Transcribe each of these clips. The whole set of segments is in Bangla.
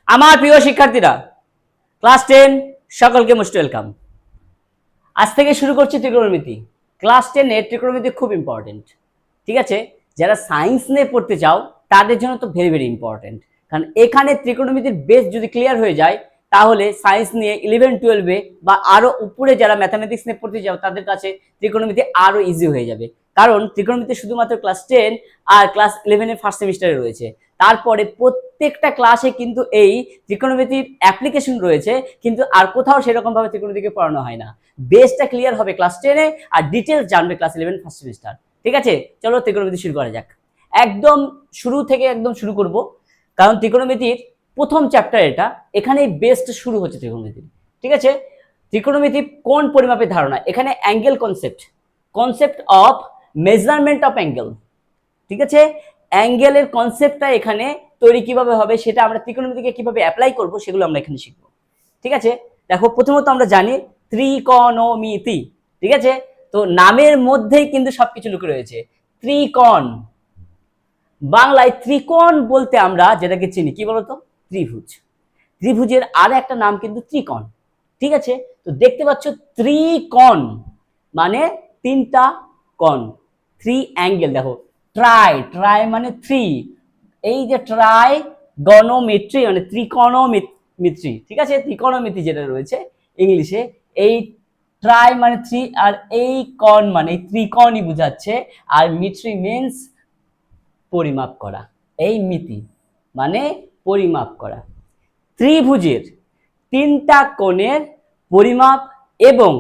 আমার প্রিয় শিক্ষার্থীরা, ক্লাস 10 সকলকে মোস্ট ওয়েলকাম। আজ থেকে শুরু করছি ত্রিকোণমিতি। ক্লাস 10 এর ত্রিকোণমিতি খুব ইম্পর্টেন্ট। ঠিক আছে, যারা সায়েন্স নিয়ে পড়তে চাও তাদের জন্য তো ভেরি ভেরি ইম্পর্টেন্ট, কারণ এখানে ত্রিকোণমিতির বেস যদি ক্লিয়ার হয়ে যায় তাহলে সায়েন্স নিয়ে 11-12 বা আরো উপরে যারা ম্যাথামেটিক্স নিয়ে পড়তে চাও তাদের কাছে ত্রিকোণমিতি আরো ইজি হয়ে যাবে। কারণ ত্রিকোণমিতি শুধুমাত্র ক্লাস 10 আর ক্লাস 11 এর ফার্স্ট সেমিস্টারে রয়েছে, তারপরে প্রত্যেকটা ক্লাসে কিন্তু এই ত্রিকোণমিতির অ্যাপ্লিকেশন রয়েছে, কিন্তু আর কোথাও সেরকম ভাবে ত্রিকোণমিতিকে পড়ানো হয় না। বেসটা ক্লিয়ার হবে ক্লাস 10 এ, আর ডিটেলস জানবে ক্লাস 11 ফার্স্ট সেমিস্টার। ঠিক আছে, চলো ত্রিকোণমিতি শুরু করা যাক। একদম শুরু থেকে একদম শুরু করব, কারণ ত্রিকোণমিতির প্রথম চ্যাপ্টার এটা, এখানেই বেসটা শুরু হচ্ছে ত্রিকোণমিতির। ঠিক আছে, ত্রিকোণমিতি কোন পরিমাপের ধারণা, এখানে angle concept of measurement of angle. ঠিক আছে, অ্যাঙ্গেলের কনসেপ্টটা এখানে তৈরি কিভাবে হবে সেটা আমরা ত্রিকোণমিতিকে কিভাবে অ্যাপ্লাই করব সেগুলো আমরা এখানে শিখবো। ঠিক আছে, দেখো প্রথমত আমরা জানি ত্রিকোণমিতি। ঠিক আছে, তো নামের মধ্যেই কিন্তু সবকিছু লুকিয়ে রয়েছে। ত্রিকোণ, বাংলায় ত্রিকোণ বলতে আমরা যেটাকে চিনি কি বলতো, ত্রিভুজ। ত্রিভুজের আর একটা নাম কিন্তু ত্রিকোণ। ঠিক আছে, তো দেখতে পাচ্ছ ত্রিকোণ মানে তিনটা কোণ, থ্রি অ্যাঙ্গেল। দেখো ট্রাই মানে থ্রি, এই যে ট্রাই গণমিত্রি মানে ত্রিকোণমিত্রি। ঠিক আছে, ত্রিকোণমিতি যেটা রয়েছে ইংলিশে, এই ট্রাই মানে থ্রি, আর এই কোণ মানে ত্রিকোণই বোঝাচ্ছে, আর মিত্রি মিন্স পরিমাপ করা। এই মিতি মানে পরিমাপ করা। ত্রিভুজের তিনটা কোণের পরিমাপ এবং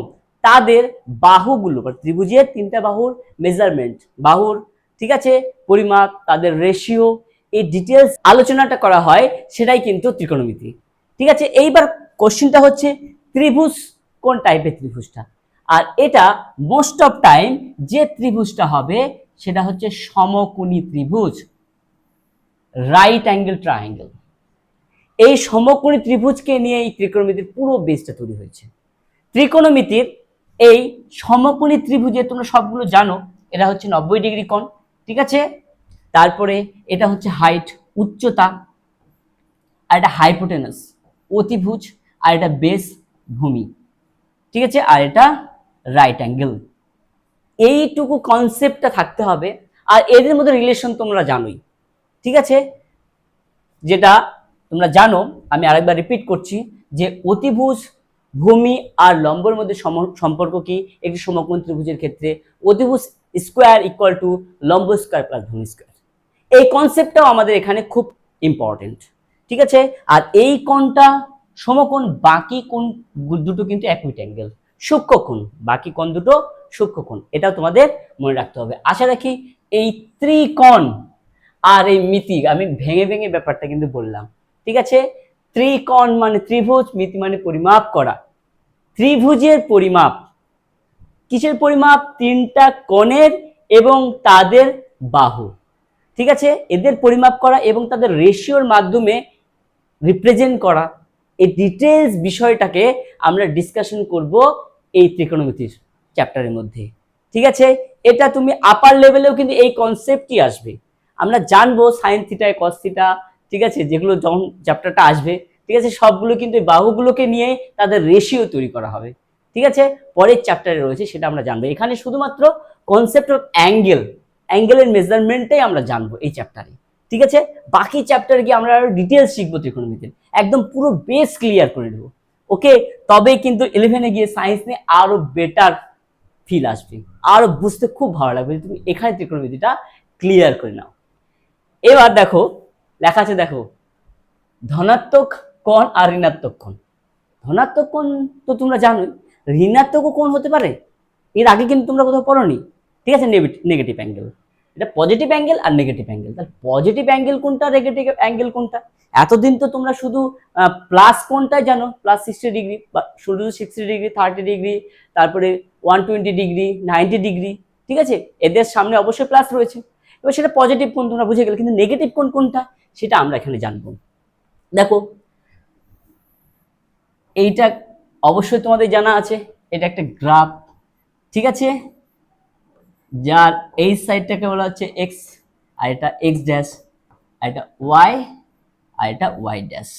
তাদের বাহুগুলো, ত্রিভুজের তিনটা বাহুর মেজারমেন্ট, বাহুর ঠিক আছে পরিমাপ, তাদের রেশিও, এই ডিটেলস আলোচনাটা করা হয়, সেটাই কিন্তু ত্রিকোণমিতি। ঠিক আছে, এইবার কোশ্চেনটা হচ্ছে ত্রিভুজ কোন টাইপের ত্রিভুজটা, আর এটা মোস্ট অফ টাইম যে ত্রিভুজটা হবে সেটা হচ্ছে সমকোণী ত্রিভুজ, রাইট অ্যাঙ্গেল ট্রায়াঙ্গেল। এই সমকোণী ত্রিভুজকে নিয়ে এই ত্রিকোণমিতির পুরো বেসটা তৈরি হয়েছে। ত্রিকোণমিতির এই সমকোণী ত্রিভুজে তোমরা সবগুলো জানো, এটা হচ্ছে 90 ডিগ্রি কোণ। ঠিক আছে, তারপরে এটা হচ্ছে হাইট উচ্চতা, আর এটা হাইপোটেনাস অতিভুজ, আর এটা বেস ভূমি। ঠিক আছে, আর এটা রাইট অ্যাঙ্গেল। এইটুকু কনসেপ্টটা থাকতে হবে, আর এদের মধ্যে রিলেশন তোমরা জানোই। ঠিক আছে, যেটা তোমরা জানো, আমি আরেকবার রিপিট করছি যে অতিভুজ, ভূমি আর লম্বের মধ্যে সম্পর্ক কি একটি সমকোণ ত্রিভুজের ক্ষেত্রে, অতিভুজ স্কোয়ার ইকুয়াল টু লম্ব স্কোয়ার প্লাস ভূমি স্কোয়ার। এই কনসেপ্টটাও আমাদের এখানে খুব ইম্পর্টেন্ট। ঠিক আছে, আর এই কোণটা সমকোণ, বাকি কোণ দুটো কিন্তু অ্যাকুইট অ্যাঙ্গেল, সূক্ষ্মকোণ, বাকি কোণ দুটো সূক্ষ্মকোণ, এটাও তোমাদের মনে রাখতে হবে। আশা রাখি এই ত্রিকোণ আর এই মিতি আমি ভেঙে ভেঙে ব্যাপারটা কিন্তু বললাম। ঠিক আছে, ত্রিকোণ মানে ত্রিভুজ, মিতি মানে পরিমাপ করা। ত্রিভুজের পরিমাপ কিসের পরিমাপ, তিনটা কোণের এবং তাদের বাহু। ঠিক আছে, এদের পরিমাপ করা এবং তাদের রেশিওর মাধ্যমে রিপ্রেজেন্ট করা, এই ডিটেলস বিষয়টাকে আমরা ডিসকাশন করব এই ত্রিকোণমিতির চ্যাপ্টারের মধ্যে। ঠিক আছে, এটা তুমি আপার লেভেলেও কিন্তু এই কনসেপ্টই আসবে। আমরা জানবো সাইন থিটা কস থিটা, ঠিক আছে, যেগুলো যখন চ্যাপ্টারটা আসবে, ঠিক আছে, সবগুলো কিন্তু বাহুগুলোকে নিয়ে তাদের রেশিও তৈরি করা হবে। ঠিক আছে, পরের চ্যাপ্টারে রয়েছে সেটা আমরা জানবো। এখানে শুধুমাত্র কনসেপ্ট অফ অ্যাঙ্গেলের মেজারমেন্টটাই আমরা জানবো এই চ্যাপ্টারে। ঠিক আছে, বাকি চ্যাপ্টারে গিয়ে আমরা আরো ডিটেলস শিখবো ত্রিকোণমিতির, একদম পুরো বেস ক্লিয়ার করে দেবো। ওকে, তবেই কিন্তু 11-এ গিয়ে সায়েন্স নিয়ে আরো বেটার ফিল আসবে, আরো বুঝতে খুব ভালো লাগবে তুমি এখানে ত্রিকোণমিতিটা ক্লিয়ার করে নাও। এবার দেখো লেখা আছে, দেখো ধনাত্মক কোণ আর ঋণাত্মক কোণ। ধনাত্মক কোণ তো তোমরা জানোই, ঋণাত্মক কোণ হতে পারে, এর আগে কিন্তু তোমরা কোথাও পড়োনি। ঠিক আছে, নেগেটিভ অ্যাঙ্গেল, এটা পজিটিভ অ্যাঙ্গেল আর নেগেটিভ অ্যাঙ্গেল। তাহলে পজিটিভ অ্যাঙ্গেল কোনটা, নেগেটিভ অ্যাঙ্গেল কোনটা? এতদিন তো তোমরা শুধু প্লাস কোনটাই জানো, প্লাস 60 ডিগ্রি বা শুধু 60 ডিগ্রি, 30 ডিগ্রি, তারপরে 120 ডিগ্রি, 90 ডিগ্রি। ঠিক আছে, এদের সামনে অবশ্যই প্লাস রয়েছে, এবার সেটা পজিটিভ কোণ তোমরা বুঝে গেলে, কিন্তু নেগেটিভ কোণ কোনটা সেটা আমরা এখানে জানবো। দেখো এইটা অবশ্যই তোমাদের জানা আছে, এটা একটা গ্রাফ। ঠিক আছে, যার এই সাইডটাকে বলা হচ্ছে এক্স, আর এটা এক্স ড্যাশ, আর এটা ওয়াই, আর এটা ওয়াই ড্যাশ।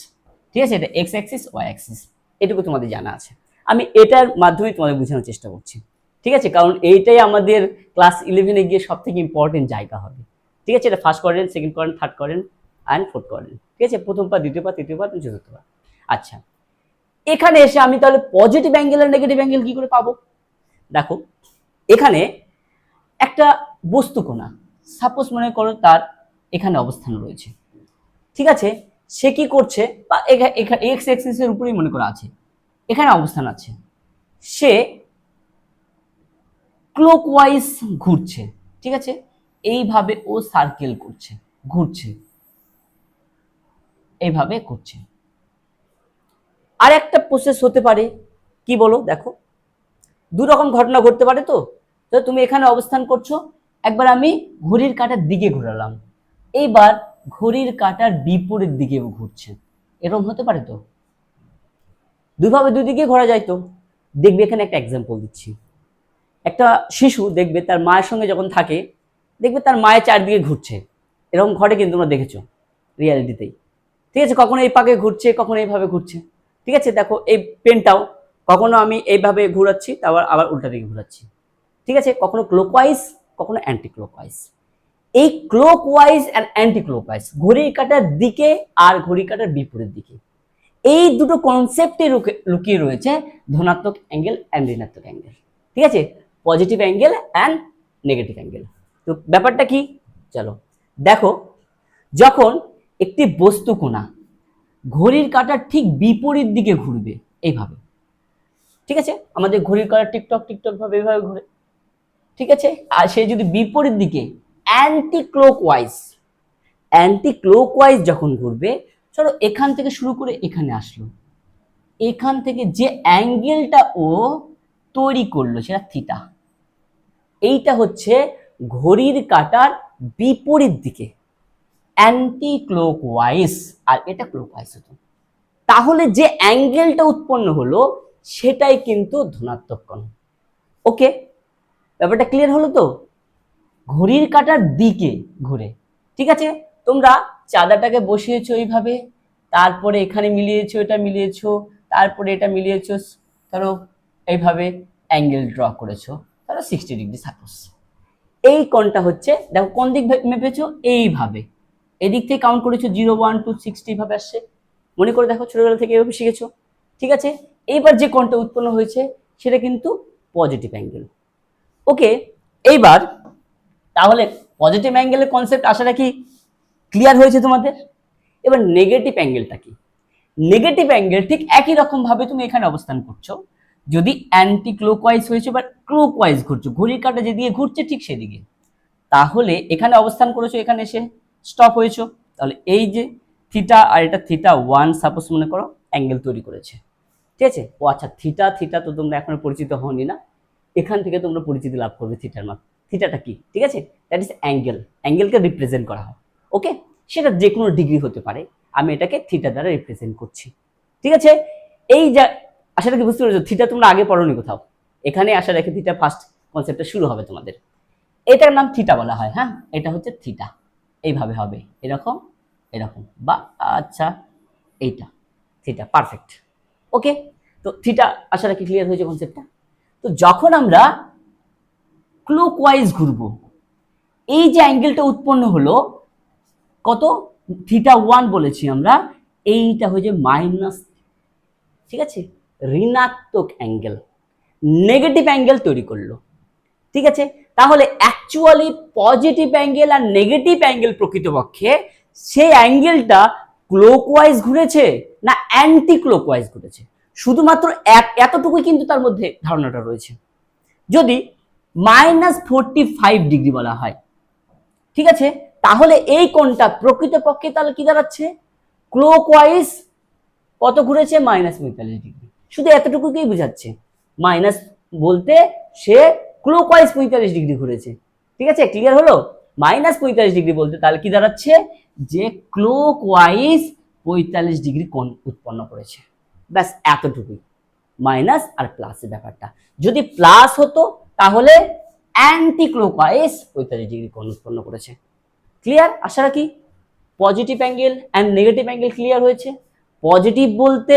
ঠিক আছে, এটা এক্স অ্যাক্সিস ওয়াই অ্যাক্সিস, এটুকু তোমাদের জানা আছে। আমি এটার মাধ্যমে তোমাদের বোঝানোর চেষ্টা করছি, ঠিক আছে, কারণ এইটাই আমাদের ক্লাস 11-এ গিয়ে সব থেকে ইম্পর্টেন্ট জায়গা হবে। ঠিক আছে, এটা first quadrant, second quadrant, third quadrant and fourth quadrant. ঠিক আছে, প্রথম পার্ট, দ্বিতীয় পার্ট, তৃতীয় পার্ট, চতুর্থ পার্ট। আচ্ছা, এখানে এসে আমি তাহলে পজিটিভ অ্যাঙ্গেল আর নেগেটিভ অ্যাঙ্গেল কি করে পাবো? দেখো, এখানে একটা বস্তু কণা, সাপোজ মনে করো তার এখানে অবস্থান রয়েছে, ঠিক আছে, সে কি করছে, বা এখানে এক্স অ্যাক্সিসের উপরেই মনে করা আছে, এখানে অবস্থান আছে, সে ক্লকওয়াইজ ঘুরছে, ঠিক আছে, এইভাবে ও সার্কেল করছে, ঘুরছে, এইভাবে করছে। আর একটা প্রসেস হতে পারে, কি বলো, দেখো দু রকম ঘটনা ঘটতে পারে। তো তুমি এখানে অবস্থান করছো, একবার আমি ঘড়ির কাঁটার দিকে ঘোরালাম, এইবার ঘড়ির কাঁটার বিপরীত দিকে ঘুরছে, এরকম হতে পারে। তো দুইভাবে দুই দিকে ঘোরা যায়। তো দেখবে এখানে একটা এক্সাম্পল দিচ্ছি, একটা শিশু দেখবে তার মায়ের সঙ্গে যখন থাকে, দেখবে তার মায়ের চারদিকে ঘুরছে, এরকম ঘটে কিন্তু তোমরা দেখেছো রিয়ালিটিতেই। ঠিক আছে, কখনো এই পাকে ঘুরছে, কখনো এইভাবে ঘুরছে। ঠিক আছে, দেখো এই পেনটাও কখনো আমি এইভাবে ঘুরাচ্ছি, তারপর আবার উল্টা দিকে ঘুরাচ্ছি। ঠিক আছে, কখনো ক্লকওয়াইজ, কখনো অ্যান্টি ক্লকওয়াইজ। এই ক্লকওয়াইজ অ্যান্ড অ্যান্টি ক্লকওয়াইজ, ঘড়ির কাঁটার দিকে আর ঘড়ির কাঁটার বিপরীত দিকে, এই দুটো কনসেপ্টে লুকিয়ে রয়েছে ধনাত্মক অ্যাঙ্গেল অ্যান্ড ঋণাত্মক অ্যাঙ্গেল। ঠিক আছে, positive angle and negative angle. তো ব্যাপারটা কি, চলো দেখো, যখন একটি বস্তু কণা ঘড়ির কাঁটার ঠিক বিপরীত দিকে ঘুরবে এইভাবে, ঠিক আছে, আমাদের ঘড়ির কাঁটা টিকটক টিকটক ভাবে এইভাবে ঘুরে, ঠিক আছে, আর সে যদি বিপরীত দিকে অ্যান্টি ক্লকওয়াইজ যখন ঘুরবে, চলো এখান থেকে শুরু করে এখানে আসলো, এখান থেকে যে অ্যাঙ্গেলটা ও তৈরি করলো সেটা থিটা, এইটা হচ্ছে ঘড়ির কাঁটার বিপরীত দিকে অ্যান্টি ক্লকওয়াইজ, আর এটা ক্লকওয়াইজ হতো, তাহলে যে অ্যাঙ্গেলটা উৎপন্ন হলো সেটাই কিন্তু ধনাত্মক কোণ। ওকে, ব্যাপারটা ক্লিয়ার হলো? তো ঘড়ির কাঁটার দিকে ঘুরে, ঠিক আছে, তোমরা চাঁদাটাকে বসিয়েছো এইভাবে, তারপরে এখানে মিলিয়েছো, এটা মিলিয়েছো, তারপরে এটা মিলিয়েছো, ধরো এইভাবে অ্যাঙ্গেল ড্র করেছো, ধরো 60 ডিগ্রি সাপোজ। এই কোণটা হচ্ছে, দেখো কোন দিক মেপেছো, এইভাবে এদিক থেকে কাউন্ট করেছো, 0 1 2 60 ভাবে আসছে, মনে করে দেখো ছোটবেলা থেকে এভাবে শিখেছো। ঠিক আছে, এইবার যে কোণটা উৎপন্ন হয়েছে সেটা কিন্তু পজিটিভ অ্যাঙ্গেল। ওকে, এইবার তাহলে পজিটিভ অ্যাঙ্গেলের কনসেপ্ট আসাটা কি ক্লিয়ার হয়েছে তোমাদের? এবার নেগেটিভ অ্যাঙ্গেলটা কি? নেগেটিভ অ্যাঙ্গেল ঠিক একই রকম ভাবে তুমি এখানে অবস্থান করছো, যদি অ্যান্টি ক্লকওয়াইজ হয়েছে বা ক্লকওয়াইজ ঘুরছো, ঘড়ির কাঁটা যেদিকে ঘুরছে ঠিক সেদিকে, তাহলে এখানে অবস্থান করেছো, এখানে এসে স্টপ হয়েছো, তাহলে এই যে থিটা আর এটা থিটা 1 সাপোজ মনে করো অ্যাঙ্গেল তৈরি করেছে। ঠিক আছে, ও আচ্ছা, থিটা থিটা তো তোমরা এখনো পরিচিত হওনি না, এখান থেকে তোমরা পরিচিতি লাভ করবে থিটার মাত্র। থিটাটা কি? ঠিক আছে, দ্যাট ইজ অ্যাঙ্গেল, অ্যাঙ্গেলকে রিপ্রেজেন্ট করা হয়। ওকে, সেটা যে কোনো ডিগ্রি হতে পারে, আমি এটাকে থিটা দ্বারা রিপ্রেজেন্ট করছি। ঠিক আছে, এই যা আশা রাখি বুঝতে পেরেছো, থিটা তোমরা আগে পড়োনি কোথাও, এখানে আশা রাখি থিটা ফার্স্ট কনসেপ্টটা শুরু হবে তোমাদের। এটার নাম থিটা বলা হয়। হ্যাঁ, এটা হচ্ছে থিটা, এইভাবে হবে, এরকম এরকম, বা আচ্ছা এইটা থিটা, পারফেক্ট। ওকে, তো থিটা আশা রাখি ক্লিয়ার হয়েছে কনসেপ্টটা। তো যখন আমরা ক্লকওয়াইজ ঘুরবো, এই যে অ্যাঙ্গেলটা উৎপন্ন হলো কত, থিটা 1 বলেছি আমরা, এইটা হয়ে যে মাইনাস, ঠিক আছে, ঋণাত্মক অ্যাঙ্গেল, নেগেটিভ অ্যাঙ্গেল তৈরি করলো। ঠিক আছে, তাহলে অ্যাকচুয়ালি পজিটিভ অ্যাঙ্গেল আর নেগেটিভ অ্যাঙ্গেল প্রকৃতপক্ষে সেই অ্যাঙ্গেলটা ক্লকওয়াইজ ঘুরেছে না অ্যান্টি ক্লকওয়াইজ ঘুরেছে, শুধুমাত্র এতটুকুই কিন্তু তার মধ্যে ধারণাটা রয়েছে। যদি -45 ডিগ্রি বলা হয়, ঠিক আছে, তাহলে এই কোণটা প্রকৃতপক্ষে তাহলে কি দাঁড়াচ্ছে, ক্লকওয়াইজ কত ঘুরেছে, -45 ডিগ্রি, শুধু এতটুকুকেই বোঝাচ্ছে। মাইনাস বলতে সে ক্লকওয়াইজ 45 ডিগ্রি ঘুরেছে। ঠিক আছে, ক্লিয়ার হলো? -45 ডিগ্রি বলতে তাহলে কি দাঁড়াচ্ছে, যে ক্লকওয়াইজ 45 ডিগ্রি কোণ উৎপন্ন করেছে, ব্যাস এতটুকুই, মাইনাস আর প্লাসের ব্যাপারটা। যদি প্লাস হতো তাহলে অ্যান্টি ক্লকওয়াইজ 45 ডিগ্রি কোণ উৎপন্ন করেছে। ক্লিয়ার? আশা রাখি positive angle and negative angle clear হয়েছে। পজিটিভ বলতে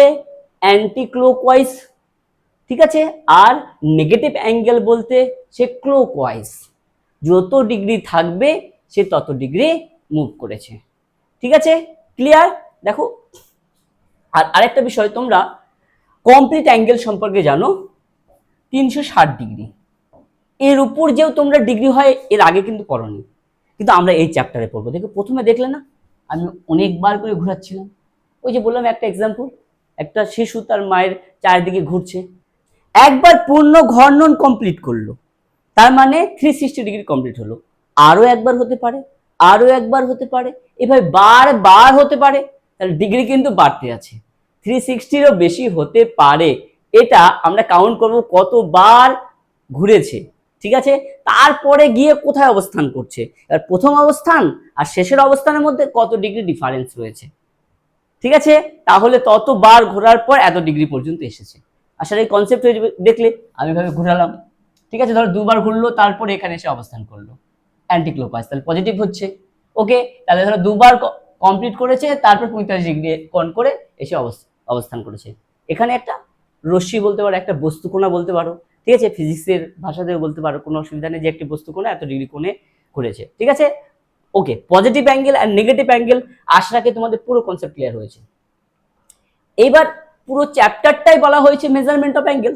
অ্যান্টি ক্লকওয়াইজ, ঠিক আছে, আর নেগেটিভ অ্যাঙ্গেল বলতে সে ক্লকওয়াইজ। যত ডিগ্রি থাকবে সে তত ডিগ্রি মুভ করেছে, ঠিক আছে, ক্লিয়ার? দেখো, আর আরেকটা বিষয়, তোমরা কমপ্লিট অ্যাঙ্গেল সম্পর্কে জানো 360 ডিগ্রি, এর উপর যেও তোমরা ডিগ্রি হয় এর আগে কিন্তু পড়োনি, কিন্তু আমরা এই চ্যাপ্টারে পড়বো। দেখো প্রথমে দেখলে না আমি অনেকবার করে ঘোরাচ্ছিলাম, ওই যে বললাম একটা এক্সাম্পল, একটা শিশু তার মায়ের চারিদিকে ঘুরছে, একবার পূর্ণ ঘর্ণন কমপ্লিট করলো, তার মানে 360 ডিগ্রি কমপ্লিট হলো। আরো একবার হতে পারে, আরো একবার হতে পারে, এভাবে বারবার হতে পারে, তাহলে ডিগ্রি কিন্তু বাড়তে আছে, 360-এরও বেশি হতে পারে। এটা আমরা কাউন্ট করব কতবার ঘুরেছে, ঠিক আছে, তারপরে গিয়ে কোথায় অবস্থান করছে, আর প্রথম অবস্থান আর শেষের অবস্থানের মধ্যে কত ডিগ্রি ডিফারেন্স রয়েছে, ঠিক আছে, তাহলে ততবার ঘোরার পর এত ডিগ্রি পর্যন্ত এসেছে। আসলে এই কনসেপ্ট দেখলে আমি ভাবে ঘুরালাম, ঠিক আছে, ধরো দুবার ঘুরলো তারপরে এখানে এসে অবস্থান করলো, অ্যান্টি ক্লকওয়াইজ, তাহলে পজিটিভ হচ্ছে। ওকে, তাহলে ধরো দুবার কমপ্লিট করেছে, তারপর 45 ডিগ্রি কোণ করে এসে অবস্থান করেছে। এখানে একটা রশ্মি বলতে পারো, একটা বস্তুকণা বলতে পারো, ঠিক আছে, ফিজিক্সের ভাষাতেও বলতে পারো, কোনো অসুবিধা নেই, যে একটি বস্তুকণা এত ডিগ্রি কোণে ঘুরেছে, ঠিক আছে। ওকে, পজিটিভ অ্যাঙ্গেল আর নেগেটিভ অ্যাঙ্গেল আশা রাখি তোমাদের পুরো কনসেপ্ট ক্লিয়ার হয়েছে। এইবার পুরো চ্যাপ্টারটাই বলা হয়েছে মেজারমেন্ট অফ অ্যাঙ্গেল,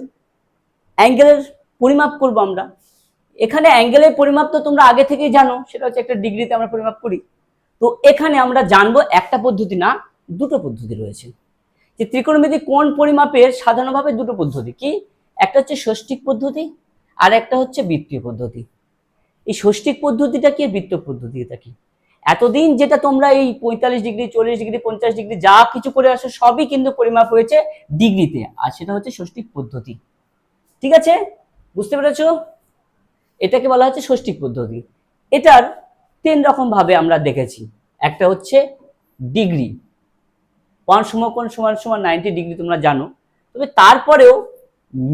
অ্যাঙ্গেলের পরিমাপ করব আমরা। এখানে অ্যাঙ্গেলের পরিমাপ তো তোমরা আগে থেকেই জানো, সেটা হচ্ছে একটা ডিগ্রিতে আমরা পরিমাপ করি। তো এখানে আমরা জানবো একটা পদ্ধতি না, দুটো পদ্ধতি রয়েছে। যে ত্রিকোণমিতিক কোণ পরিমাপের সাধারণভাবে দুটো পদ্ধতি, কি একটা হচ্ছে ষষ্ঠিক পদ্ধতি আর একটা হচ্ছে বৃত্তীয় পদ্ধতি। এই ষষ্ঠিক পদ্ধতিটা কি, বৃত্তীয় পদ্ধতিটা কি? এতদিন যেটা তোমরা এই 45 ডিগ্রি 40 ডিগ্রি 50 ডিগ্রি যা কিছু করে আসো সবই কিন্তু পরিমাপ হয়েছে ডিগ্রিতে, আর সেটা হচ্ছে ষষ্ঠিক পদ্ধতি, ঠিক আছে, বুঝতে পেরেছো? এটাকে বলা হচ্ছে ষষ্ঠিক পদ্ধতি। এটার 3 রকম ভাবে আমরা দেখেছি। একটা হচ্ছে ডিগ্রি, 1 সমকোণ সমান সমান 90 ডিগ্রি তোমরা জানো, তবে তারপরেও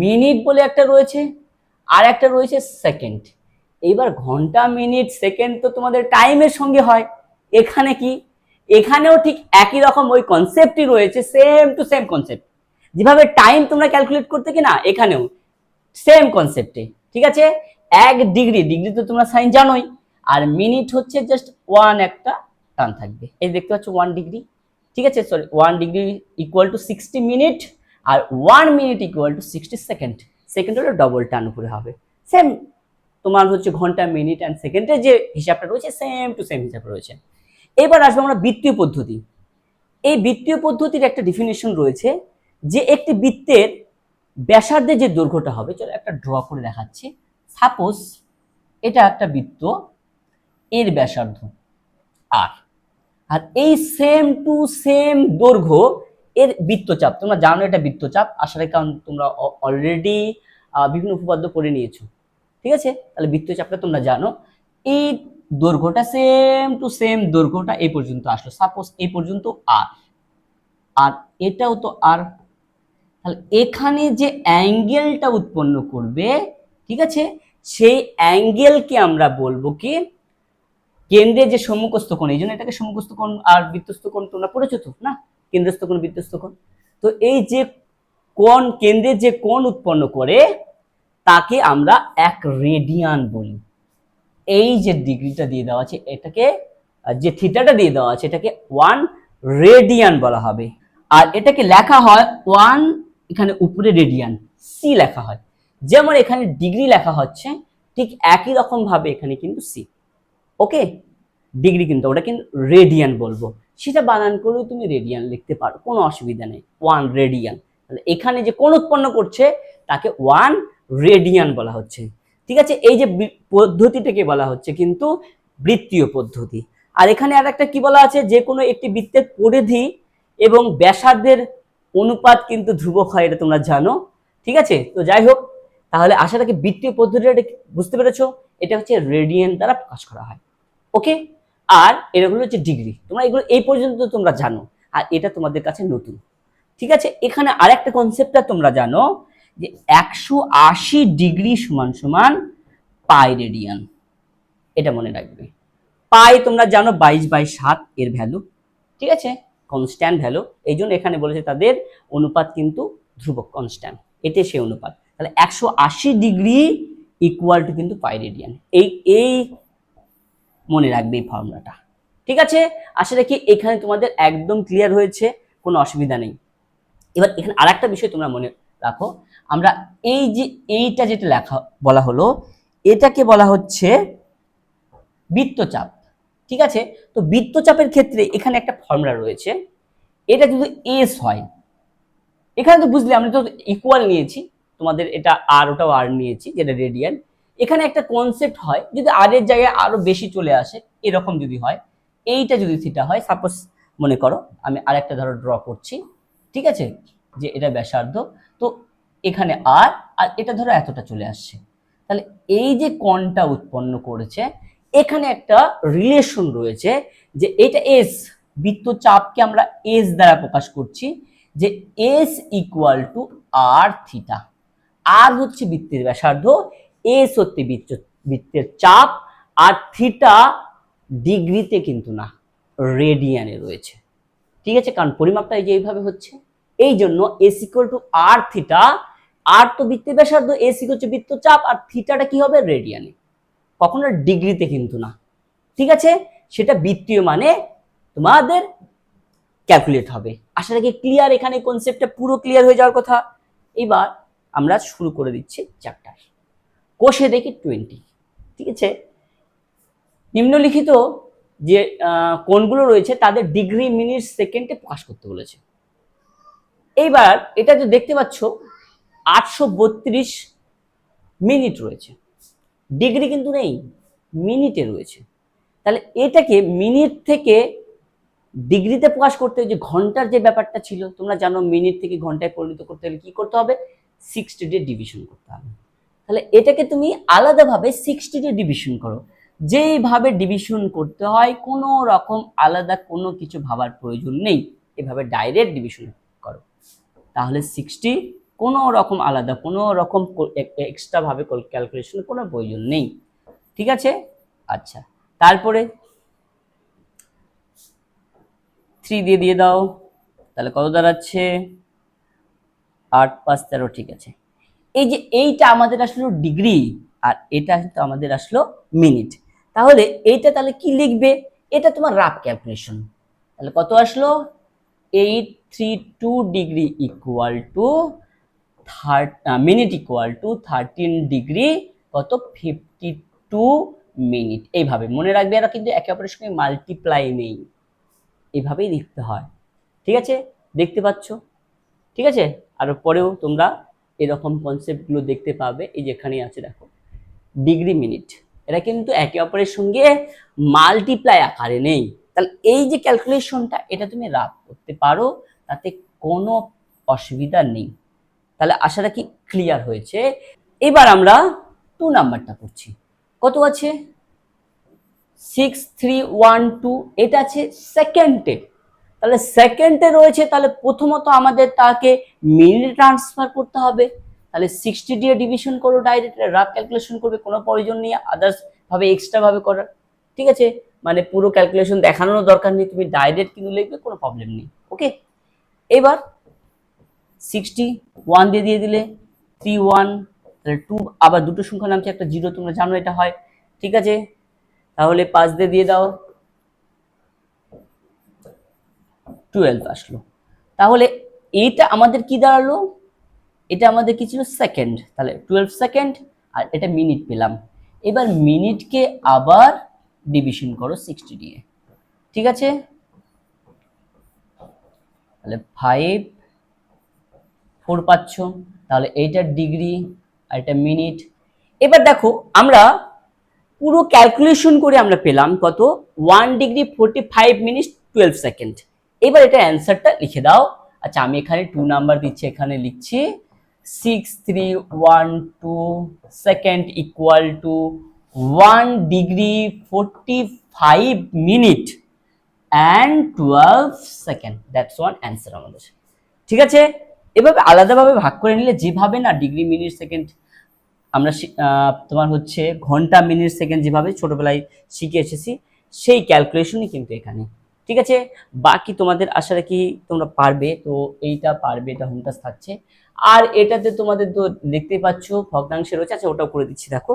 মিনিট বলে একটা রয়েছে, আর একটা রয়েছে সেকেন্ড। এইবার ঘন্টা মিনিট সেকেন্ড তো তোমাদের টাইমের সঙ্গে হয়, এখানে কি, এখানেও ঠিক একই রকম ওই কনসেপ্টই রয়েছে, সেম টু সেম কনসেপ্ট, যেভাবে টাইম তোমরা ক্যালকুলেট করতে কি না, এখানেও সেম কনসেপ্টে, ঠিক আছে। 1 ডিগ্রি, ডিগ্রি তো তোমরা সাইন জানোই, আর মিনিট হচ্ছে জাস্ট 1 একটা টান থাকবে, এই দেখতে পাচ্ছ 1 ডিগ্রি, ঠিক আছে, sorry 1 degree equal to 60 minute, আর 1 minute equal to 60 second, second হলো ডবল টান উপরে হবে, সেম তোমার হচ্ছে ঘন্টা মিনিট অ্যান্ড সেকেন্ডের যে হিসাবটা রয়েছে সেম টু সেম হিসাব রয়েছে। এবার আসবো আমরা বৃত্তীয় পদ্ধতি। এই বৃত্তীয় পদ্ধতির একটা ডেফিনেশন রয়েছে, যে একটি বৃত্তের ব্যাসার্ধের যে দৈর্ঘ্যটা হবে, চলো একটা ড্র করে দেখাচ্ছি। সাপোজ এটা একটা বৃত্ত, এর ব্যাসার্ধ আর, আর এই সেম টু সেম দৈর্ঘ্য এর বৃত্তচাপ, তোমরা জানো এটা বৃত্তচাপ, আসলে কারণ তোমরা অলরেডি বিভিন্ন উপপাদ্য করে নিয়েছো, ঠিক আছে, তাহলে বৃত্তচাপটা তোমরা জানো। এই দৈর্ঘ্যটা সেম টু সেম দৈর্ঘ্যটা এই পর্যন্ত আসলো, সাপোজ এই পর্যন্ত আর, আর এটাও তো আর, তাহলে এখানে যে অ্যাঙ্গেলটা উৎপন্ন করবে, ঠিক আছে, সেই অ্যাঙ্গেলকে আমরা বলবো কি, কেন্দ্রে যে সম্মুখস্থ কোণ, এই জন্য এটাকে সম্মুখস্থ কোণ আর বৃত্তস্থ কোণ তোমরা পড়েছো তো না, কেন্দ্রস্থ কোণ বৃত্তস্থ কোণ। তো এই যে কোণ, কেন্দ্রে যে কোণ উৎপন্ন করে তাকে আমরা 1 রেডিয়ান বলি। এই যে ডিগ্রিটা দিয়ে দেওয়া আছে এটাকে, যে থিটাটা দিয়ে দেওয়া আছে এটাকে 1 রেডিয়ান বলা হবে। আর এটাকে লেখা হয় 1, এখানে উপরে রেডিয়ান, সি লেখা হয়, যেমন এখানে ডিগ্রি লেখা হচ্ছে ঠিক একই রকম ভাবে এখানে কিন্তু সি। ওকে, ডিগ্রি কিন্তু ওটা কিন্তু রেডিয়ান বলবো, সেটা বানান করেও তুমি রেডিয়ান লিখতে পারো, কোনো অসুবিধা নেই, 1 রেডিয়ান। তাহলে এখানে যে কোণ উৎপন্ন করছে তাকে 1 রেডিয়ান বলা হচ্ছে, ঠিক আছে। এই যে পদ্ধতিটাকে বলা হচ্ছে কিন্তু বৃত্তীয় পদ্ধতি। আর এখানে আর একটা কি বলা আছে, যে কোনো একটি বৃত্তের পরিধি এবং ব্যাসার্ধের অনুপাত কিন্তু ধ্রুবক হয়, এটা তোমরা জানো, ঠিক আছে। তো যাই হোক, তাহলে আশা রাখি বৃত্তীয় পদ্ধতিটা বুঝতে পেরেছো, এটা হচ্ছে রেডিয়ান দ্বারা প্রকাশ করা হয়। ওকে, আর এগুলো হচ্ছে ডিগ্রি, তোমরা এগুলো এই পর্যন্ত তোমরা জানো, আর এটা তোমাদের কাছে নতুন, ঠিক আছে। এখানে আরেকটা কনসেপ্টটা তোমরা জানো, যে 180 ডিগ্রি সমান সমান পাই রেডিয়ান, এটা মনে রাখবে। পাই তোমরা জানো 22/7 এর ভ্যালু, ঠিক আছে, কনস্ট্যান্ট ভ্যালু, এই জন্য এখানে বলেছে তাদের অনুপাত কিন্তু ধ্রুবক কনস্ট্যান্ট, এটাই সেই অনুপাত। তাহলে 180 ডিগ্রি ইকুয়াল টু কিন্তু পাই রেডিয়ান, এই মনে রাখবে এই ফর্মুলাটা। ঠিক আছে, আশা রাখি এখানে তোমাদের একদম ক্লিয়ার হয়েছে, কোনো অসুবিধা নেই। এবার এখানে আরেকটা বিষয় তোমরা মনে রাখো, আমরা এই যে এইটা যেটা লেখা বলা হলো, এটাকে বলা হচ্ছে বৃত্তচাপ। ঠিক আছে, তো বৃত্তচাপের ক্ষেত্রে এখানে একটা ফর্মুলা রয়েছে, এটা যদি এস হয়, এখানে তো বুঝলে আমরা তো ইকুয়াল নিয়েছি, তোমাদের এটা আর ওটাও আর নিয়েছি যেটা রেডিয়ান। এখানে একটা কনসেপ্ট হয়, যদি আর এর জায়গায় আরো বেশি চলে আসে, এরকম যদি হয়, এইটা যদি থিটা হয়, সাপোজ মনে করো আমি আরেকটা ধরো ড্র করছি, ঠিক আছে, যে এটা ব্যাসার্ধ, তো এখানে আর এটা ধরো এতটা চলে আসছে, তাহলে এই যে কোণটা উৎপন্ন করেছে, এখানে একটা রিলেশন রয়েছে যে এটা এস, বৃত্তচাপকে আমরা এস দ্বারা প্রকাশ করছি, যে S equal to R theta. R হচ্ছে বৃত্তের ব্যাসার্ধ, এস হচ্ছে বৃত্তের চাপ, আর থিটা ডিগ্রিতে কিন্তু না, রেডিয়ানে রয়েছে। ঠিক আছে, কারণ পরিমাপটা এই যে এইভাবে হচ্ছে, এই জন্য S equal to R theta, R তো বৃত্তের ব্যাসার্ধ, এস ইকুয়াল টু বৃত্তচাপ, আর থিটাটা কি হবে, রেডিয়ানে, কখনো ডিগ্রিতে কিন্তু না। ঠিক আছে, সেটা বৃত্তীয় মানে তোমাদের ক্যালকুলেট হবে। আশা রাখি ক্লিয়ার, এখানে কনসেপ্টটা পুরো ক্লিয়ার হয়ে যাওয়ার কথা। এবার আমরা শুরু করে দিচ্ছি চ্যাপ্টার। কোষে দেখি 20। ঠিক আছে, নিম্নলিখিত যে কোণগুলো রয়েছে তাদের ডিগ্রি মিনিট সেকেন্ডে প্রকাশ করতে বলেছে। এইবার এটা যে দেখতে পাচ্ছ 832 মিনিট রয়েছে, ডিগ্রি কিন্তু নেই, মিনিটে রয়েছে। তাহলে এটাকে মিনিট থেকে ডিগ্রিতে প্রকাশ করতে, যে ঘন্টার যে ব্যাপারটা ছিল, তোমরা জানো মিনিট থেকে ঘন্টায় পরিণত করতে হলে কি করতে হবে, 60 দিয়ে ডিভিশন করতে হবে। তাহলে এটাকে তুমি আলাদাভাবে 60 দিয়ে ডিভিশন করো, যেইভাবে ডিভিশন করতে হয়, কোনো রকম আলাদা কোনো কিছু ভাবার প্রয়োজন নেই, এভাবে ডাইরেক্ট ডিভিশন করো, তাহলে 60, কোনো রকম আলাদা কোনো রকম এক্সট্রা ভাবে ক্যালকুলেশনের কোনো প্রয়োজন নেই। ঠিক আছে, আচ্ছা, তারপরে 3 দিয়ে দাও, তাহলে কত দাঁড়াচ্ছে, 8 5 13। ঠিক আছে, এই যে এইটা আমাদের আসলো ডিগ্রি, আর এটা কিন্তু আমাদের আসলো মিনিট। তাহলে এইটা তাহলে কি লিখবে, এটা তোমার রাফ ক্যালকুলেশন। তাহলে কত আসলো, 832 degree equal two minute equal two 13 degree কত 52 মিনিট। এইভাবে মনে রাখবে, এরা কিন্তু একে অপরের সঙ্গে মাল্টিপ্লাই নেই, এইভাবেই লিখতে হয়। ঠিক আছে, দেখতে পাচ্ছ? ঠিক আছে, আর পরেও তোমরা এরকম কনসেপ্টগুলো দেখতে পাবে, এই যেখানে আছে দেখো ডিগ্রি মিনিট, এরা কিন্তু একে অপরের সঙ্গে মাল্টিপ্লাই আকারে নেই। তাহলে এই যে ক্যালকুলেশনটা, এটা তুমি রাফ করতে পারো, তাতে কোনো অসুবিধা নেই। তাহলে আশা রাখি ক্লিয়ার হয়েছে। এবার আমরা 2 নাম্বারটা করছি, কত আছে, 6312, এটা আছে সেকেন্ডে। তাহলে সেকেন্ডে রয়েছে, তাহলে প্রথমত আমাদের তাকে মিনিটে ট্রান্সফার করতে হবে। তাহলে 60 দিয়ে ডিভিশন করো, ডাইরেক্ট রাফ ক্যালকুলেশন করবে, কোনো প্রয়োজন নেই আদার্স ভাবে এক্সট্রা ভাবে করার। ঠিক আছে, মানে পুরো ক্যালকুলেশন দেখানোর দরকার নেই, তুমি ডাইরেক্ট কিন্তু লিখবে, কোনো প্রবলেম নেই। ওকে, এবার 61 দিয়ে দিলে 31, তাহলে 2, আবার দুটো সংখ্যা নামছে, একটা 0, তোমরা জানো এটা হয়। ঠিক আছে, তাহলে 5 দিয়ে দাও, 12 আসলো। তাহলে এইটা আমাদের কি দাঁড়ালো, এটা আমাদের কি ছিল, সেকেন্ড, তাহলে 12 সেকেন্ড, আর এটা মিনিট পেলাম। এবার মিনিটকে আবার ডিভিশন করো 60 দিয়ে। ঠিক আছে, তাহলে 5 4 পাচ্ছ, তাহলে এইটার ডিগ্রি আর এটা মিনিট। এবার দেখো আমরা পুরো ক্যালকুলেশন করে আমরা পেলাম কত, 1 ডিগ্রি 45 মিনিট 12 সেকেন্ড। এবার এটা অ্যান্সারটা লিখে দাও। আচ্ছা, আমি এখানে 2 নাম্বার দিচ্ছি, এখানে লিখছি 6312 second equal to 1 degree 45 minute and 12 second, that's one answer আমাদের। ঠিক আছে, এভাবে আলাদাভাবে ভাগ করে নিলে, যেভাবে না ডিগ্রি মিনিট সেকেন্ড আমরা তোমার হচ্ছে ঘন্টা মিনিট সেকেন্ড যেভাবে ছোটবেলায় শিখে এসেছি, সেই ক্যালকুলেশনই কিন্তু এখানে। ঠিক আছে, বাকি তোমাদের আশা রাখি তোমরা পারবে। তো এইটা পারবে, এটা হোম টাস্ক থাকছে। আর এটাতে তোমাদের তো দেখতেই পাচ্ছ ভগ্নাংশে রয়েছে, আচ্ছা ওটাও করে দিচ্ছি। দেখো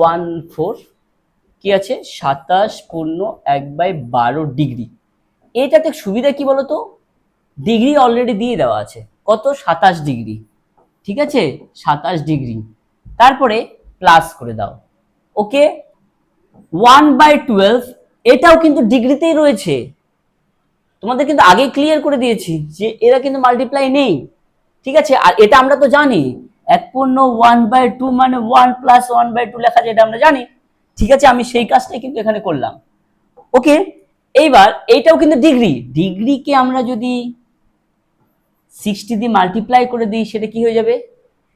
1/4 কি আছে, 27.1/12 ডিগ্রি। এটাতে সুবিধা কি বলতো, ডিগ্রি অলরেডি দিয়ে দেওয়া আছে, কত 27 ডিগ্রি। ঠিক আছে, 27 ডিগ্রি, তারপরে প্লাস করে দাও। ওকে, 1/12 এটাও কিন্তু ডিগ্রিতেই রয়েছে। তোমাদের কিন্তু আগে ক্লিয়ার করে দিয়েছি যে এরা কিন্তু মাল্টিপ্লাই নেই। ঠিক আছে, আর এটা আমরা তো জানি 1/2 মানে 1 + 1/2 লেখা যায়, এটা আমরা জানি। ঠিক আছে, আমি সেই কাজটাই কিন্তু এখানে করলাম। ওকে, এইবার এইটাও কিন্তু ডিগ্রি, ডিগ্রিকে আমরা যদি 60 দিয়ে মাল্টিপ্লাই করে দিই সেটা কি হয়ে যাবে,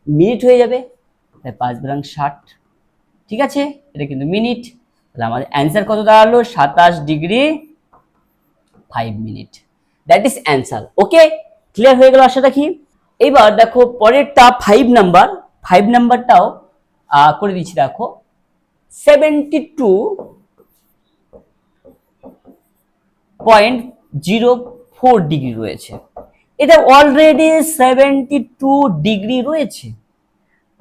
মিনিট হয়ে যাবে। 5×60, ঠিক আছে, এটা কিন্তু মিনিট। তাহলে আমাদের অ্যান্সার কত দাঁড়ালো, 27 degree 5 minute. That is answer. Okay, clear হয়ে গেল আশা রাখি। এবার দেখো পরেরটা 5 নাম্বার, 5 নাম্বারটাও করে দিচ্ছি। দেখো 72.04 ডিগ্রি রয়েছে, এটা অলরেডি 72 ডিগ্রি রয়েছে,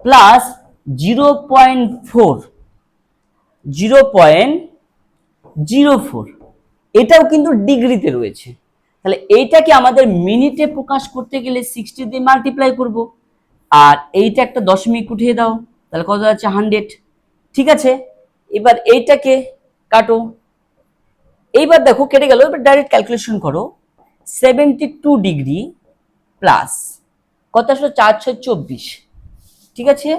প্লাস 0.04 এটাও কিন্তু ডিগ্রিতে রয়েছে। তাহলে এইটাকে আমাদের মিনিটে প্রকাশ করতে গেলে 60 দিয়ে মাল্টিপ্লাই করব, আর এইটা একটা দশমিক উঠিয়ে দাও, তাহলে কত যাচ্ছে 100। ঠিক আছে, এবার এইটাকে কাটো, এইবার দেখো কেটে গেল। এবার ডাইরেক্ট ক্যালকুলেশন করো, 72 ডিগ্রি প্লাস কত আসলো 424। ঠিক আছে,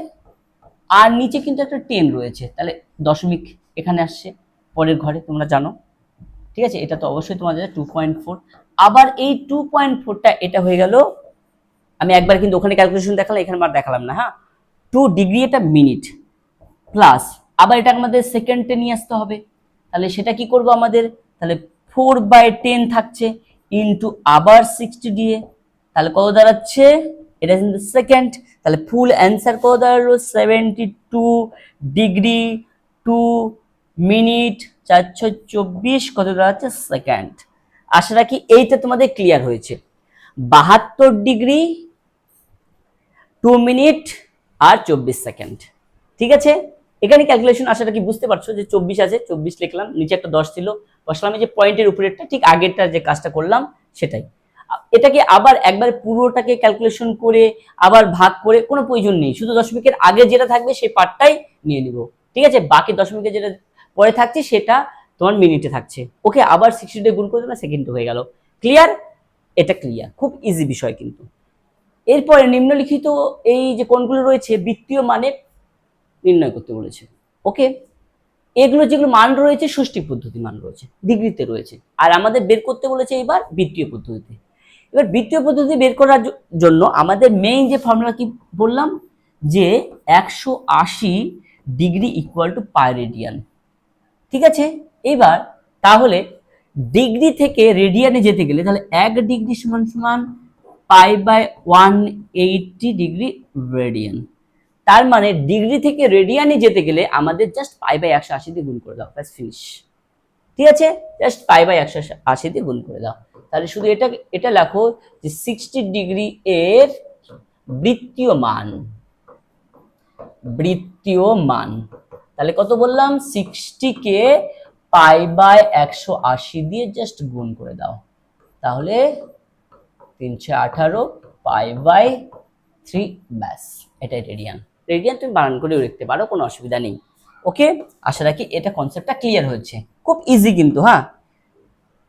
আর নিচে কিন্তু একটা 10 রয়েছে, তাহলে দশমিক এখানে আসছে পরের ঘরে, তোমরা জানো। ঠিক আছে, এটা তো অবশ্যই তোমাদের 2.4। আবার এই 2.4টা এটা হয়ে গেল, আমি একবার কিন্তু ওখানে ক্যালকুলেশন দেখালাম, এখানে আর দেখালাম না। হ্যাঁ, 2 ডিগ্রি এটা মিনিট, প্লাস আবার এটা আমাদের সেকেন্ডে নিয়ে আসতে হবে। তাহলে সেটা কি করব আমাদের, তাহলে 4/10 থাকছে ইন্টু আবার 60 দিয়ে, তাহলে কত দাঁড়াচ্ছে, এটা কিন্তু সেকেন্ড। তাহলে ফুল অ্যান্সার কত দাঁড়ালো, 72 ডিগ্রি 2 মিনিট 424 কত দাঁড়াচ্ছে সেকেন্ড। আশা রাখি এইটা তোমাদের ক্লিয়ার হয়েছে। 72 ডিগ্রি 2 মিনিট আর 24 সেকেন্ড। ঠিক আছে, এখানে ক্যালকুলেশন আশা রাখি বুঝতে পারছো যে 24 আছে, 24 লিখলাম, নিচে একটা 10 ছিল, বসলাম এই যে পয়েন্টের উপরেরটা, ঠিক আগেরটা যে কাজটা করলাম সেটাই। এটাকে আবার একবারে পুরোটাকে ক্যালকুলেশন করে আবার ভাগ করে কোনো প্রয়োজন নেই, শুধু দশমিকের আগে যেটা থাকবে সেই পার্টটাই নিয়ে নিব। ঠিক আছে, বাকি দশমিকের যেটা পরে থাকছে সেটা তোমার মিনিটে থাকছে। ওকে, আবার 60 দিয়ে গুণ করে দিলাম, সেকেন্ড হয়ে গেল। ক্লিয়ার, এটা ক্লিয়ার, খুব ইজি বিষয় কিন্তু। এরপরে নিম্নলিখিত এই যে কোণগুলো রয়েছে বৃত্তীয় মানের নির্ণয় করতে বলেছে। ওকে, এগুলো যেগুলো মান রয়েছে ষষ্ঠী পদ্ধতি মান রয়েছে, ডিগ্রিতে রয়েছে, আর আমাদের বের করতে বলেছে এবার বৃত্তীয় পদ্ধতিতে। এবার বৃত্তীয় পদ্ধতি বের করার জন্য আমাদের মেইন যে ফর্মুলা কি বললাম, যে 180 degree equal to pi radian. ঠিক আছে, এবার তাহলে ডিগ্রি থেকে রেডিয়ানে যেতে গেলে তাহলে 1 ডিগ্রি সমান সমান π/180 ডিগ্রি রেডিয়ান। তার মানে ডিগ্রি থেকে রেডিয়ানে যেতে গেলে আমাদের জাস্ট π/180 দিয়ে গুণ করে দাও, ব্যাস ফিনিশ। ঠিক আছে, জাস্ট π/180 দিয়ে গুণ করে দাও। তাহলে শুধু এটা লেখো যে 60 ডিগ্রি এর বৃত্তীয় মান, বৃত্তীয় মান। তাহলে কত বললাম, 60 কে π/180 দিয়ে জাস্ট গুণ করে দাও, তাহলে 318 π/3, ব্যাস এটাই রেডিয়ান। রেডিয়ান তুমি বানান করেও লিখতে পারো, কোনো অসুবিধা নেই। ওকে, আশা রাখি এটা কনসেপ্টটা ক্লিয়ার হচ্ছে, খুব ইজি কিন্তু। হ্যাঁ,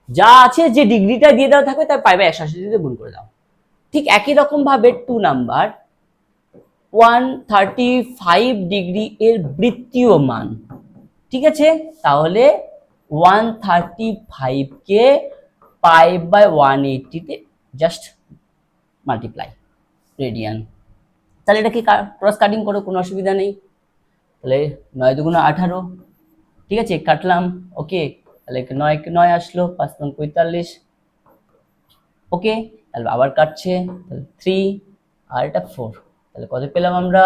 যা আছে যে ডিগ্রিটা দিয়ে দেওয়া থাকবে তার π/180 দিয়ে গুণ করে দাও। ঠিক একই রকম ভাবে 2 নাম্বার 135 ডিগ্রি এর বৃত্তীয় মান। ঠিক আছে, তাহলে 135 কে π/180 তে জাস্ট মাল্টিপ্লাই রেডিয়ান। তাহলে এটা কি ক্রস কাটিং করো, কোনো অসুবিধা নেই। তাহলে 9 দুগুণ 18, ঠিক আছে, কাটলাম। ওকে, তাহলে 9 কে 9 আসলো, 5 9 45। ওকে, তাহলে আবার কাটছে, তাহলে 3 আর এটা 4, তাহলে কত পেলাম আমরা,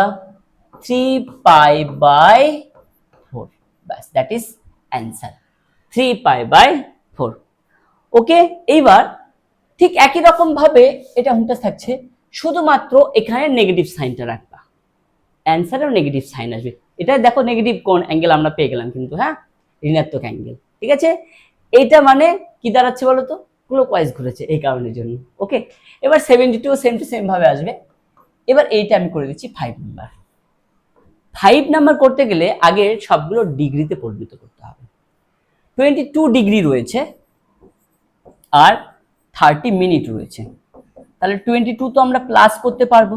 3π/4, ব্যাস দ্যাট ইজ অ্যান্সার, 3π/4। ওকে, এইবার ঠিক একই রকম ভাবে এটা হুমটা থাকছে, শুধুমাত্র এখানে নেগেটিভ সাইনটা রাখবা, অ্যান্সারেও নেগেটিভ সাইন আসবে। এটা দেখো নেগেটিভ কোন অ্যাঙ্গেল আমরা পেয়ে গেলাম কিন্তু, হ্যাঁ, ঋণাত্মক অ্যাঙ্গেল। ঠিক আছে, এইটা মানে কি দাঁড়াচ্ছে বলো তো, ক্লকওয়াইজ ঘুরেছে এই কারণের জন্য। ওকে, এবার 72 সেম টু সেম ভাবে আসবে। এবার এইটা আমি করে দিচ্ছি 5 নাম্বার। 5 নাম্বার করতে গেলে আগে সবগুলো ডিগ্রিতে পরিণত করতে হবে। 22 ডিগ্রি রয়েছে আর 30 মিনিট রয়েছে, তাহলে 22 তো আমরা প্লাস করতে পারবো,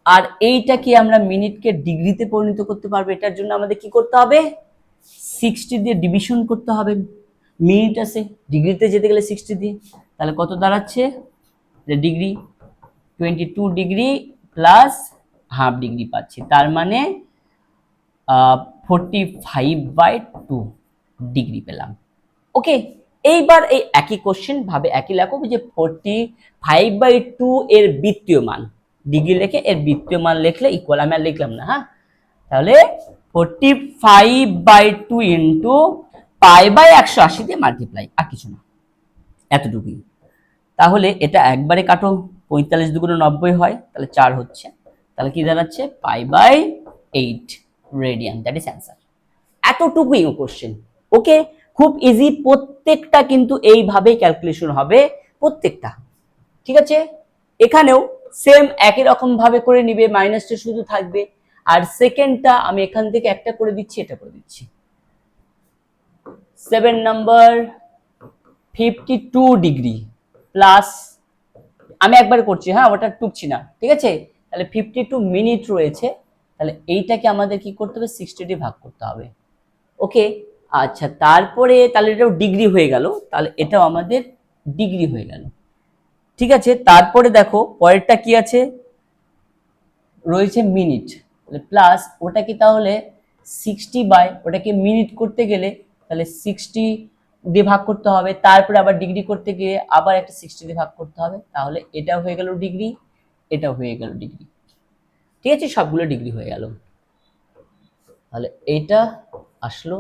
আর এইটাকে আমরা মিনিটকে ডিগ্রিতে পরিণত করতে পারবো। এটার জন্য আমাদের কি করতে হবে, 60 দিয়ে ডিভিশন করতে হবে। মিনিট আছে, ডিগ্রিতে যেতে গেলে 60 দিয়ে, তাহলে কত দাঁড়াচ্ছে, যে degree 22 degree plus half degree পাচ্ছি, তার মানে 45/2 ডিগ্রি পেলাম। ওকে, এইবার এই একই কোশ্চেন ভাবে একই লেখো যে 45/2 এর বৃত্তীয় মান, ডিগ্রি লিখে এর বৃত্তীয় মান লিখলে ইকুয়াল, আমি আর লিখলাম না, হ্যাঁ, তাহলে 45/2 ইন্টু π/180 দিয়ে মাল্টিপ্লাই, আর কিছু না, এতটুকুই। তাহলে এটা একবারে কাটো, 45 দুগুণে 90 হয়, তাহলে 4 হচ্ছে, তাহলে কি দাঁড়াচ্ছে π/8 রেডিয়ান, দ্যাট ইজ অ্যান্সার। এতটুকুই কোশ্চেন। ওকে, খুব ইজি, প্রত্যেকটা কিন্তু এইভাবেই ক্যালকুলেশন হবে প্রত্যেকটা। ঠিক আছে, এখানেও সেম একই রকম ভাবে করে নিবে, মাইনাসটা শুধু থাকবে, আর সেকেন্ডটা আমি এখান থেকে একটা করে দিচ্ছি, এটা করে দিচ্ছি। 7 নাম্বার 52 ডিগ্রি প্লাস, আমি একবার করছি, হ্যাঁ, ওটা টুকছি না, ঠিক আছে। তাহলে 52 মিনিট রয়েছে, তাহলে এইটাকে আমাদের কি করতে হবে, 60 দিয়ে ভাগ করতে হবে। ওকে, আচ্ছা, তারপরে তাহলে এটাও ডিগ্রি হয়ে গেল, তাহলে এটাও আমাদের ডিগ্রি হয়ে গেল। ঠিক আছে, তারপরে দেখো পরেরটা কি আছে, রয়েছে মিনিট, প্লাস ওটা কি, তাহলে 60 বাই, ওটাকে মিনিট করতে গেলে তাহলে 60 দিয়ে ভাগ করতে হবে, তারপরে আবার ডিগ্রি করতে গিয়ে আবার একটা 60 দিয়ে ভাগ করতে হবে, তাহলে এটা হয়ে গেল ডিগ্রি, এটা হয়ে গেল ডিগ্রি। ঠিক আছে, সবগুলো ডিগ্রি হয়ে গেল। তাহলে এইটা আসলো,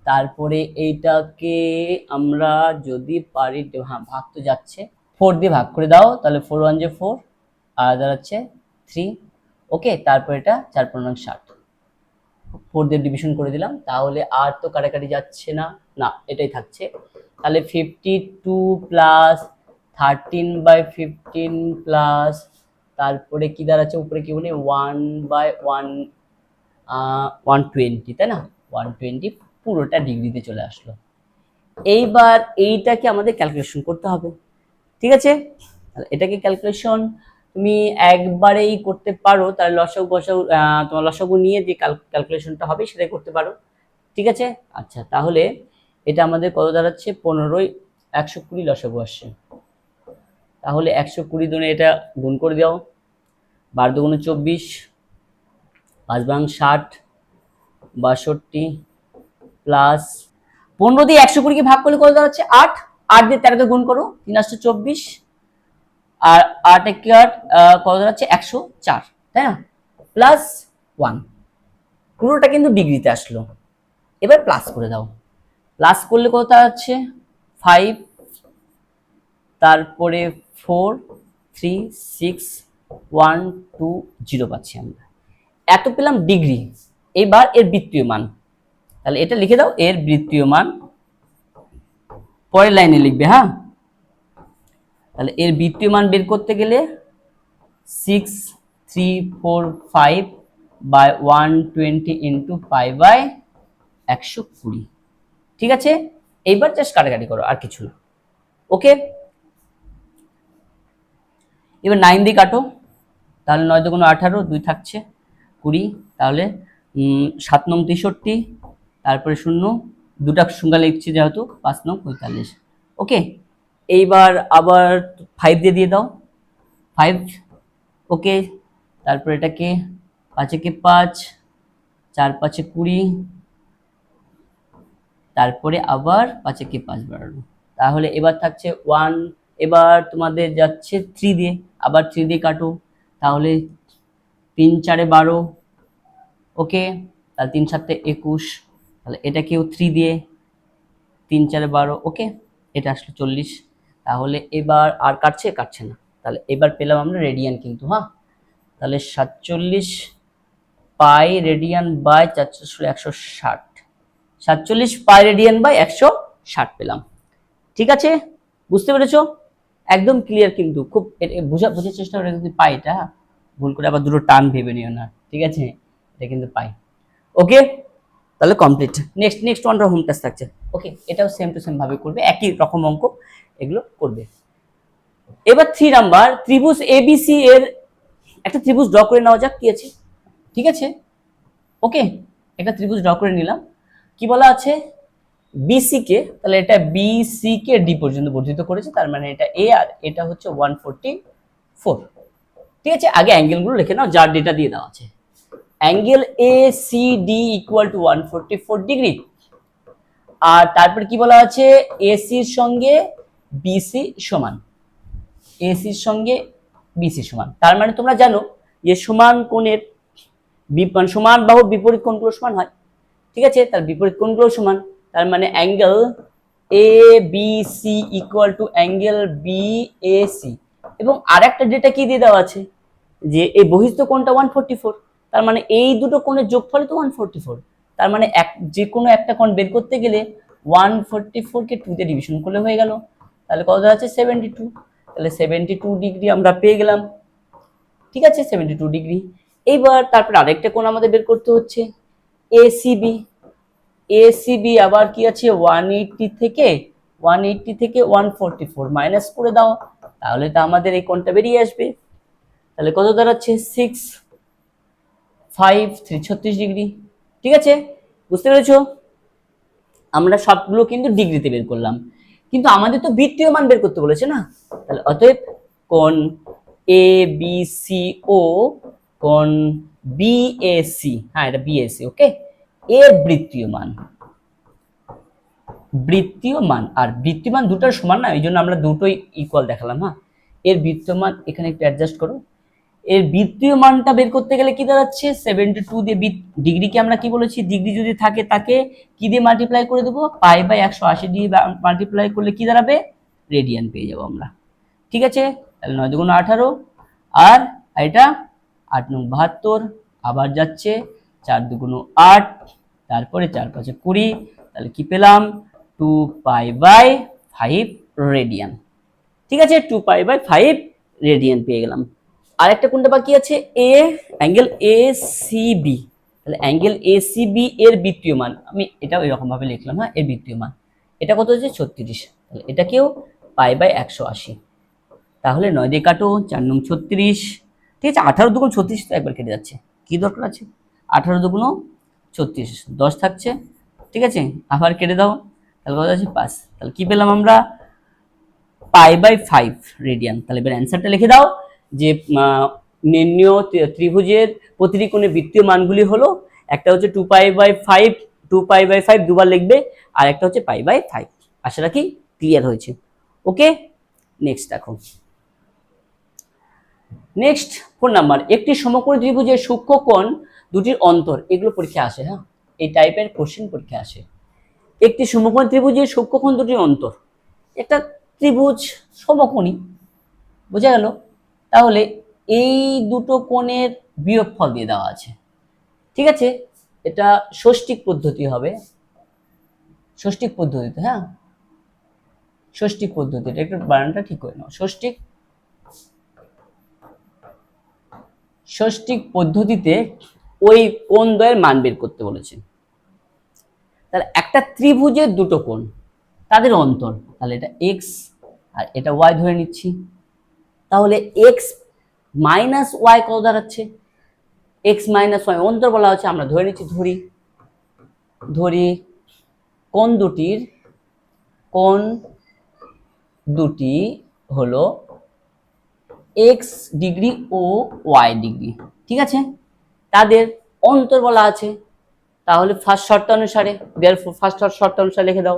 তারপরে এইটাকে আমরা যদি পারি, হ্যাঁ, ভাগ তো যাচ্ছে, 4 দিয়ে ভাগ করে দাও, তাহলে 4 1 যে 4, আর দাঁড়াচ্ছে 3। ওকে, তারপর এটা 4 4 60, 4 দিয়ে ডিভিশন করে দিলাম, তাহলে আর তো কাটাকাটি যাচ্ছে না, না এটাই থাকছে। তাহলে 52 প্লাস 13/15 প্লাস, তারপরে কি দাঁড়াচ্ছে, উপরে কি বলি 1/120, তাই না, 120 পুরোটা ডিগ্রিতে চলে আসলো। এইবার এইটাকে আমাদের ক্যালকুলেশন করতে হবে। ঠিক আছে, এটাকে ক্যালকুলেশন তুমি একবারেই করতে পারো, তাহলে লসাগু গসাগু, তোমার লসাগু নিয়ে যে ক্যালকুলেশনটা হবে সেটাই করতে পারো। ঠিক আছে, আচ্ছা, তাহলে এটা আমাদের কত দাঁড়াচ্ছে, 15 120 লসাগু আসছে, তাহলে 120 দুনে এটা গুণ করে দাও, 12 দুগুণে 24, 5 ভাঙ 60, 62 প্লাস 15 দিয়ে 120 ভাগ করলে কত দাঁড়াচ্ছে 8, 8 দিয়ে 13কে গুণ করো, 3 8 24, আর 8 একে 8, কত দাঁড়াচ্ছে 104, তাই না, প্লাস 1, পুরোটা কিন্তু ডিগ্রিতে আসলো। এবার প্লাস করে দাও, প্লাস করলে কত দাঁড়াচ্ছে 5, তারপরে 4 3 6 1 2 0 পাচ্ছি আমরা, এত পেলাম ডিগ্রি। এবার এর বৃত্তীয় মান, তাহলে এটা লিখে দাও, এর বৃত্তীয় মান পরের লাইনে লিখবে, হ্যাঁ। তাহলে এর বৃত্তীয় মান বের করতে গেলে 6345/120 ইন্টু π/120। ঠিক আছে, এইবার জাস্ট কাটাকাটি করো, আর কিছু না। ওকে, এবার 9 দিয়ে কাটো, তাহলে 9 দুগুণ 18, 2 থাকছে 20, তাহলে 7 9 63, তারপরে 0, দুটা সংখ্যা লিখছি যেহেতু, 5 9 45। ওকে, এইবার আবার 5 দিয়ে দাও, 5। ওকে, তারপর এটাকে 5 একে 5, 4 5 20, তারপরে আবার 5 একে 5 বাড়ানো, তাহলে এবার থাকছে 1। এবার তোমাদের যাচ্ছে 3 দিয়ে, আবার 3 দিয়ে কাটো, তাহলে 3 4 12। ওকে, তাহলে 3 7 21, তাহলে এটাকেও 3 দিয়ে, 3 4 12। ওকে, এটা আসলে 40, তাহলে এবার আর কাটছে না, তাহলে এবার পেলাম আমরা রেডিয়ান কিন্তু, হ্যাঁ। তাহলে 47 pi radian by 160, 47 pi radian by 160 পেলাম। ঠিক আছে, বুঝতে পেরেছো? একদম ক্লিয়ার কিন্তু, খুব বোঝার চেষ্টা করে কিন্তু পাই, এটা ভুল করে আবার দুটো টান ভেবে নিও না, ঠিক আছে? এটা কিন্তু পাই। ওকে, তাহলে কমপ্লিট। নেক্সট ওয়ানটা হোম টাস্ক থাকছে। ওকে, এটাও সেম টু সেম ভাবে করবে, একই রকম অঙ্ক এগুলো করবে। এবার 3 নাম্বার, ত্রিভুজ এবিসি এর একটা ত্রিভুজ ড্র করে নেওয়া যাক, কি আছে? ঠিক আছে, ওকে, একটা ত্রিভুজ ড্র করে নিলাম। কি বলা আছে? বিসি কে, তাহলে এটা বিসি কে ডি পর্যন্ত বর্ধিত করেছে, তার মানে এটা এ আর এটা হচ্ছে 144। ঠিক আছে, আগে অ্যাঙ্গেলগুলো লিখে নাও যার ডেটা দিয়ে দেওয়া আছে। Angle A C D equal to 144 degree. আর তারপর কি বলা আছে? এসির সঙ্গে বিসি সমান, এসির সঙ্গে বিসি সমান, তার মানে তোমরা জানো যে সমান কোণের সমান বাহু বিপরীত কোণগুলো সমান হয়। ঠিক আছে, তার বিপরীত কোণগুলো সমান, তার মানে angle A B C equal to angle B A C. এবং আরেকটা ডেটা কি দিয়ে দেওয়া আছে যে এই বহিস্থ কোণটা 144, তার মানে এই দুটো কোণের যোগফল তো 144, তার মানে যে কোনো একটা কোণ বের করতে গেলে 144 কে 2 তে ডিভিশন করলে হয়ে গেল, তাহলে কত আছে? 72। তাহলে 72 ডিগ্রি আমরা পেয়ে গেলাম। ঠিক আছে, 72 ডিগ্রি। এইবার তারপর আরেকটা কোণ আমাদের বের করতে হচ্ছে, এসিবি। এসিবি আবার কি আছে? 180 থেকে 144 মাইনাস করে দাও, তাহলে তো আমাদের এই কোণটা বেরিয়ে আসবে। তাহলে কত দাঁড়াচ্ছে? 6 5 36 ডিগ্রি। ঠিক আছে, বুঝতে পেরেছো? আমরা সবগুলো কিন্তু ডিগ্রিতে বের করলাম, কিন্তু আমাদের তো বৃত্তীয় মান বের করতে বলেছে না। তাহলে অতএব কোণ এ বি সি ও কোণ বিএসি, হ্যাঁ এটা বিএসি, ওকে, এর বৃত্তীয় মান, আর বৃত্তীয় মান দুটোর সমান না, এই জন্য আমরা দুটোই ইকুয়াল দেখালাম। হ্যাঁ, এর বৃত্তীয় মান এখানে একটু অ্যাডজাস্ট করো। এর বৃত্তীয় মানটা বের করতে গেলে কি দাঁড়াচ্ছে? 72 দিয়ে ডিগ্রিকে আমরা কি বলেছি? ডিগ্রি যদি থাকে তাকে কি দিয়ে মাল্টিপ্লাই করে দেবো? পাই বাই 180 দিয়ে মাল্টিপ্লাই করলে কি দাঁড়াবে? রেডিয়ান পেয়ে যাবো আমরা। ঠিক আছে, তাহলে 9 দুগুণ 18, আর এটা 8 9 72, আবার যাচ্ছে 4 দুগুণ 8, তারপরে 4 5 20, তাহলে কি পেলাম? 2 পাই বাই 5 রেডিয়ান। ঠিক আছে, 2 পাই বাই 5 রেডিয়ান পেয়ে গেলাম। আরেকটা কোনটা বাকি আছে? এ অ্যাঙ্গেল এ সি বি, তাহলে অ্যাঙ্গেল এ সি বি এর বৃত্তীয় মান আমি এটাও এরকম ভাবে লিখলাম। হ্যাঁ, এর বৃত্তীয় মান এটা কত হচ্ছে? 36, তাহলে এটাকেও পাই বাই 180। তাহলে 9 দিয়ে কাটো, 4 9 36। ঠিক আছে, 18 দুগুণ 36 তো একবার কেটে যাচ্ছে, কি দরকার আছে? 18 দুগুণ 36, 10 থাকছে। ঠিক আছে, আবার কেটে দাও, তাহলে কত আছে? 5। তাহলে কি পেলাম আমরা? Pi by 5 radian. তাহলে এবার অ্যান্সারটা লিখে দাও যে নির্ণীয় ত্রিভুজের প্রতিটি কোণের বৃত্তীয় মানগুলি হলো, একটা হচ্ছে 2 পাই বাই 5, 2 পাই বাই 5 দুবার লিখবে, আর একটা হচ্ছে পাই বাই 5। আশা রাখি ক্লিয়ার হয়েছে। ওকে, নেক্সট দেখো। নেক্সট 4 নাম্বার, একটি সমকোণী ত্রিভুজের সূক্ষ্ম কোণ দুটির অন্তর, এগুলো পরীক্ষা আসে। হ্যাঁ, এই টাইপের কোশ্চেন পরীক্ষা আসে। একটি সমকোণী ত্রিভুজের সূক্ষ্ম কোণ দুটির অন্তর, একটা ত্রিভুজ সমকোণী, বোঝা গেল? তাহলে এই দুটো কোণের বিয়োগফল দিয়ে দেওয়া আছে। ঠিক আছে, এটা ষষ্ঠিক পদ্ধতি হবে, ষষ্ঠিক পদ্ধতিতে। হ্যাঁ, ষষ্ঠিক পদ্ধতিতে, একটু বানানটা ঠিক করে নাও। ষষ্ঠিক পদ্ধতিতে ওই কোণ দ্বয়ের মান বের করতে বলেছে। তাহলে একটা ত্রিভুজের দুটো কোণ, তাদের অন্তর, তাহলে এটা এক্স আর এটা ওয়াই ধরে নিচ্ছি। তাহলে এক্স মাইনাস ওয়াই কত দাঁড়াচ্ছে? এক্স মাইনাস ওয়াই অন্তর বলা হচ্ছে, আমরা ধরে নিচ্ছি, ধরি কোণ দুটি হলো এক্স ডিগ্রি ও ওয়াই ডিগ্রি। ঠিক আছে, তাদের অন্তর বলা আছে। তাহলে ফার্স্ট শর্ত অনুসারে, ফার্স্ট শর্ত অনুসারে লিখে দাও,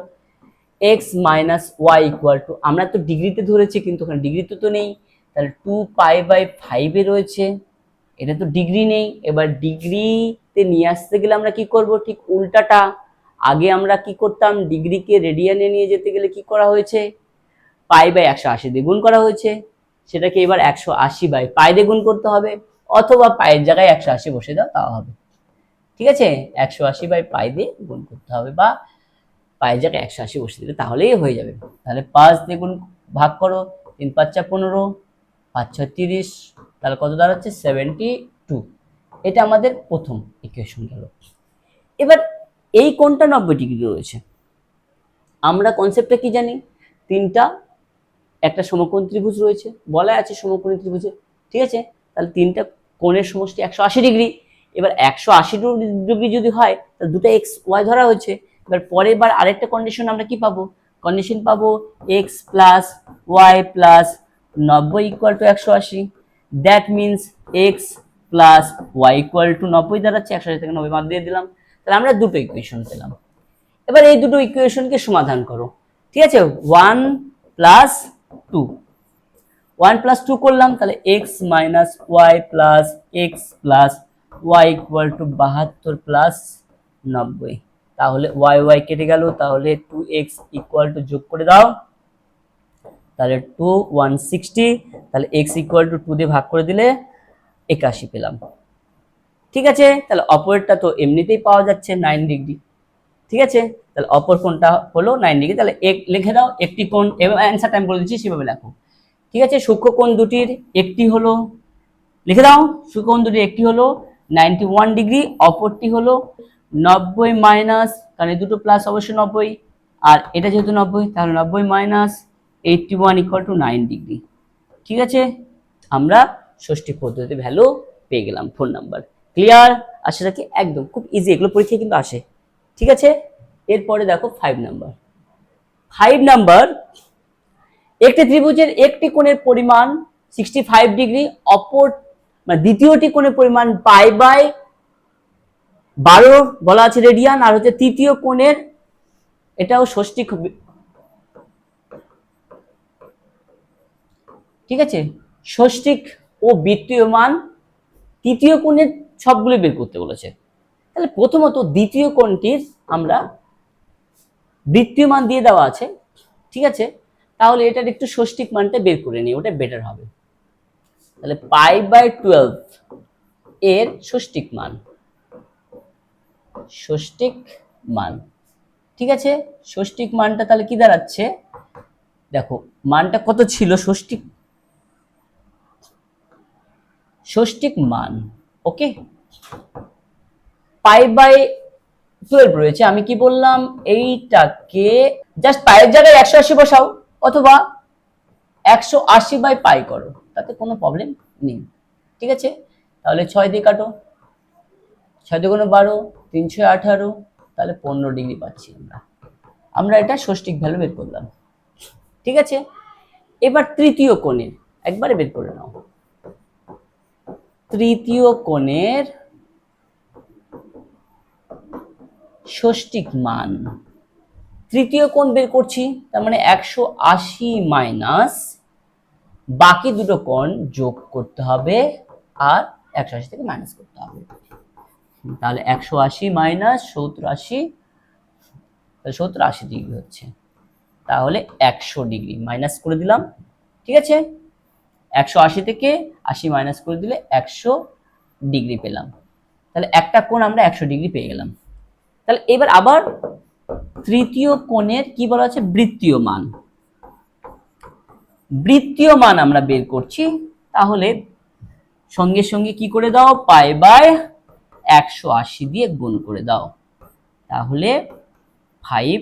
x minus Y equal to, আমরা তো ডিগ্রিতে ধরেছি কিন্তু ওখানে ডিগ্রিতে তো নেই, তাহলে 2 পাই বাই 5 এ রয়েছে, এটা তো ডিগ্রি নেই। এবার ডিগ্রিতে নিয়ে আসতে গেলে আমরা কি করব? ঠিক উল্টাটা, আগে আমরা কি করতাম, ডিগ্রিকে রেডিয়ানে নিয়ে যেতে গেলে কি করা হয়েছে, পাই বাই 180 দিয়ে গুণ করা হয়েছে, সেটাকে এবার 180 বাই পাই দিয়ে গুণ করতে হবে, অথবা পাইয়ের জায়গায় 180 বসে দাও তাও হবে। ঠিক আছে, 180 বাই পাই দিয়ে গুণ করতে হবে, বা পাইয়ের জায়গায় 180 বসে দিলে তাহলেই হয়ে যাবে। তাহলে 5 দিয়ে গুণ ভাগ করো, 3 5 15, 5 6 30, তাহলে কত দাঁড়াচ্ছে 72। এটা আমাদের প্রথম ইকুয়েশন গেল। এবার এই কোণটা 90 ডিগ্রি রয়েছে, আমরা কনসেপ্টটা কি জানি, তিনটা একটা সমকোণ ত্রিভুজ রয়েছে, বলা আছে সমকোণী ত্রিভুজে, ঠিক আছে, তাহলে তিনটা কোণের সমষ্টি 180 ডিগ্রি। এবার 180 ডিগ্রি যদি হয় তাহলে দুটো এক্স ওয়াই ধরা হয়েছে। এবার পরের বার আরেকটা কন্ডিশন আমরা কি পাবো, কন্ডিশন পাবো x plus y plus 90 equal to 180। That means x plus Y equal to 90 দাঁড়াচ্ছে, 180 থেকে 90 বাদ দিয়ে দিলাম, তাহলে আমরা দুটো ইকুয়েশন পেলাম। এবার এই দুটো ইকুয়েশনকে সমাধান করো, ঠিক আছে, 1 প্লাস 2, 1 প্লাস 2 করলাম, তাহলে x minus y plus x plus Y equal to 72 plus 90, তাহলে ওয়াই ওয়াই কেটে গেল, তাহলে 2x ইকুয়াল টু যোগ করে দাও, তাহলে 2 160, তাহলে x ইকুয়াল টু 2 দিয়ে ভাগ করে দিলে 81 পেলাম। ঠিক আছে, তাহলে অপরেরটা তো এমনিতেই পাওয়া যাচ্ছে 9 ডিগ্রি। ঠিক আছে, তাহলে অপর কোণটা হলো 9 ডিগ্রি, তাহলে লিখে দাও একটি কোণ, এবং অ্যান্সারটা আমি বলে দিচ্ছি সেভাবে লেখো। ঠিক আছে, সূক্ষ্ম কোণ দুটির একটি হলো, লিখে দাও, সূক্ষ্ম কোণ দুটির একটি হলো 91 ডিগ্রি, অপরটি হলো 90 মাইনাস, কারণ এই দুটো প্লাস অবশ্যই 90, আর এটা যেহেতু 90 তাহলে 90 মাইনাস 81 ইকুয়াল টু 9 ডিগ্রি। ঠিক আছে, আমরা ষষ্ঠী পদ্ধতি ভ্যালু পেয়ে গেলাম, 4 নাম্বার। ক্লিয়ার? আশা রাখি একদম খুব ইজি, এগুলো পরীক্ষায় কিন্তু আসে। ঠিক আছে, এরপরে দেখো 5 নাম্বার। 5 নাম্বার, একটি ত্রিভুজের একটি কোণের পরিমাণ 65 ডিগ্রি, অপর মানে দ্বিতীয়টি কোণের পরিমাণ পাই বাই 12 বলা আছে রেডিয়ান, আর হচ্ছে তৃতীয় কোণের এটাও ষষ্ঠিক, ঠিক আছে, ষষ্ঠিক ও বৃত্তীয় মান তৃতীয় কোণের সবগুলো বের করতে বলেছে। তাহলে প্রথমত দ্বিতীয় কোণটির আমরা বৃত্তীয় মান দিয়ে দেওয়া আছে, ঠিক আছে, তাহলে এটার একটু ষষ্ঠিক মানটা বের করে নিই, ওটা বেটার হবে। তাহলে পাই বাই 12 এর ষষ্ঠিক মান, ষষ্ঠিক মান, ঠিক আছে, ষষ্ঠিক মানটা তাহলে কি দাঁড়াচ্ছে, দেখো মানটা কত ছিল, ষষ্ঠিক মান, ওকে, পাই বাই 12 রয়েছে, আমি কি বললাম, এইটাকে জাস্ট পাইয়ের জায়গায় 180 বসাও, অথবা 180 বাই পাই করো, তাতে কোনো প্রবলেম নেই। ঠিক আছে, তাহলে 6 দিয়ে কাটো, 6 দুগুণে 12, 3 6 18, তাহলে 15 ডিগ্রি পাচ্ছি আমরা এটা ষষ্ঠিক ভ্যালু বের করলাম। ঠিক আছে, এবার তৃতীয় কোণের একবারে বের করে নাও, তৃতীয় কোণের ষষ্ঠিক মান, তৃতীয় কোণ বের করছি, তার মানে 180 মাইনাস বাকি দুটো কোণ যোগ করতে হবে, আর 180 থেকে মাইনাস করতে হবে, তাহলে 180 মাইনাস 70 80, তাহলে 70 80 ডিগ্রি হচ্ছে, তাহলে 100 ডিগ্রি মাইনাস করে দিলাম। ঠিক আছে, 180 থেকে 80 মাইনাস করে দিলে 100 ডিগ্রি পেলাম, তাহলে একটা কোণ আমরা 100 ডিগ্রি পেয়ে গেলাম। তাহলে এবার আবার তৃতীয় কোণের কি বলা আছে, বৃত্তীয় মান, বৃত্তীয় মান আমরা বের করছি, তাহলে সঙ্গে সঙ্গে কি করে দাও, পাই বাই 180 দিয়ে গুণ করে দাও, তাহলে 5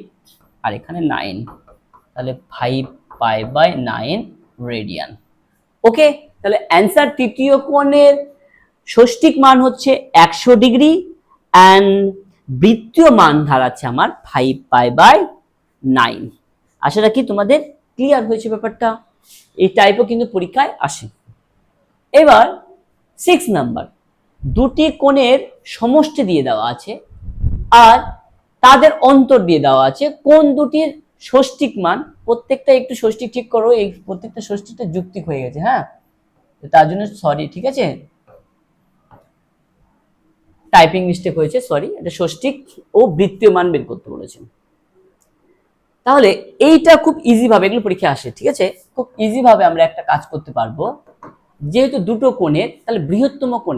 আর এখানে 9, তাহলে 5 পাই বাই 9 রেডিয়ান। ওকে, তাহলে অ্যান্সার তৃতীয় কোণের ষষ্ঠিক মান হচ্ছে 100 ডিগ্রি, অ্যান্ড বৃত্তীয় মান দাঁড়াচ্ছে আমার 5 পাই বাই 9। আশা রাখি তোমাদের ক্লিয়ার হয়েছে ব্যাপারটা, এই টাইপও কিন্তু পরীক্ষায় আসে। এবার 6 নাম্বার, দুটি কোণের সমষ্টি দিয়ে দেওয়া আছে, আর তাদের অন্তর দিয়ে দেওয়া আছে, কোন দুটির ষষ্ঠিক মান, প্রত্যেকটা একটু ষষ্ঠিক ঠিক করো, এই প্রত্যেকটা ষষ্ঠিকটা যুক্তিক হয়ে গেছে, হ্যাঁ, তার জন্য সরি। ঠিক আছে, টাইপিং মিস্টেক হয়েছে, সরি, এটা ষষ্ঠিক ও বৃত্তীয় মান বের করতে বলেছেন। তাহলে এইটা খুব ইজি ভাবে, এগুলো পরীক্ষা আসে, ঠিক আছে, খুব ইজি ভাবে আমরা একটা কাজ করতে পারবো। যেহেতু দুটো কোণের, তাহলে বৃহত্তম কোণ,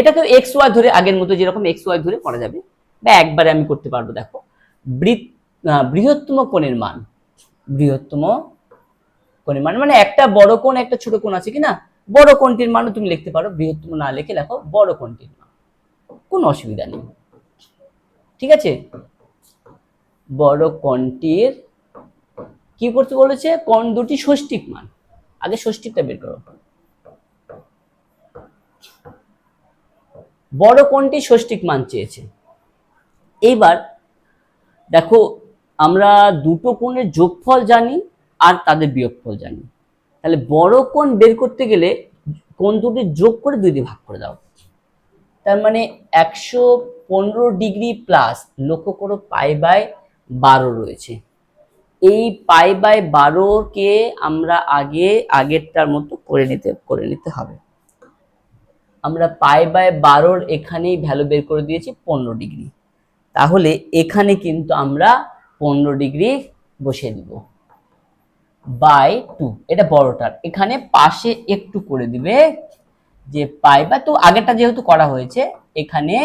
এটাকে এক্স ওয়াই ধরে, আগের মতো যেরকম এক্স ওয়াই ধরে করা যাবে, বা একবারে আমি করতে পারবো। দেখো বৃহত্তম কোণের মান, বৃহত্তম কোণের মান মানে একটা বড় কোণ একটা ছোট কোণ আছে কিনা, বড় কোণটির মানও তুমি লিখতে পারো, বৃহত্তম না লিখে লেখো বড় কোণটির মান, কোনো অসুবিধা নেই, ঠিক আছে। বড় কোণটির কি করতে বলেছে, কোণ দুটি ষষ্ঠিক মান, আগে ষষ্ঠিকটা বের করো। বড় কোণটি ষষ্ঠিক মান চেয়েছে। এইবার দেখো আমরা দুটো কোণের যোগফল জানি আর তাদের বিয়োগফল জানি, তাহলে বড় কোণ বের করতে গেলে কোণ দুটি যোগ করে 2 দিয়ে ভাগ করে দাও, তার মানে 115 ডিগ্রি প্লাস, লক্ষ্য করো π/12 রয়েছে। এই π/12 কে আমরা আগেরটার মতো করে নিতে হবে। আমরা π/12 এখানেই ভ্যালু বের করে দিয়েছি 15 ডিগ্রি, তাহলে এখানে কিন্তু আমরা 15 ডিগ্রি বসিয়ে দিব বাই 2, এটা বড়টার, এখানে পাশে একটু করে দিবে যে π/, তো আগেরটা যেহেতু করা হয়েছে এখানে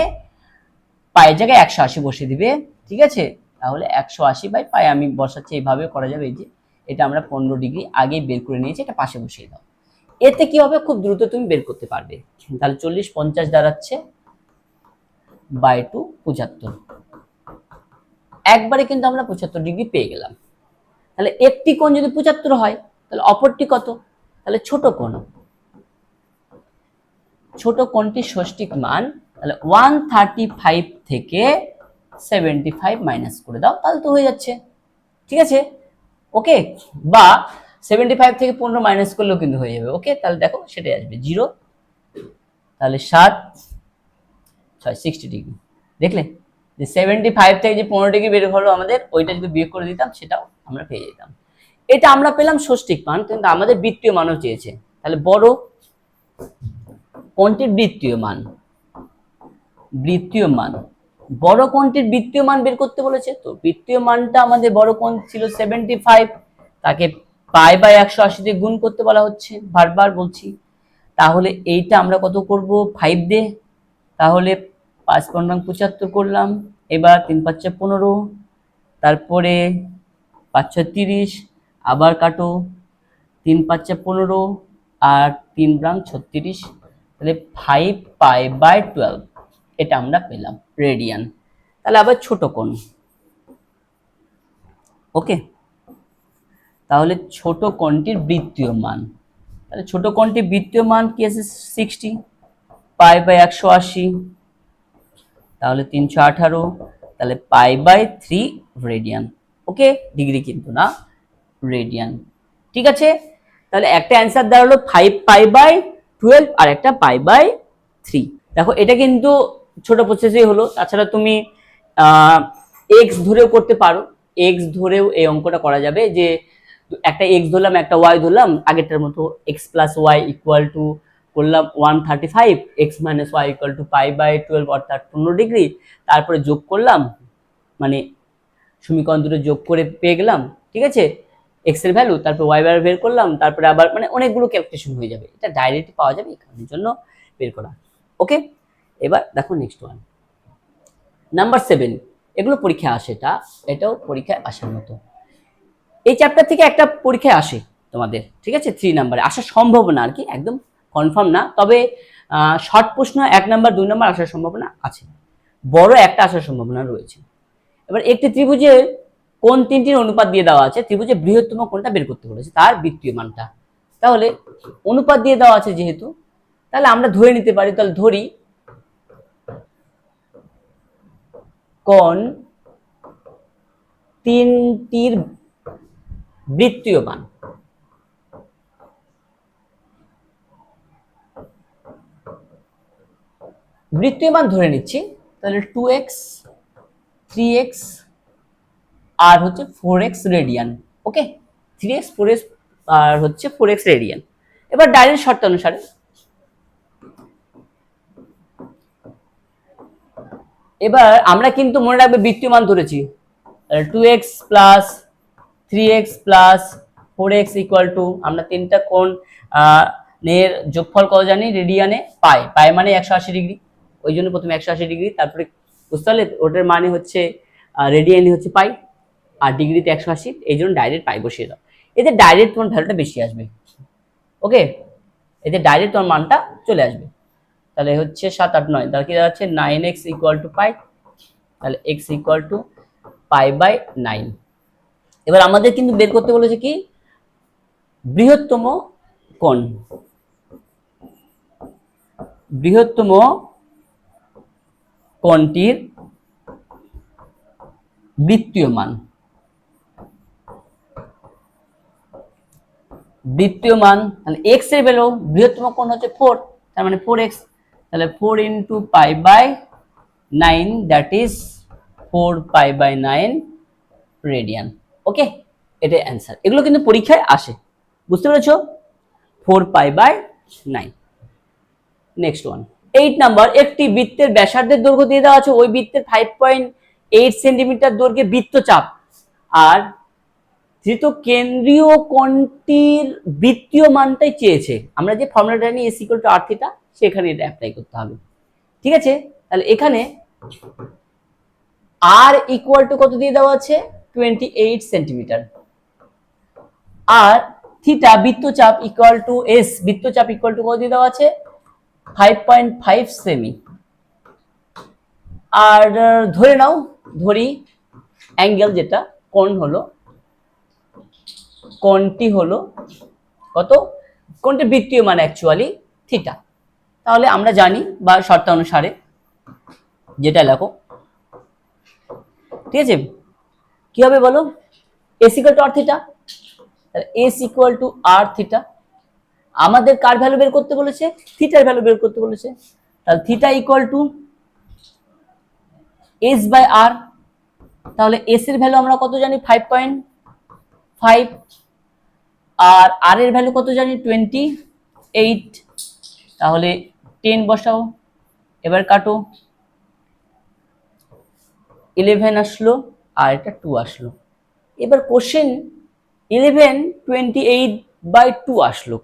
পায়ের জায়গায় 180 বসিয়ে দিবে, ঠিক আছে। তাহলে 180/π আমি বসাচ্ছি, এইভাবে করা যাবে। এই যে এটা আমরা 15 ডিগ্রি আগে বের করে নিয়েছি, এটা পাশে বসিয়ে দাও। এতে কি হবে, খুব দ্রুত তুমি বের করতে পারবে। তাহলে 40 50 দাঁড়াচ্ছে বাই 2 75, একবারে কিন্তু আমরা 75 ডিগ্রি পেয়ে গেলাম। তাহলে একটি কোণ যদি 75 হয়, তাহলে অপরটি কত, তাহলে ছোট কোণ, ছোট কোণটির ষষ্ঠিক মান, তাহলে 135 থেকে 75 মাইনাস করে দাও, তাহলে তো হয়ে যাচ্ছে, ঠিক আছে, ওকে। বা 75 থেকে 15 মাইনাস করলেও কিন্তু হয়ে যাবে, ওকে। তাহলে দেখো সেটাই আসবে 0, তাহলে 7 6 60 ডিগ্রি। দেখলে যে 75 থেকে যে 15 ডিগ্রি বের হলো আমাদের, ওইটা যদি বিয়োগ করে দিতাম সেটাও আমরা পেয়ে যেতাম। এটা আমরা পেলাম ষষ্ঠিক মান, কিন্তু আমাদের বৃত্তীয় মানও চেয়েছে। তাহলে বড় কোণটির বৃত্তীয় মান, বৃত্তীয় মান, বড় কোণটির বৃত্তীয় মান বের করতে বলেছে। তো বৃত্তীয় মানটা আমাদের বড় কোণ ছিল 75, তাকে π/180 দিয়ে গুণ করতে বলা হচ্ছে, বারবার বলছি। তাহলে এইটা আমরা কত করব, 5 দিয়ে, তাহলে 5 5 75 করলাম। এবার 3 5 15, তারপরে 5 6 30, আবার কাটো, 3 5 15 আর 3 36, তাহলে 5π/12 এটা আমরা পেলাম রেডিয়ান। তাহলে আবার ছোট কোণ, ওকে। তাহলে ছোট কোণটির বৃত্তীয় মান, তাহলে ছোট কোণটির বৃত্তীয় মান কি আছে, 60 π/180, তাহলে 318, তাহলে π/3 রেডিয়ান, ওকে। ডিগ্রি কিন্তু না, রেডিয়ান, ঠিক আছে। তাহলে একটা অ্যান্সার দাঁড়ালো 5π/12 আর একটা π/3। দেখো এটা কিন্তু ছোট প্রসেসই হলো, তাছাড়া তুমি এক্স ধরেও করতে পারো, এক্স ধরেও এই অঙ্কটা করা যাবে, যে একটা এক্স ধরলাম একটা ওয়াই ধরলাম, আগেরটার মতো X plus Y equal to করলাম 135, X minus Y equal to π/12 অর্থাৎ 15 ডিগ্রি, তারপরে যোগ করলাম, মানে সমীকরণ দুটো যোগ করে পেয়ে গেলাম, ঠিক আছে, এক্স এর ভ্যালু, তারপর ওয়াই ভ্যালু বের করলাম, তারপরে আবার মানে অনেকগুলো ক্যালকুলেশন হয়ে যাবে, এটা ডাইরেক্ট পাওয়া যাবে, এখানের জন্য বের করা, ওকে। এবার দেখো নেক্সট ওয়ান, নাম্বার 7, এগুলো পরীক্ষায় আসে, এটাও পরীক্ষায় আসার মতো। এই চ্যাপ্টার থেকে একটা পরীক্ষায় আসে তোমাদের, ঠিক আছে, 3 নাম্বারে আসার সম্ভাবনা, আর কি একদম কনফার্ম না, তবে শর্ট প্রশ্ন 1 নাম্বার 2 নাম্বার আসার সম্ভাবনা আছে, বড় একটা আসার সম্ভাবনা রয়েছে। এবার একটি ত্রিভুজের কোন 3টির অনুপাত দিয়ে দেওয়া আছে, ত্রিভুজের বৃহত্তম কোণটা বের করতে বলেছে, তার বৃত্তীয় মানটা। তাহলে অনুপাত দিয়ে দেওয়া আছে যেহেতু, তাহলে আমরা ধরে নিতে পারি, তাহলে ধরি কোন 3টির বৃত্তীয় মান, বৃত্তীয় মান ধরে নিচ্ছি, তাহলে 2x 3x আর হচ্ছে 4x রেডিয়ান, ওকে, 3x 4x আর হচ্ছে 4x রেডিয়ান। এবার ডাইরেক্ট শর্ত অনুসারে এবার আমরা কিন্তু মনে রাখবে বৃত্তীয় মান ধরেছি, 2x plus 3x plus 4x equal to, আমরা তিনটা কোণ এর যোগফল কত জানি, রেডিয়ানে পাই, পাই মানে 180 ডিগ্রি, ওই জন্য প্রথমে 180 ডিগ্রি, তারপরে বুঝতে পারলে ওটার মানে হচ্ছে রেডিয়ানে হচ্ছে পাই, আর ডিগ্রিতে 180, এই জন্য ডাইরেক্ট পাই বসিয়ে দাও। এতে ডাইরেক্ট তোমার ভ্যালুটা বেশি আসবে। ওকে, এতে ডাইরেক্ট তোমার মানটা চলে আসবে। তাহলে হচ্ছে 7 8 9, তাহলে কি দাঁড়াচ্ছে 9x ইকুয়াল টু পাই, তাহলে x equal to pi by 9। এবার আমাদের কিন্তু বের করতে বলেছে কি, বৃহত্তম কোণ, বৃহত্তম কোণটির বৃত্তীয় মান, বৃত্তীয় মান, তাহলে x এর ভ্যালু, বৃহত্তম কোণ হচ্ছে 4, তার মানে 4x, তাহলে 4 into pi by 9, that is 4 pi by 9 radian. Okay, এটা অ্যান্সার। এগুলো কিন্তু পরীক্ষায় আসে, বুঝতে পেরেছো? 4 pi by 9। Next one, 8 number, একটি বৃত্তের ব্যাসার্ধের দৈর্ঘ্য দিয়ে দেওয়া আছে, ওই বৃত্তের 5.8 সেন্টিমিটার দৈর্ঘ্যে বৃত্তচাপ আর ধৃত কেন্দ্রীয় কোণটির বৃত্তীয় মানটাই চেয়েছে। আমরা যে ফর্মুলাটা জানি s equal to r theta, সেখানে এটা অ্যাপ্লাই করতে হবে। ঠিক আছে, তাহলে এখানে r ইকুয়াল টু কত দিয়ে দেওয়া আছে, 28 সেন্টিমিটার, আর থিটা বৃত্তচাপ ইকুয়াল টু s, বৃত্তচাপ ইকুয়াল টু কত দিয়ে দেওয়া আছে, 5.5 সেমি। আর ধরে নাও, ধরি অ্যাঙ্গেল যেটা কোণ হলো, কোণটি হলো কত, কোণটি বৃত্তীয় মান অ্যাকচুয়ালি থিটা। তাহলে আমরা জানি বা শর্তানুসারে যেটা লেখো, ঠিক আছে, কি হবে বলো, s equal to r theta, তাহলে s equal to r theta. আমাদের কার ভ্যালু বের করতে বলেছে, থিটার ভ্যালু বের করতে বলেছে, তাহলে theta equal to s by r। তাহলে s এর ভ্যালু আমরা কত জানি, 5.5, আর r এর ভ্যালু কত জানি, 28। তাহলে 10 বসাও, এবার কাটো, 11 আসলো আর এটা 2 আসলো। এবার কোশ্চেন 11 28 বাই 2 আসলো।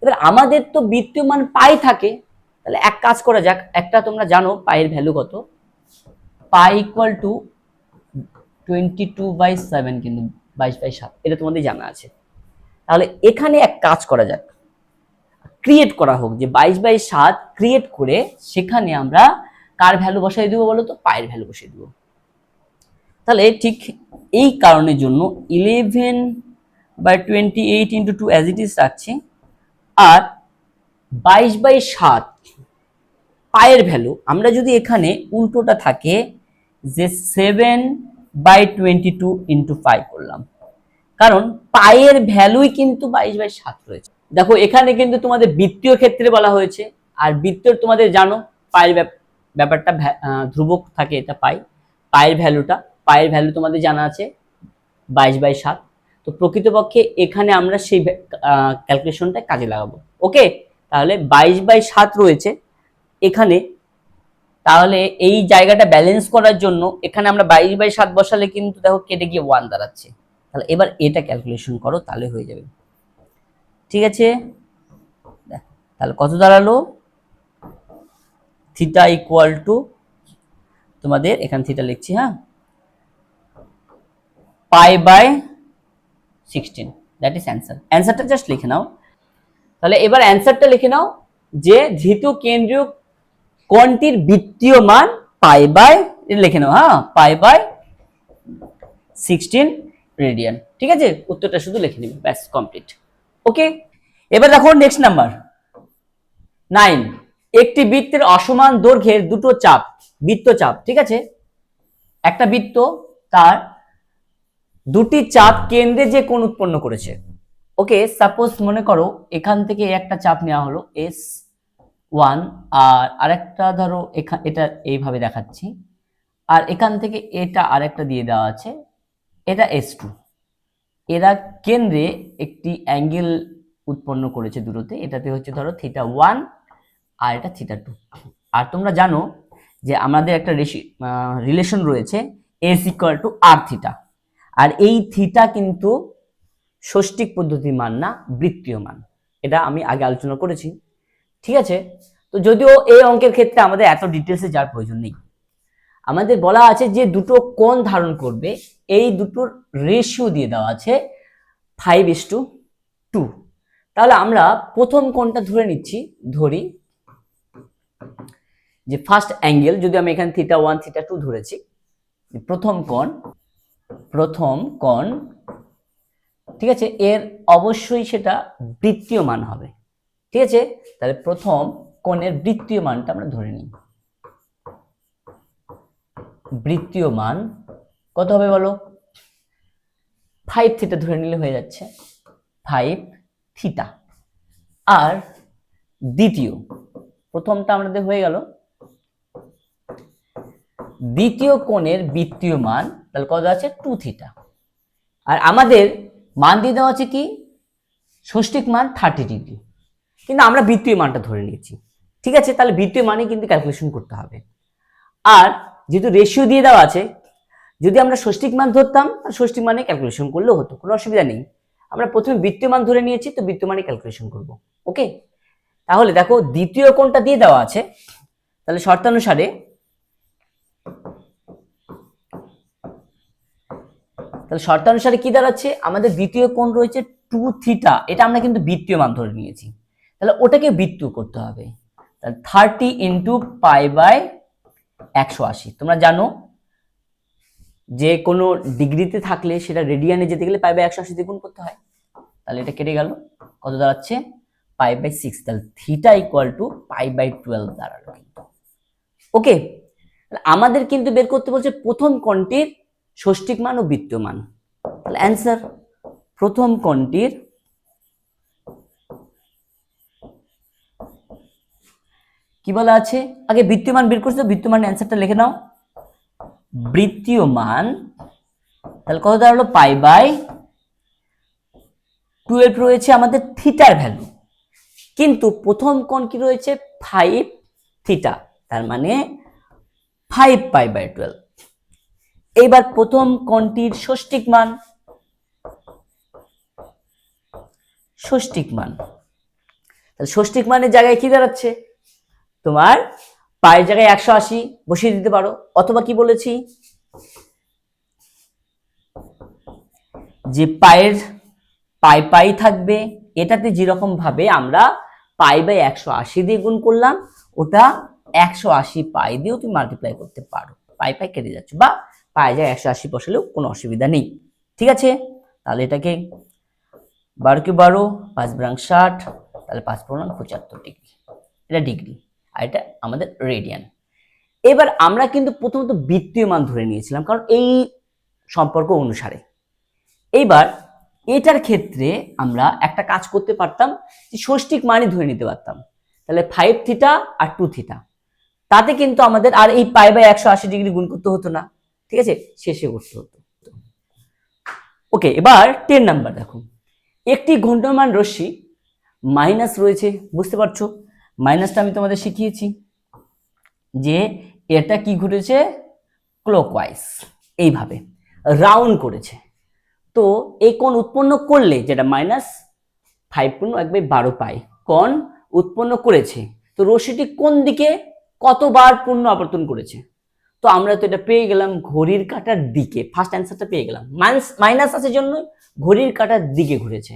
এবার আমাদের তো বৃত্তীয় মান পাই থাকে, তাহলে এক কাজ করা যাক, একটা তোমরা জানো পাইয়ের ভ্যালু কত, পাই ইকুয়াল টু 22/7, কিন্তু 22/7, এটা তোমাদের জানা আছে। তাহলে এখানে এক কাজ করা যাক, ক্রিয়েট করা হোক, যে 22/7 ক্রিয়েট করে সেখানে আমরা কার ভ্যালু বসাই দিব বলো তো, পাইয়ের ভ্যালু বসিয়ে দিব। তাহলে ঠিক এই কারণের জন্য 11/28 ইন্টু 2 অ্যাজ ইট ইজ রাখছি, আর 22/7 পাইয়ের ভ্যালু আমরা যদি এখানে উল্টোটা থাকে, যে 7/22 ইন্টু 5 করলাম, কারণ পাইয়ের ভ্যালুই কিন্তু 22/7 রয়েছে। দেখো এখানে কিন্তু তোমাদের বৃত্তীয় ক্ষেত্রে বলা হয়েছে, আর বৃত্তীয় তোমাদের জানো পাইয়ের ব্যাপারটা ধ্রুবক থাকে, এটা পাইয়ের ভ্যালুটা, পাইয়ের ভ্যালু তোমাদের জানা আছে 22/7। তো প্রকৃতপক্ষে এখানে আমরা সেই ক্যালকুলেশনটা কাজে লাগাবো। ওকে, তাহলে 22/7 রয়েছে এখানে, তাহলে এই জায়গাটা ব্যালেন্স করার জন্য এখানে আমরা 22/7 বসালে কিন্তু দেখো কেটে গিয়ে 1 দাঁড়াচ্ছে। তাহলে এবার এটা ক্যালকুলেশন করো, তাহলে হয়ে যাবে। ঠিক আছে, তাহলে কত দাঁড়ালো, থিটা ইকুয়াল টু, তোমাদের এখানে থিটা লিখছি, হ্যাঁ, pi by 16, that is answer. অ্যান্সারটা জাস্ট লিখে নাও। তাহলে এবার অ্যান্সারটা লিখে নাও, যে ধৃত কেন্দ্রীয় কোণটির বৃত্তীয় মান পাই বাই, লিখে নাও, হ্যাঁ, পাই বাই 16 রেডিয়ান। ঠিক আছে, উত্তরটা শুধু লিখে নিবে, ব্যাস কমপ্লিট। ওকে, এবার দেখো নেক্সট নাম্বার 9, একটি বৃত্তের অসমান দৈর্ঘ্যের দুটো চাপ, বৃত্তচাপ, ঠিক আছে, একটা বৃত্ত, তার দুটি চাপ কেন্দ্রে যে কোণ উৎপন্ন করেছে। ওকে, সাপোজ মনে করো এখান থেকে একটা চাপ নেওয়া হলো S1, আর আরেকটা ধরো এটা এইভাবে দেখাচ্ছি, আর এখান থেকে এটা আরেকটা দিয়ে দেওয়া আছে, এটা S2। এরা কেন্দ্রে একটি অ্যাঙ্গেল উৎপন্ন করেছে দূরত্বে, এটাতে হচ্ছে ধরো θ1 আর এটা θ2। আর তোমরা জানো যে আমাদের একটা রিলেশন রয়েছে S equal to R theta, আর এই থিটা কিন্তু ষষ্ঠিক পদ্ধতির মান না, বৃত্তীয় মান। এটা আমি আগে আলোচনা করেছি, ঠিক আছে। তো যদিও এই অঙ্কের ক্ষেত্রে আমাদের এত ডিটেলসে যাওয়ার প্রয়োজন নেই, আমাদের বলা আছে যে দুটো কোণ ধারণ করবে, এই দুটোর রেশিও দিয়ে দেওয়া আছে 5:2। তাহলে আমরা প্রথম কোণটা ধরে নিচ্ছি, ধরি যে ফার্স্ট অ্যাঙ্গেল, যদি আমি এখানে θ1 θ2 ধরেছি, প্রথম কোণ, ঠিক আছে, এর অবশ্যই সেটা বৃত্তীয় মান হবে, ঠিক আছে। তাহলে প্রথম কোণের বৃত্তীয় মানটা আমরা ধরে নিই। বৃত্তীয় মান কত হবে বলো? 5 থিটা ধরে নিলে হয়ে যাচ্ছে, 5 থিটা। আর দ্বিতীয়, প্রথমটা আমাদের হয়ে গেল, দ্বিতীয় কোণের বৃত্তীয় মান তাহলে কত আছে? 2 থিটা। আর আমাদের মান দিয়ে দেওয়া আছে কি? ষষ্ঠিক মান 30 ডিগ্রি, কিন্তু আমরা বৃত্তীয় মানটা ধরে নিয়েছি, ঠিক আছে। তাহলে বৃত্তীয় মানে কিন্তু ক্যালকুলেশন করতে হবে। আর যেহেতু রেশিও দিয়ে দেওয়া আছে, যদি আমরা ষষ্ঠিক মান ধরতাম তাহলে ষষ্ঠিক মানে ক্যালকুলেশন করলেও হতো, কোনো অসুবিধা নেই। আমরা প্রথমে বৃত্তীয় মান ধরে নিয়েছি, তো বৃত্তীয় মানে ক্যালকুলেশন করব। ওকে, তাহলে দেখো দ্বিতীয় কোণটা দিয়ে দেওয়া আছে, তাহলে শর্তানুসারে কি দাঁড়াচ্ছে? আমাদের দ্বিতীয় কোণ রয়েছে 2 থিটা, এটা আমরা কিন্তু বৃত্তীয় মান ধরে নিয়েছি, তাহলে ওটাকে বৃত্তীয় করতে হবে। তাহলে 30 ইন্টু পাই বাই 180। তোমরা জানো যে কোনো ডিগ্রিতে থাকলে সেটা রেডিয়ানে যেতে গেলে পাই বাই 180 দিয়ে গুণ করতে হয়। তাহলে এটা কেটে গেল, কত দাঁড়াচ্ছে? Pi by 6। তাহলে theta equal to pi by 12 দাঁড়ালো কিন্তু। ওকে, আমাদের কিন্তু বের করতে বলছে প্রথম কোণটির ষষ্ঠিক মান ও বৃত্তীয় মান। তাহলে অ্যান্সার, প্রথম কোণটির কি বলা আছে? আগে বৃত্তীয় মান বের করছো, বৃত্তীয় মান অ্যান্সারটা লিখে নাও। বৃত্তীয় মান তাহলে কত দাঁড়ালো? পাই বাই 12 রয়েছে আমাদের থিটার ভ্যালু, কিন্তু প্রথম কোণ কি রয়েছে? 5 থিটা, তার মানে 5 পাই বাই 12। এইবার প্রথম কোণটির ষষ্ঠিক মান, তাহলে ষষ্ঠিক মানের জায়গায় কি দাঁড়াচ্ছে? তোমার পায়ের জায়গায় 180 বসিয়ে দিতে পারো, অথবা কি বলেছি যে পায়ের পাই থাকবে, এটাতে যেরকম ভাবে আমরা পাই বাই 180 দিয়ে গুণ করলাম, ওটা 180 পাই দিয়েও তুমি মাল্টিপ্লাই করতে পারো, পাই কেটে যাচ্ছে, বা পাই যায় 180 বসালেও কোনো অসুবিধা নেই, ঠিক আছে। তাহলে এটাকে 12 × 12 5 × 60, তাহলে 5 × 75 ডিগ্রি, এটা ডিগ্রি, আর এটা আমাদের রেডিয়ান। এবার আমরা কিন্তু প্রথমত বৃত্তীয় মান ধরে নিয়েছিলাম, কারণ এই সম্পর্ক অনুসারে। এইবার এটার ক্ষেত্রে আমরা একটা কাজ করতে পারতাম, যে ষষ্ঠিক মানই ধরে নিতে পারতাম। তাহলে 5 থিটা আর 2 থিটা, তাতে কিন্তু আমাদের আর এই পাই বাই 180 ডিগ্রি গুণ করতে হতো না, ঠিক আছে, শেষে করতে হতো। ওকে, এবার 10 নাম্বার দেখো, একটি ঘূর্ণমান রশ্মি মাইনাস রয়েছে, বুঝতে পারছো? মাইনাসটা আমি তোমাদের শিখিয়েছি যে এটা কি ঘুরেছে? ক্লকওয়াইজ, এইভাবে রাউন্ড করেছে। তো এই কোণ উৎপন্ন করলে, যেটা -5/1/12 পাই কোণ উৎপন্ন করেছে, তো রশ্মিটি কোন দিকে কতবার পূর্ণ আবর্তন করেছে? তো আমরা তো এটা পেয়ে গেলাম ঘড়ির কাঁটার দিকে, ফার্স্ট অ্যান্সারটা পেয়ে গেলাম, মাইনাস আছে জন্য ঘড়ির কাঁটার দিকে ঘুরেছে।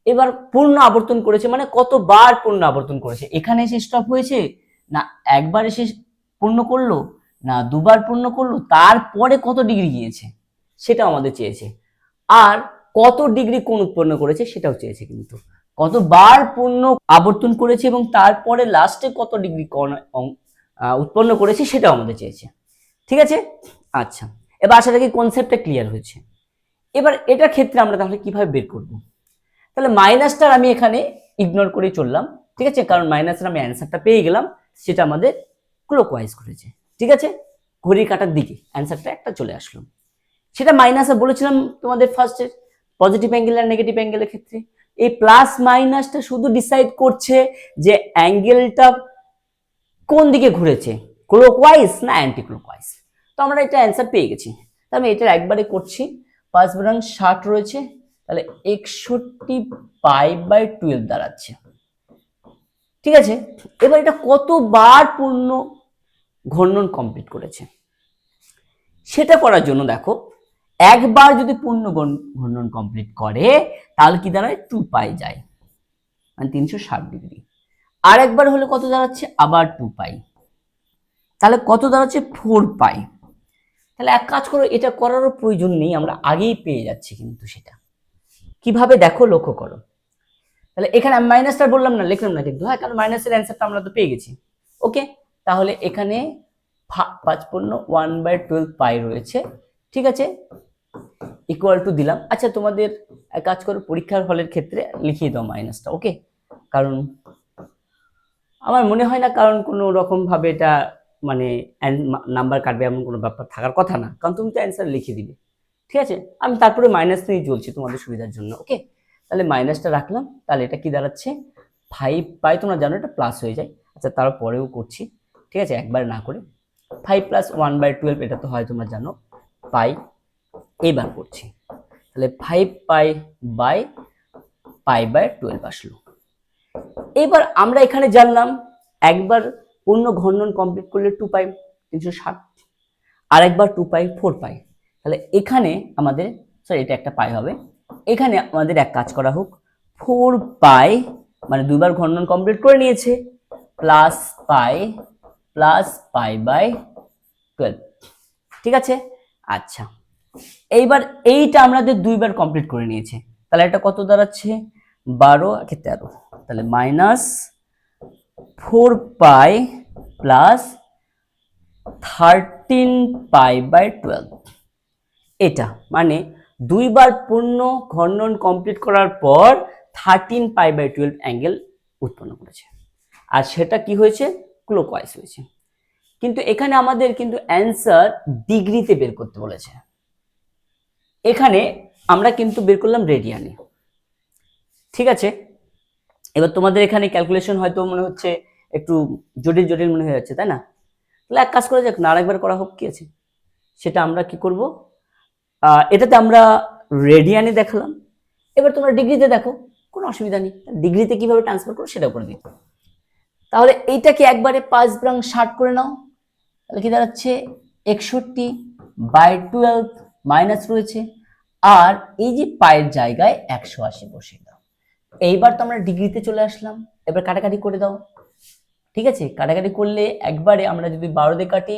এবার পূর্ণ আবর্তন করেছে মানে কতবার পূর্ণ আবর্তন করেছে? এখানে এসে স্টপ হয়েছে, না একবার এসে পূর্ণ করলো, না দুবার পূর্ণ করলো, তারপরে কত ডিগ্রি গিয়েছে সেটাও আমাদের চেয়েছে। আর কত ডিগ্রি কোণ উৎপন্ন করেছে সেটাও চেয়েছে, কিন্তু কতবার পূর্ণ আবর্তন করেছে এবং তারপরে লাস্টে কত ডিগ্রি কোণ উৎপন্ন করেছে সেটাও আমাদের চেয়েছে, ঠিক আছে। আচ্ছা, এবার আশা রাখি কনসেপ্টটা ক্লিয়ার হয়েছে। এবার এটার ক্ষেত্রে আমরা তাহলে কিভাবে বের করব? তাহলে মাইনাসটার আমি এখানে ইগনোর করে চললাম, ঠিক আছে, কারণ মাইনাসের আমি অ্যান্সারটা পেয়ে গেলাম, সেটা আমাদের ক্লকওয়াইজ করেছে, ঠিক আছে, ঘড়ির কাঁটার দিকে অ্যান্সারটা একটা চলে আসলো। সেটা মাইনাসে বলেছিলাম তোমাদের ফার্স্টে পজিটিভ অ্যাঙ্গেল আর নেগেটিভ অ্যাঙ্গেলের ক্ষেত্রে এই প্লাস মাইনাসটা শুধু ডিসাইড করছে যে অ্যাঙ্গেলটা কোন দিকে ঘুরেছে, ক্লকওয়াইজ না অ্যান্টি ক্লকওয়াইজ। তো আমরা এটা অ্যান্সার পেয়ে গেছি। তো আমি এটার একবারে করছি, 5×60 রয়েছে, তাহলে 61π/12 দাঁড়াচ্ছে। ঠিক আছে, এবার এটা কতবার পূর্ণ ঘূর্ণন কমপ্লিট করেছে সেটা করার জন্য দেখো, একবার যদি পূর্ণ ঘূর্ণন কমপ্লিট করে তাহলে কি দাঁড়ায়, 2π যায়, মানে 360 ডিগ্রি। আর একবার হলে কত দাঁড়াচ্ছে, আবার 2π, তাহলে কত দাঁড়াচ্ছে, 4π। তাহলে এক কাজ করো, এটা করারও প্রয়োজন নেই, আমরা আগেই পেয়ে যাচ্ছি। কিন্তু সেটা কিভাবে দেখো, লক্ষ্য করো। তাহলে এখানে আমি মাইনাসটা বললাম না, লিখলাম না কিন্তু, হ্যাঁ, কারণ মাইনাসের অ্যান্সারটা আমরা তো পেয়ে গেছি। ওকে, তাহলে এখানে 5×1/12π রয়েছে। ঠিক আছে, ইকুয়াল টু দিলাম। আচ্ছা, তোমাদের এক কাজ করো, পরীক্ষার হলের ক্ষেত্রে লিখিয়ে দাও মাইনাসটা। ওকে, কারণ আমার মনে হয় না কারণ কোনো রকম ভাবে এটা মানে নাম্বার কাটবে এমন কোনো ব্যাপার থাকার কথা না, কারণ তুমি তো অ্যান্সার লিখে দিবে। ঠিক আছে, আমি তারপরে মাইনাস নিয়ে চলছি তোমাদের সুবিধার জন্য। ওকে, তাহলে মাইনাসটা রাখলাম, তাহলে এটা কি দাঁড়াচ্ছে, 5π। তোমরা জানো এটা প্লাস হয়ে যায়। আচ্ছা, তারপরেও করছি, ঠিক আছে, একবার না করে 5 + 1/12, এটা তো হয় তোমরা জানো, পাই। এবার করছি, তাহলে 5π/π/12 আসলো। এবার আমরা এখানে জানলাম একবার পূর্ণ ঘূর্ণন কমপ্লিট করলে 2π 360, আর একবার 2π 4π। তাহলে এখানে আমাদের, সরি এটা একটা পাই হবে, এখানে আমাদের এক কাজ করা হোক, 4π মানে দুইবার ঘূর্ণন কমপ্লিট করে নিয়েছে, প্লাস পাই প্লাস π/12। ঠিক আছে, আচ্ছা, এইবার এইটা আমাদের দুইবার কমপ্লিট করে নিয়েছে, তাহলে এটা কত দাঁড়াচ্ছে, 12 আর 13, তাহলে -4π প্লাস 13π/12। এটা মানে দুইবার পূর্ণ ঘূর্ণন কমপ্লিট করার পর 13π/12 অ্যাঙ্গেল উৎপন্ন করেছে, আর সেটা কি হয়েছে, ক্লকওয়াইজ হয়েছে। কিন্তু এখানে আমাদের কিন্তু অ্যান্সার ডিগ্রিতে বের করতে বলেছে, এখানে আমরা কিন্তু বের করলাম রেডিয়ানে। ঠিক আছে, এবার তোমাদের এখানে ক্যালকুলেশন হয়তো মনে হচ্ছে একটু জটিল জটিল মনে হয়ে যাচ্ছে, তাই না? তাহলে এক কাজ করা যাক না, আরেকবার করা হোক, কি আছে সেটা আমরা কি করব, এটাতে আমরা রেডিয়ানে দেখালাম, এবার তোমরা ডিগ্রিতে দেখো, কোনো অসুবিধা নেই, ডিগ্রিতে কিভাবে ট্রান্সফার করো সেটা করে দিই। তাহলে এইটাকে একবারে 5×60 করে নাও, তাহলে কি দাঁড়াচ্ছে, 61/12 মাইনাস রয়েছে, আর এই যে পায়ের জায়গায় 180 বসিয়ে দাও। এইবার তো আমরা ডিগ্রিতে চলে আসলাম, এবার কাটাকাটি করে দাও। ঠিক আছে, কাটাকাটি করলে একবারে আমরা যদি 12 দিয়ে কাটি,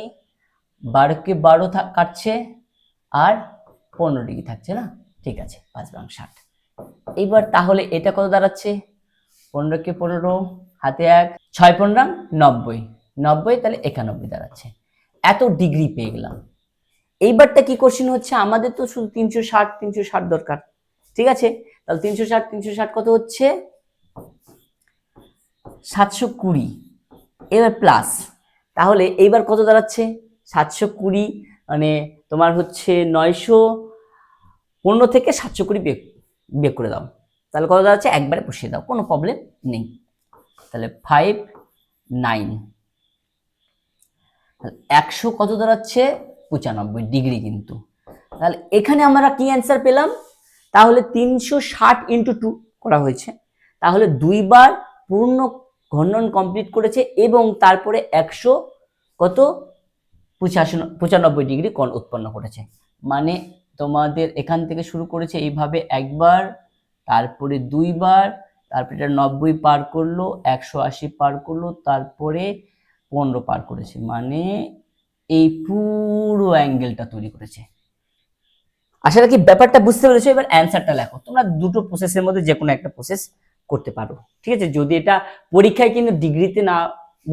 12কে 12 কাটছে, আর 15 ডিগ্রি থাকছে না। ঠিক আছে, 5×60। এইবার তাহলে এটা কত দাঁড়াচ্ছে, 15কে 15, হাতে 1, 6×15 90, তাহলে 91 দাঁড়াচ্ছে। এত ডিগ্রি পেয়ে গেলাম। এইবারটা কি কোশ্চেন হচ্ছে, আমাদের তো শুধু 360 দরকার। ঠিক আছে, তাহলে 360 কত হচ্ছে, 720। এবার প্লাস, তাহলে এইবার কত দাঁড়াচ্ছে, 720 মানে তোমার হচ্ছে 915 থেকে 720 বিয়োগ করে দাও, তাহলে কত দাঁড়াচ্ছে, একবারে বসিয়ে দাও, কোনো প্রবলেম নেই। তাহলে 5 9, 100 কত দাঁড়াচ্ছে, 95 ডিগ্রি। কিন্তু তাহলে এখানে আমরা কি অ্যান্সার পেলাম, তাহলে 360 × 2 করা হয়েছে, তাহলে দুইবার পূর্ণ ঘূর্ণন কমপ্লিট করেছে এবং তারপরে 100 কত 95 ডিগ্রি কোণ উৎপন্ন করেছে। মানে তোমাদের এখান থেকে শুরু করেছে এইভাবে, একবার, তারপরে দুইবার, তারপরে এটা 90 পার করলো, 180 পার করলো, তারপরে 15 পার করেছে, মানে এই পুরো অ্যাঙ্গেলটা তৈরি করেছে। আশা রাখি ব্যাপারটা বুঝতে পেরেছো। এবার অ্যান্সারটা লেখো, তোমরা দুটো প্রসেসের মধ্যে যে কোনো একটা প্রসেস করতে পারো। ঠিক আছে, যদি এটা পরীক্ষায় কিন্তু ডিগ্রিতে না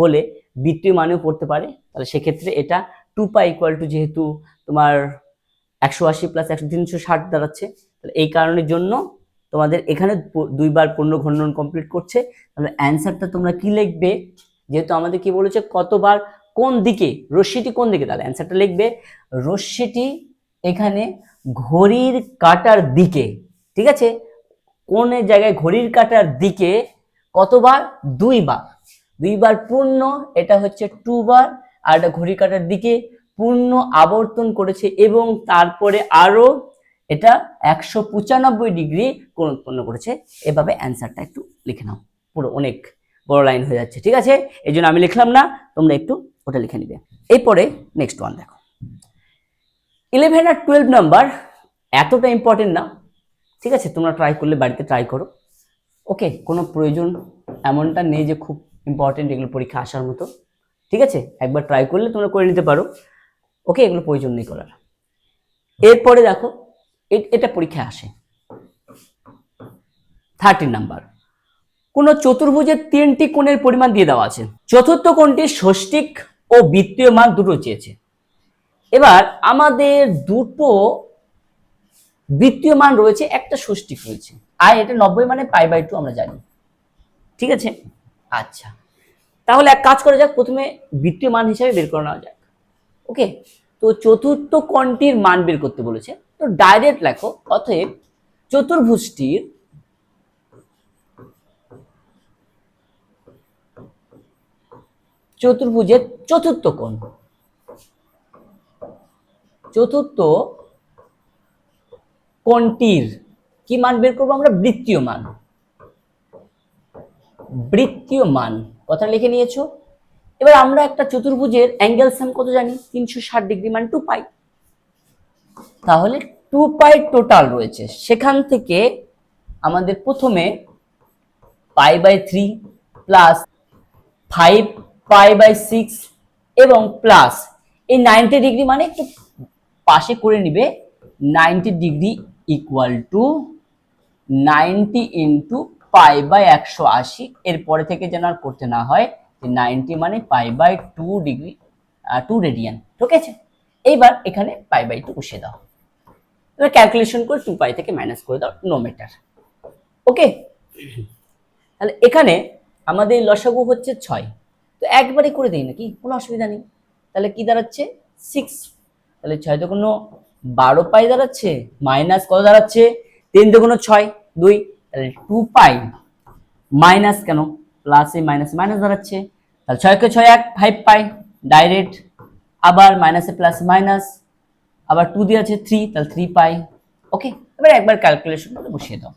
বলে বৃত্তীয় মানেও পড়তে পারে, তাহলে সেক্ষেত্রে এটা 2π = যেহেতু তোমার 180 + 360 দাঁড়াচ্ছে, তাহলে এই কারণের জন্য তোমাদের এখানে দুইবার পূর্ণ ঘূর্ণন কমপ্লিট করছে। তাহলে অ্যান্সারটা তোমরা কি লিখবে, যেহেতু আমাদের কি বলেছে কতবার কোন দিকে, রশ্মিটি কোন দিকে, তাহলে অ্যান্সারটা লিখবে রশ্মিটি এখানে ঘড়ির কাঁটার দিকে। ঠিক আছে, কোন জায়গায়, ঘড়ির কাঁটার দিকে কতবার, দুইবার পূর্ণ, এটা হচ্ছে 2 বার, আর এটা ঘড়ির কাঁটার দিকে পূর্ণ আবর্তন করেছে এবং তারপরে আরো এটা 195 ডিগ্রি কোণ উৎপন্ন করেছে। এভাবে অ্যান্সারটা একটু লিখে নাও, পুরো অনেক বড় লাইন হয়ে যাচ্ছে, ঠিক আছে? এই জন্য আমি লিখলাম না, তোমরা একটু ওটা লিখে নিবে। এরপরে নেক্সট ওয়ান দেখো, 11 আর 12 নাম্বার এতটা ইম্পর্টেন্ট না, ঠিক আছে? তোমরা ট্রাই করলে বাড়িতে ট্রাই করো, ওকে? কোনো প্রয়োজন এমনটা নেই যে খুব ইম্পর্টেন্ট এগুলো পরীক্ষা আসার মতো, ঠিক আছে? একবার ট্রাই করলে তোমরা করে নিতে পারো, ওকে? এগুলো প্রয়োজন নেই করার। এরপরে দেখো, এটা পরীক্ষায় আসে 13 নাম্বার, কোন চতুর্ভুজের 3টি কোণের পরিমাণ দিয়ে দেওয়া আছে, চতুর্থ কোণটির ষষ্ঠিক ও বৃত্তীয় মান দুটো চেয়েছে। এবার আমাদের দুটো বৃত্তীয় মান রয়েছে, একটা ষষ্ঠিক রয়েছে, আর এটা 90 মানে π/2 আমরা জানি, ঠিক আছে? আচ্ছা, তাহলে এক কাজ করা যাক, প্রথমে বৃত্তীয় মান হিসাবে বের করে নেওয়া যাক, ওকে? তো চতুর্থ কোণটির মান বের করতে বলেছে, তো ডাইরেক্ট লেখো, অতএব চতুর্ভুজটির চতুর্ভুজের চতুর্থ কোণ, চতুর্থ কোণটির কি মান বের করবো আমরা? বৃত্তীয় মান, বৃত্তীয় মান কথা লিখে নিয়েছো। এবার আমরা একটা চতুর্ভুজের অ্যাঙ্গেল সাম কত জানি? 360 ডিগ্রি, মানে 2π। তাহলে 2π টোটাল রয়েছে, সেখান থেকে আমাদের প্রথমে π/3 প্লাস 5π/6 এবং প্লাস এই 90 ডিগ্রি, মানে একটু পাশে করে নিবে, 90 ডিগ্রি ইকুয়াল টু 90 ইন্টু π/180। এরপরে থেকে যেন আর করতে না হয়, 90 মানে π/2 ডিগ্রি, 2 রেডিয়ান, ঠিক আছে? এইবার এখানে π/2 বসিয়ে দাও, এবার ক্যালকুলেশন করে 2π থেকে মাইনাস করে দাও, নো ম্যাটার, ওকে? তাহলে এখানে আমাদের লসাগু হচ্ছে 6, তো একবারে করে দেই নাকি, কোনো অসুবিধা নেই। তাহলে কি দাঁড়াচ্ছে? 6। তাহলে 6 তো কোনো 12π দাঁড়াচ্ছে, মাইনাস কত দাঁড়াচ্ছে? 3 তো কোনো 6, 2, তাহলে 2π মাইনাস কেন, প্লাস এই মাইনাস মাইনাস দাঁড়াচ্ছে, তাহলে 6 কে 6 1, 5π ডাইরেক্ট, আবার মাইনাসে প্লাস মাইনাস, আবার 2 দিয়ে আছে 3, তাহলে 3π, ওকে? এবার একবার ক্যালকুলেশন করে বসিয়ে দাও।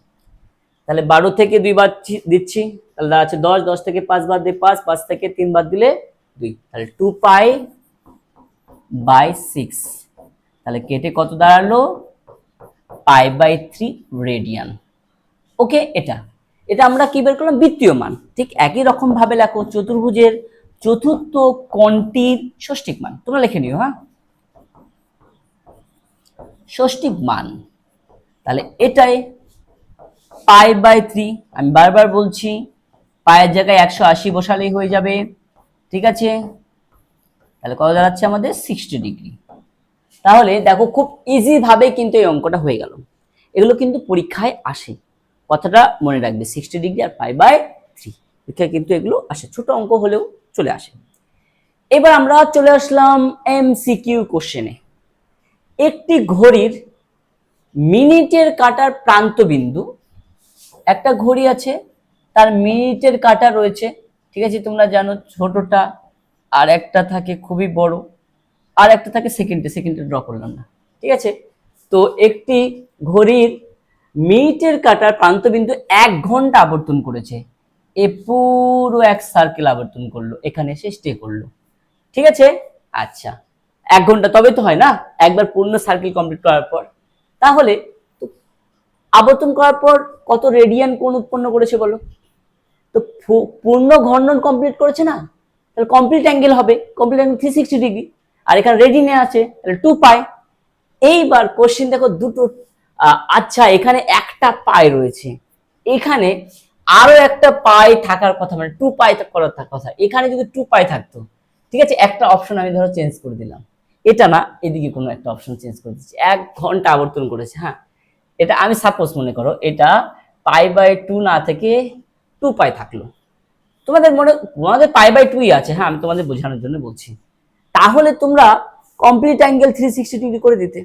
তাহলে 12 থেকে 2 বাদ দিচ্ছি, তাহলে দাঁড়াচ্ছে 10, 10 থেকে 5 বাদ দিয়ে 5, 5 থেকে 3 বাদ দিলে 2, তাহলে 2π/6, তাহলে কেটে কত দাঁড়ালো? π/3 রেডিয়ান, ওকে? এটা আমরা কি বের করলাম? বৃত্তীয় মান। ঠিক একই রকম ভাবে লেখো চতুর্ভুজের চতুর্থ কোণটির ষষ্ঠিক মান, তোমরা লিখে নিও, হ্যাঁ? ষষ্ঠিক মান, তাহলে এটাই π/3, আমি বারবার বলছি, পায়ের জায়গায় 180 বসালেই হয়ে যাবে, ঠিক আছে? তাহলে কত দাঁড়াচ্ছে আমাদের? 60 ডিগ্রি। তাহলে দেখো খুব ইজি ভাবে কিন্তু এই অঙ্কটা হয়ে গেল। এগুলো কিন্তু পরীক্ষায় আসে, কথাটা মনে রাখবে, 60 ডিগ্রি আর π/3 পরীক্ষায় কিন্তু এগুলো আসে, ছোট অঙ্ক হলেও চলে আসে। এবার আমরা চলে আসলাম এমসিকিউ কোশ্চেনে। একটি ঘড়ির মিনিটের কাঁটার প্রান্ত বিন্দু, একটা ঘড়ি আছে, তার মিনিটের কাঁটা রয়েছে, ঠিক আছে? তোমরা জানো ছোটটা, আর একটা থাকে খুবই বড়, আর একটা থাকে সেকেন্ডে ড্র করলাম না, ঠিক আছে? তো একটি ঘড়ির মিনিটের কাঁটার প্রান্তবিন্দু 1 ঘন্টা আবর্তন করেছে, এ পুরো এক সার্কেল আবর্তন করলো, এখানে এসে স্টে করলো, ঠিক আছে? আচ্ছা, 1 ঘন্টা তবে তো হয় না, একবার পূর্ণ সার্কেল কমপ্লিট করার পর। তাহলে আবর্তন করার পর কত রেডিয়ান কোণ উৎপন্ন করেছে বলো? তো পূর্ণ ঘর্ণন কমপ্লিট করেছে না, তাহলে কমপ্লিট অ্যাঙ্গেল হবে, কমপ্লিট অ্যাঙ্গেল 360 ডিগ্রি, আর এখানে রেডিয়ানে আছে, তাহলে 2π। এইবার কোশ্চেন দেখো দুটো, আচ্ছা এখানে একটা পাই রয়েছে, এখানে আরো একটা পাই থাকার কথা, মানে 2π করার কথা, এখানে যদি 2π থাকতো, ঠিক আছে? একটা অপশন আমি ধরো চেঞ্জ করে দিলাম, এটা না, এদিকে কোনো একটা অপশন চেঞ্জ করে দিচ্ছি, 1 ঘন্টা আবর্তন করেছে, হ্যাঁ? এটা আমি সাপোজ মনে করো এটা π/2 না থেকে 2π থাকলো, তোমাদের π/2ই আছে, হ্যাঁ? আমি তোমাদের বোঝানোর জন্য বলছি। তাহলে তোমরা কমপ্লিট অ্যাঙ্গেল 360 ডিগ্রি করে দিতে,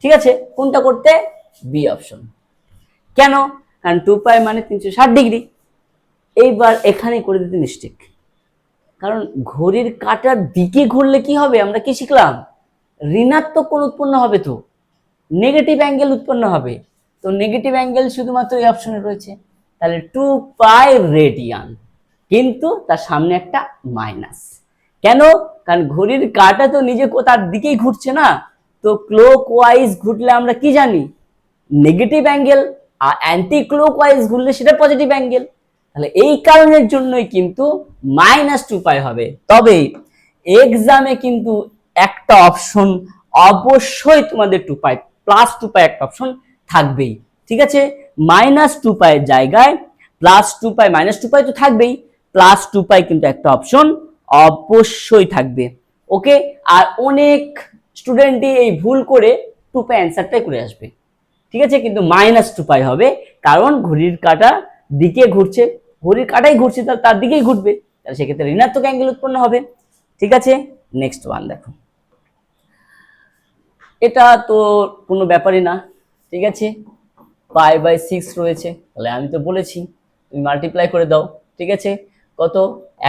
ঠিক আছে? কোনটা করতে? B option. কেন? কারণ 2π মানে 360 ডিগ্রি। এইবার এখানে করে দিতে মিস্টেক, কারণ ঘড়ির কাঁটার দিকে ঘুরলে কি হবে, আমরা কি শিখলাম, ঋণাত্মক কোণ উৎপন্ন হবে, তো নেগেটিভ অ্যাঙ্গেল উৎপন্ন হবে। তো নেগেটিভ অ্যাঙ্গেল শুধুমাত্র এই অপশনে রয়েছে, তাহলে 2π রেডিয়ান, কিন্তু তার সামনে একটা মাইনাস। কেন? কারণ ঘড়ির কাঁটা তো নিজে তার দিকেই ঘুরছে না, তো ক্লক ওয়াইজ ঘুরলে আমরা কি জানি, নেগেটিভ অ্যাঙ্গেল, আর অ্যান্টি ক্লক ওয়াইজ ঘুরলে সেটা পজিটিভ অ্যাঙ্গেল। তাহলে এই কারণের জন্যই কিন্তু -2π হবে। তবে এক্সামে কিন্তু একটা অপশন অবশ্যই তোমাদের 2π, +2π একটা অপশন থাকবেই, ঠিক আছে। -2π এর জায়গায় +2π, -2π তো থাকবেই, +2π কিন্তু একটা অপশন অবশ্যই থাকবে। ওকে, আর অনেক স্টুডেন্টই এই ভুল করে 2π অ্যান্সারটাই করে আসবে, ঠিক আছে, কিন্তু -2π হবে, কারণ ঘড়ির কাঁটা দিকে ঘুরছে, ঘড়ির কাঁটাই ঘুরছে, তার দিকেই ঘুরবে, তাহলে সেক্ষেত্রে ঋণাত্মক অ্যাঙ্গেল উৎপন্ন হবে, ঠিক আছে। নেক্সট ওয়ান দেখো, এটা তো কোনো ব্যাপারই না, ঠিক আছে, π/6 রয়েছে, তাহলে আমি তো বলেছি তুমি মাল্টিপ্লাই করে দাও, ঠিক আছে, কত,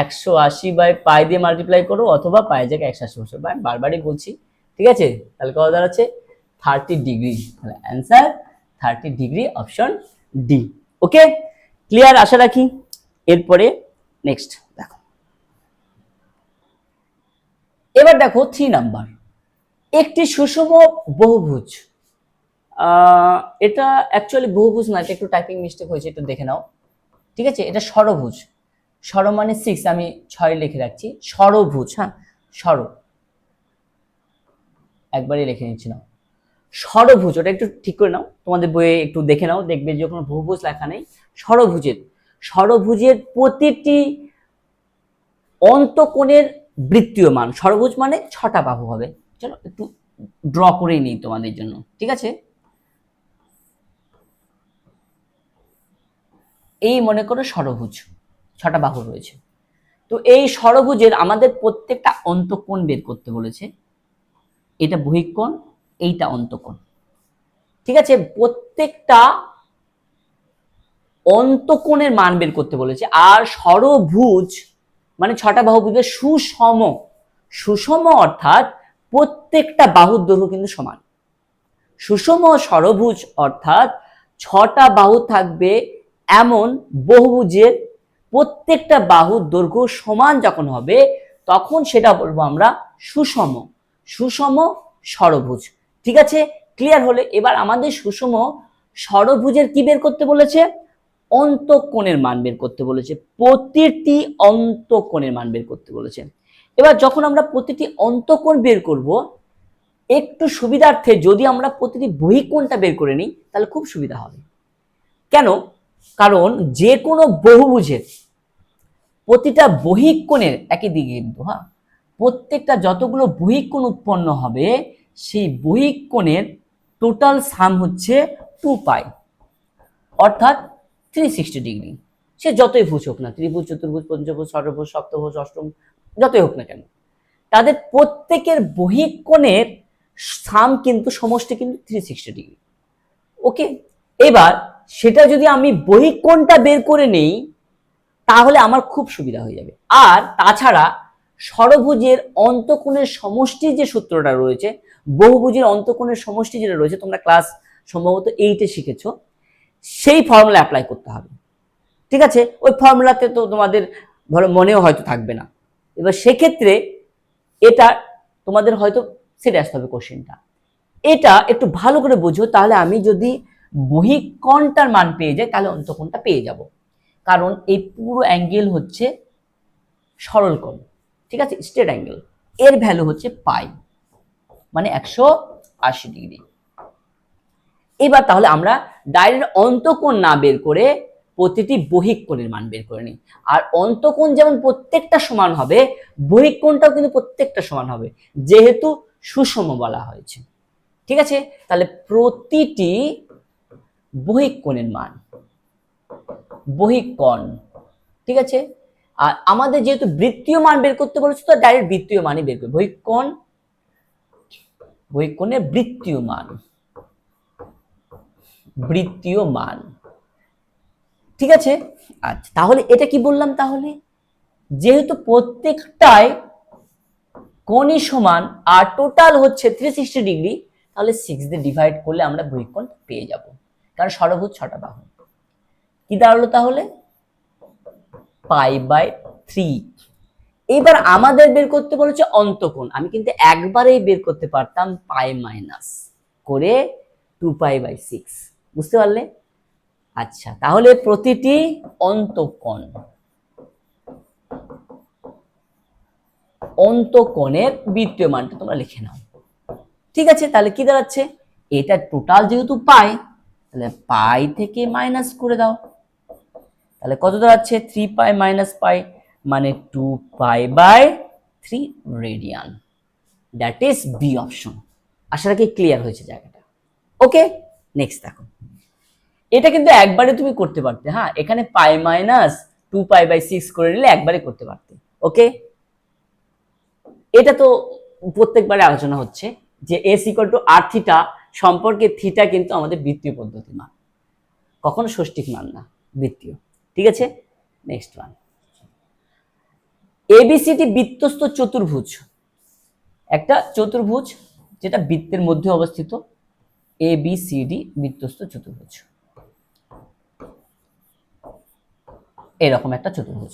180/π দিয়ে মাল্টিপ্লাই করো, অথবা পায়ের জায়গায় 180 বসে, আমি বারবারই বলছি, ঠিক আছে। তাহলে কত দাঁড়াচ্ছে, 30 ডিগ্রি, তাহলে অ্যান্সার 30 ডিগ্রি, অপশন ডি। ওকে, ক্লিয়ার আশা রাখি। এরপরে নেক্সট দেখো, এবার দেখো 3 নাম্বার, একটি সুষম বহুভুজ, এটা অ্যাকচুয়ালি বহুভুজ না, এটা একটু টাইপিং মিস্টেক হয়েছে, একটু দেখে নাও, ঠিক আছে। এটা ষড়ভুজ, ষড় মানে 6, আমি 6 লিখে রাখছি, ষড়ভুজ, হ্যাঁ, ষড়, একবারই লিখে নিচ্ছি না, ষড়ভুজ, ওটা একটু ঠিক করে নাও, তোমাদের বইয়ে একটু দেখে নাও, দেখবে যে কোনো বহুভুজ লেখা নেই। ষড়ভুজের প্রতিটি অন্তকোণের বৃত্তীয় মান, ষড়ভুজ মানে 6টা বাহু হবে, চলো একটু ড্র করেই নিই তোমাদের জন্য, ঠিক আছে। এই মনে করো ষড়ভুজ, 6টা বাহু রয়েছে, তো এই ষড়ভুজের আমাদের প্রত্যেকটা অন্তকোণ বের করতে বলেছে, এটা বহিঃকোণ, এইটা অন্তকোণ, ঠিক আছে। প্রত্যেকটা অন্তকোণের মান বের করতে বলেছে, আর ষড়ভুজ মানে 6টা বাহুভুজের সুষম, সুষম অর্থাৎ প্রত্যেকটা বাহুর দৈর্ঘ্য কিন্তু সমান, সুষম ষড়ভুজ অর্থাৎ 6টা বাহু থাকবে এমন বহুভুজের প্রত্যেকটা বাহুর দৈর্ঘ্য সমান যখন হবে, তখন সেটা বলবো আমরা সুষম, সুষম ষড়ভুজ, ঠিক আছে। ক্লিয়ার হলে এবার আমাদের সুষম ষড়ভুজের কি বের করতে বলেছে, অন্তঃকোণের মান বের করতে বলেছে, প্রতিটি অন্তঃকোণের মান বের করতে বলেছে। এবার যখন আমরা প্রতিটি অন্তঃকোণ বের করব, একটু সুবিধার্থে যদি আমরা প্রতিটি বহিঃকোণটা বের করে নিই, তাহলে খুব সুবিধা হবে। কেন? কারণ যে কোনো বহুভুজের প্রতিটা বহিঃকোণের একই দিকে কিন্তু, হ্যাঁ, প্রত্যেকটা যতগুলো বহিঃকোণ উৎপন্ন হবে, সেই বহিঃকোণের টোটাল সাম হচ্ছে 2π, অর্থাৎ 360 ডিগ্রি। সে যতই ভুজ হোক না, ত্রিভুজ, চতুর্ভুজ, পঞ্চভুজ, ষড়ভুজ, সপ্তভুজ, অষ্টম, যতই হোক না কেন, তাদের প্রত্যেকের বহিঃকোণের সাম কিন্তু সমষ্টি কিন্তু 360 ডিগ্রি। ওকে, এবার সেটা যদি আমি বহিঃকোণটা বের করে নেই, তাহলে আমার খুব সুবিধা হয়ে যাবে। আর তাছাড়া ষড়ভুজের অন্তঃকোণের সমষ্টি যে সূত্রটা রয়েছে, বহুভুজের অন্তঃকোণের সমষ্টি যেটা রয়েছে, তোমরা ক্লাস সম্ভবত 8-এ শিখেছো, সেই ফর্মুলা অ্যাপ্লাই করতে হবে, ঠিক আছে। ওই ফর্মুলাতে তো তোমাদের ভালো মনেও হয়তো থাকবে না, এবার সেক্ষেত্রে এটা তোমাদের হয়তো সেটা আসতে হবে কোশ্চেনটা, এটা একটু ভালো করে বুঝো, তাহলে আমি যদি বহিঃকোণটার মান পেয়ে যাই, তাহলে অন্তঃকোণটা পেয়ে যাব, কারণ এই পুরো অ্যাঙ্গেল হচ্ছে সরল কোণ, ঠিক আছে, স্ট্রেট অ্যাঙ্গেল, এর ভ্যালু হচ্ছে পাই, মানে 180 ডিগ্রি। এবার তাহলে আমরা ডাইরেক্ট অন্তঃকোণ না বের করে প্রতিটি বহিঃকোণের মান বের করে নিই, আর অন্তঃকোণ যেমন প্রত্যেকটা সমান হবে, বহিঃকোণটাও কিন্তু প্রত্যেকটা সমান হবে, যেহেতু সুষম বলা হয়েছে, ঠিক আছে। তাহলে প্রতিটি বহিঃকোণের মান, বহিঃকোণ, ঠিক আছে, আর আমাদের যেহেতু বৃত্তীয় মান বের করতে বলেছে, তো ডাইরেক্ট বৃত্তীয় মানই বের করবে, বহিঃকোণ, বহিঃকোণের বৃত্তীয় মান, বৃত্তীয় মান, ঠিক আছে। আচ্ছা, তাহলে এটা কি বললাম, তাহলে যেহেতু প্রত্যেকটাই কোণই সমান আর টোটাল হচ্ছে 360 ডিগ্রি, তাহলে 6 দিয়ে ডিভাইড করলে আমরা বহিঃকোণ পেয়ে যাব, কারণ ষড়ভুজ 6টা বাহু। কি দাঁড়ালো তাহলে? π/3। এবার আমাদের বের করতে বলেছে অন্তকোণ। আমি কিন্তু একবারেই বের করতে পারতাম পাই মাইনাস করে 2π/6, বুঝতে পারলে? আচ্ছা, তাহলে প্রতিটি অন্তকোণের বৃত্তীয় মানটা তোমরা লিখে নাও। ঠিক আছে, তাহলে কি দাঁড়াচ্ছে? এটা টোটাল যেহেতু পাই, তাহলে পাই থেকে মাইনাস করে দাও, তাহলে কত দাঁড়াচ্ছে? 3π - π মানে 2π/3 radian. That is B option. আশা রাখি ক্লিয়ার হয়েছে জায়গাটা। ওকে, নেক্সট দেখো, এটা কিন্তু একবারে তুমি করতে পারতে। হ্যাঁ, এখানে পাই মাইনাস 2π/6 করে নিলে একবারে করতে পারতে। ওকে, এটা তো প্রত্যেকবারে আলোচনা হচ্ছে যে s = r থিটা সম্পর্কে থিটা কিন্তু আমাদের বৃত্তীয় পদ্ধতির মান, কখনো ষষ্ঠিক মান না, বৃত্তীয়। ঠিক আছে, নেক্সট ওয়ান, এবিসিডি বৃত্তস্থ চতুর্ভুজ। একটা চতুর্ভুজ যেটা বৃত্তের মধ্যে অবস্থিত, এবিসিডি বৃত্তস্থ চতুর্ভুজ, এরকম একটা চতুর্ভুজ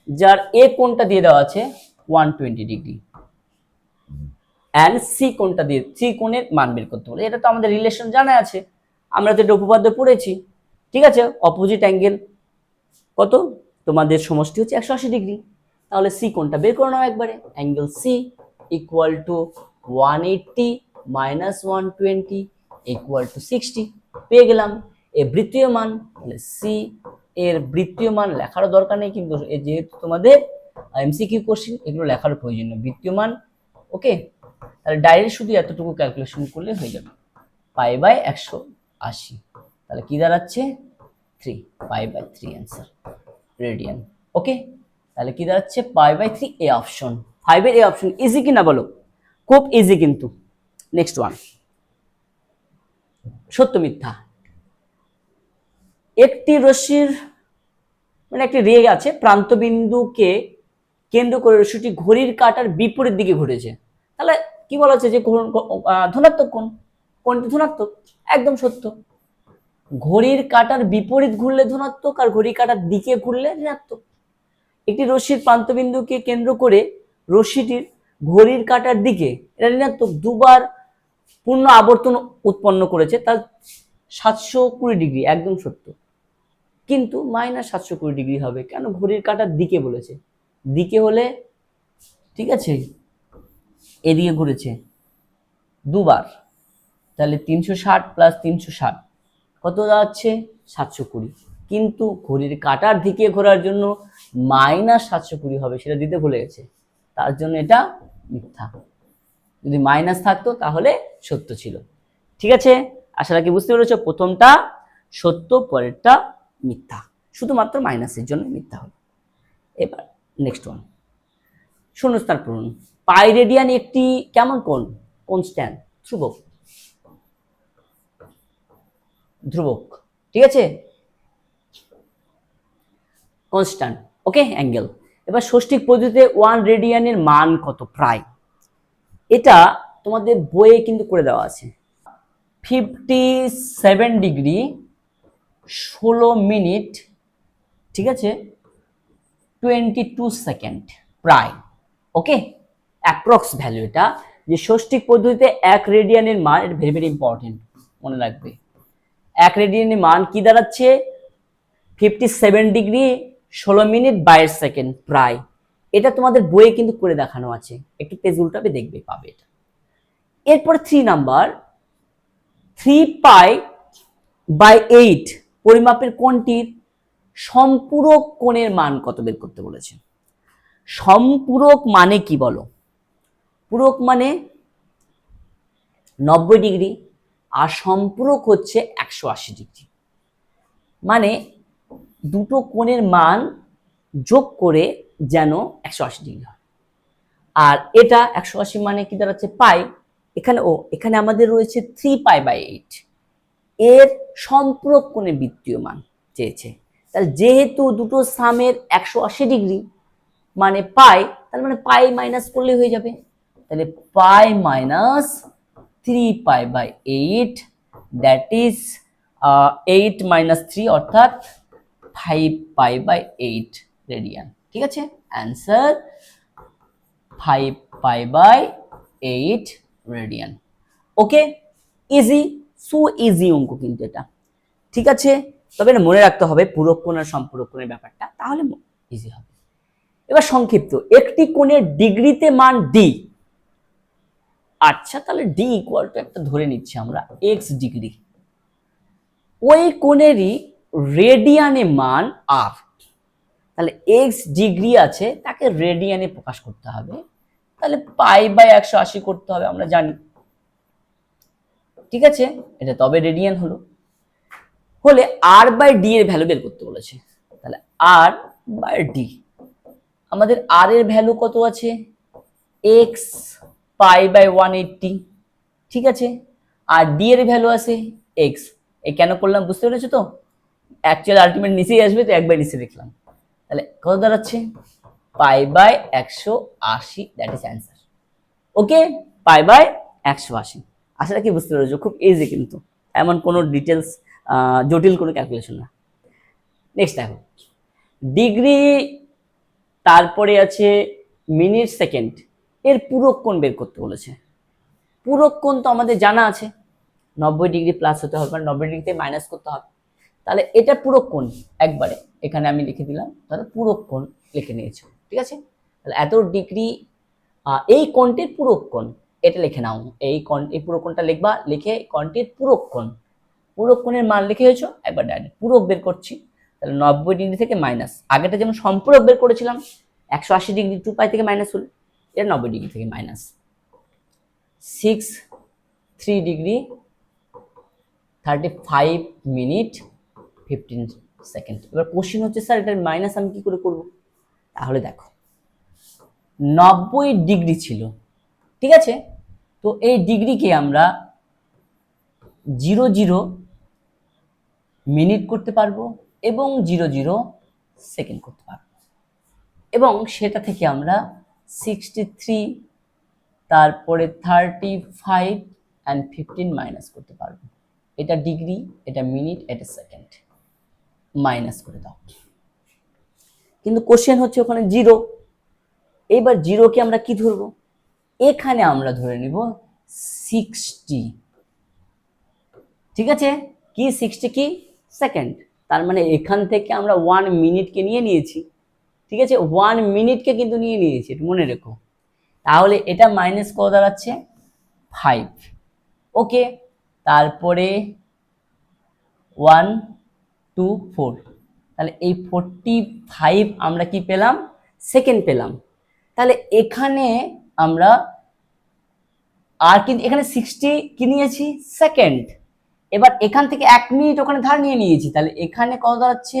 যার এ কোণটা দিয়ে দেওয়া আছে 120 ডিগ্রি এন্ড সি কোণটা দিয়ে, সি কোণের মান বের করতে বলে। এটা তো আমাদের রিলেশন জানা আছে, আমরা তো এটা উপপাদ্য পড়েছি। ঠিক আছে, অপোজিট অ্যাঙ্গেল কত? তোমাদের সমষ্টি হচ্ছে 180 ডিগ্রি। তাহলে সি কোণটা বের করে নাও একবারে। Angle C equal to 180 minus 120 equal to 60 পেয়ে গেলাম এ বৃত্তীয় মান। তাহলে সি এর বৃত্তীয় মান লেখারও দরকার নেই, কিন্তু যেহেতু তোমাদের এমসিকিউ কোশ্চেন, এগুলো লেখার প্রয়োজন নেই, বৃত্তীয় মান। ওকে, তাহলে ডাইরেক্ট শুধু এতটুকু ক্যালকুলেশন করলে হয়ে যাবে, π/180। তাহলে কি দাঁড়াচ্ছে? 3 π/3 অ্যান্সার রেডিয়ান। ওকে, তাহলে কি দাঁড়াচ্ছে? π/3 এ অপশন। 5 এর এ অপশন ইজি কিনা বলো? খুব ইজি কিন্তু। নেক্সট ওয়ান, সত্য মিথ্যা। একটি রশ্মির মানে একটি রে আছে, প্রান্তবিন্দুকে কেন্দ্র করে রশ্মিটি ঘড়ির কাঁটার বিপরীত দিকে ঘুরেছে। তাহলে কি বলা হচ্ছে? যে ধনাত্মক কোণ, কোণটি ধনাত্মক, একদম সত্য। ঘড়ির কাঁটার বিপরীত ঘুরলে ধনাত্মক, আর ঘড়ির কাঁটার দিকে ঘুরলে ঋণাত্মক। একটি রশ্মির প্রান্তবিন্দুকে কেন্দ্র করে রশ্মিটির ঘড়ির কাঁটার দিকে, এটা ঋণাত্মক, দুবার পূর্ণ আবর্তন উৎপন্ন করেছে, তার 720 ডিগ্রি, একদম সত্য। কিন্তু -720 ডিগ্রি হবে কেন? ঘড়ির কাঁটার দিকে বলেছে, দিকে হলে ঠিক আছে, এদিকে ঘুরেছে দুবার, তাহলে 360 প্লাস 360 কত দাঁড়াচ্ছে? 720। কিন্তু ঘড়ির কাঁটার দিকে ঘোরার জন্য -720 হবে, সেটা দিতে ভুলে গেছে, তার জন্য এটা মিথ্যা। যদি মাইনাস থাকতো তাহলে সত্য ছিল। ঠিক আছে, আশা রাখি বুঝতে পেরেছো, প্রথমটা সত্য, পরেরটা মিথ্যা, শুধুমাত্র মাইনাসের জন্য মিথ্যা হলো। এবার নেক্সট ওয়ান, শূন্যস্থান পূরণ। পাই রেডিয়ান একটি কেমন কোণ? কনস্ট্যান্ট, ধ্রুবক, ধ্রুবক। ঠিক আছে, কনস্ট্যান্ট। ওকে, অ্যাঙ্গেল। এবার ষষ্ঠিক পদ্ধতিতে 1 রেডিয়ানের মান কত? প্রায়, এটা তোমাদের বইয়ে কিন্তু করে দেওয়া আছে, 57 ডিগ্রি 16 মিনিট, ঠিক আছে, 22 সেকেন্ড প্রায়। ওকে, অ্যাপ্রক্স ভ্যালু এটা, যে ষষ্ঠিক পদ্ধতিতে 1 রেডিয়ানের মান, এটা ভেরি ভেরি ইম্পর্টেন্ট, মনে রাখবে। 1 রেডিয়ানের মান কি দাঁড়াচ্ছে? 57 ডিগ্রি 16 মিনিট 22 সেকেন্ড প্রায়। এটা তোমাদের বইয়ে কিন্তু করে দেখানো আছে, একটু পেজ উল্টাবে দেখবে, পাবে এটা। এরপর 3 নাম্বার, 3π/8 পরিমাপের কোণটির সম্পূরক কোণের মান কত বের করতে বলেছে। সম্পূরক মানে কি বলো? পূরক মানে 90 ডিগ্রি, আর সম্পূরক হচ্ছে 180 ডিগ্রি। মানে দুটো কোণের মান যোগ করে যেন 180 ডিগ্রি হয়। আর এটা 180 মানে কি দাঁড়াচ্ছে? পাই। এখানে আমাদের রয়েছে 3π/8, এর সম্পূরক কোণের বৃত্তীয় মান চেয়েছে। তাহলে যেহেতু দুটো সামের 180 ডিগ্রি, মানে পাই, তার মানে পাই মাইনাস করলে হয়ে যাবে। তাহলে পাই মাইনাস 3 পাই/8, দ্যাট ইজ 8 মাইনাস 3 অর্থাৎ 5 পাই/8 রেডিয়ান। ঠিক আছে, অ্যান্সার 5 পাই/8 রেডিয়ান। ওকে, ইজি, সো ইজি অঙ্ক কিন্তু এটা। ঠিক আছে, তবে এটা মনে রাখতে হবে পূরক কোণ আর সম্পূরক কোণের ব্যাপারটা, তাহলে ইজি হবে। এবার সংক্ষিপ্ত, একটি কোণের ডিগ্রিতে মান ডি। আচ্ছা, তাহলে ডি ইকুয়াল টু একটা ধরে নিচ্ছি আমরা এক্স ডিগ্রি। ওই কোণেরই রেডিয়ানে মান আর। তাহলে এক্স ডিগ্রি আছে, তাকে রেডিয়ানে প্রকাশ করতে হবে, তাহলে পাই/180 করতে হবে, আমরা জানি। ঠিক আছে, এটা তবে রেডিয়ান হলো। হলে r/d এর ভ্যালু বের করতে বলেছে। তাহলে r/d, আমাদের r এর ভ্যালু কত আছে? x পাই/180। ঠিক আছে, আর d এর ভ্যালু আছে x। এই কেন করলাম বুঝতে পেরেছো তো? অ্যাকচুয়াল আলটিমেট নিচেই আসবে, তো একবার নিচে লিখলাম। তাহলে কত দাঁড়াচ্ছে? পাই/180, দ্যাট ইজ অ্যান্সার। ওকে, পাই/180। আশা রাখি বুঝতে পেরেছো, খুব ইজি কিন্তু, এমন কোনো ডিটেলস জটিল কোনো ক্যালকুলেশন না। নেক্সট দেখো, ডিগ্রি, তারপরে আছে মিনিট, সেকেন্ড, এর পূরক কোণ বের করতে বলেছে। পূরক কোণ তো আমাদের জানা আছে, 90 ডিগ্রি প্লাস হতে হবে, 90 ডিগ্রিতে মাইনাস করতে হবে। তাহলে এটা পূরক কোণ, একবারে এখানে আমি লিখে দিলাম, তাহলে পূরক কোণ লিখে নিয়েছো। ঠিক আছে, তাহলে এত ডিগ্রি, এই কোণটির পূরক কোণ, এটা লিখে নাও। এই পূরক কোণটা লিখবা, লিখে কোণটির পূরক কোণ, পূরক কোণের মান লিখে হয়েছো, একবার ডাইরেক্ট পূরক বের করছি। তাহলে 90 ডিগ্রি থেকে মাইনাস, আগেটা যেমন সম্পূরক বের করেছিলাম 180 ডিগ্রি 2 পাই থেকে মাইনাস হলো, এটা 90 ডিগ্রি থেকে মাইনাস 3 ডিগ্রি 35 মিনিট 15 সেকেন্ড। এবার কোশ্চেন হচ্ছে স্যার এটার মাইনাস আমি কি করে করব? তাহলে দেখো 90 ডিগ্রি ছিল, ঠিক আছে, তো এই ডিগ্রিকে আমরা 00 মিনিট করতে পারবো এবং 00 সেকেন্ড করতে পারবো, এবং সেটা থেকে আমরা 63, তারপরে 35 অ্যান্ড 15 মাইনাস করতে পারবো। এটা ডিগ্রি, এটা মিনিট, এটা সেকেন্ড, মাইনাস করে দাও। কিন্তু কোশ্চেন হচ্ছে ওখানে 0। এবার 0কে আমরা কি ধরবো? এখানে আমরা ধরে নিব 60। ঠিক আছে, কি 60 কি সেকেন্ড, তার মানে এখান থেকে আমরা 1 মিনিটকে নিয়ে নিয়েছি। ঠিক আছে, 1 মিনিটকে কিন্তু নিয়ে নিয়েছি, এটা মনে রেখো। তাহলে এটা মাইনাস কত দাঁড়াচ্ছে? 5। ওকে, তারপরে 1 2 4, তাহলে এই 45 আমরা কি পেলাম? সেকেন্ড পেলাম। তাহলে এখানে আমরা আর কিন্তু এখানে 60 কি নিয়েছি? সেকেন্ড। এবার এখান থেকে 1 মিনিট ওখানে ধার নিয়ে নিয়েছি, তাহলে এখানে কত দাঁড়াচ্ছে?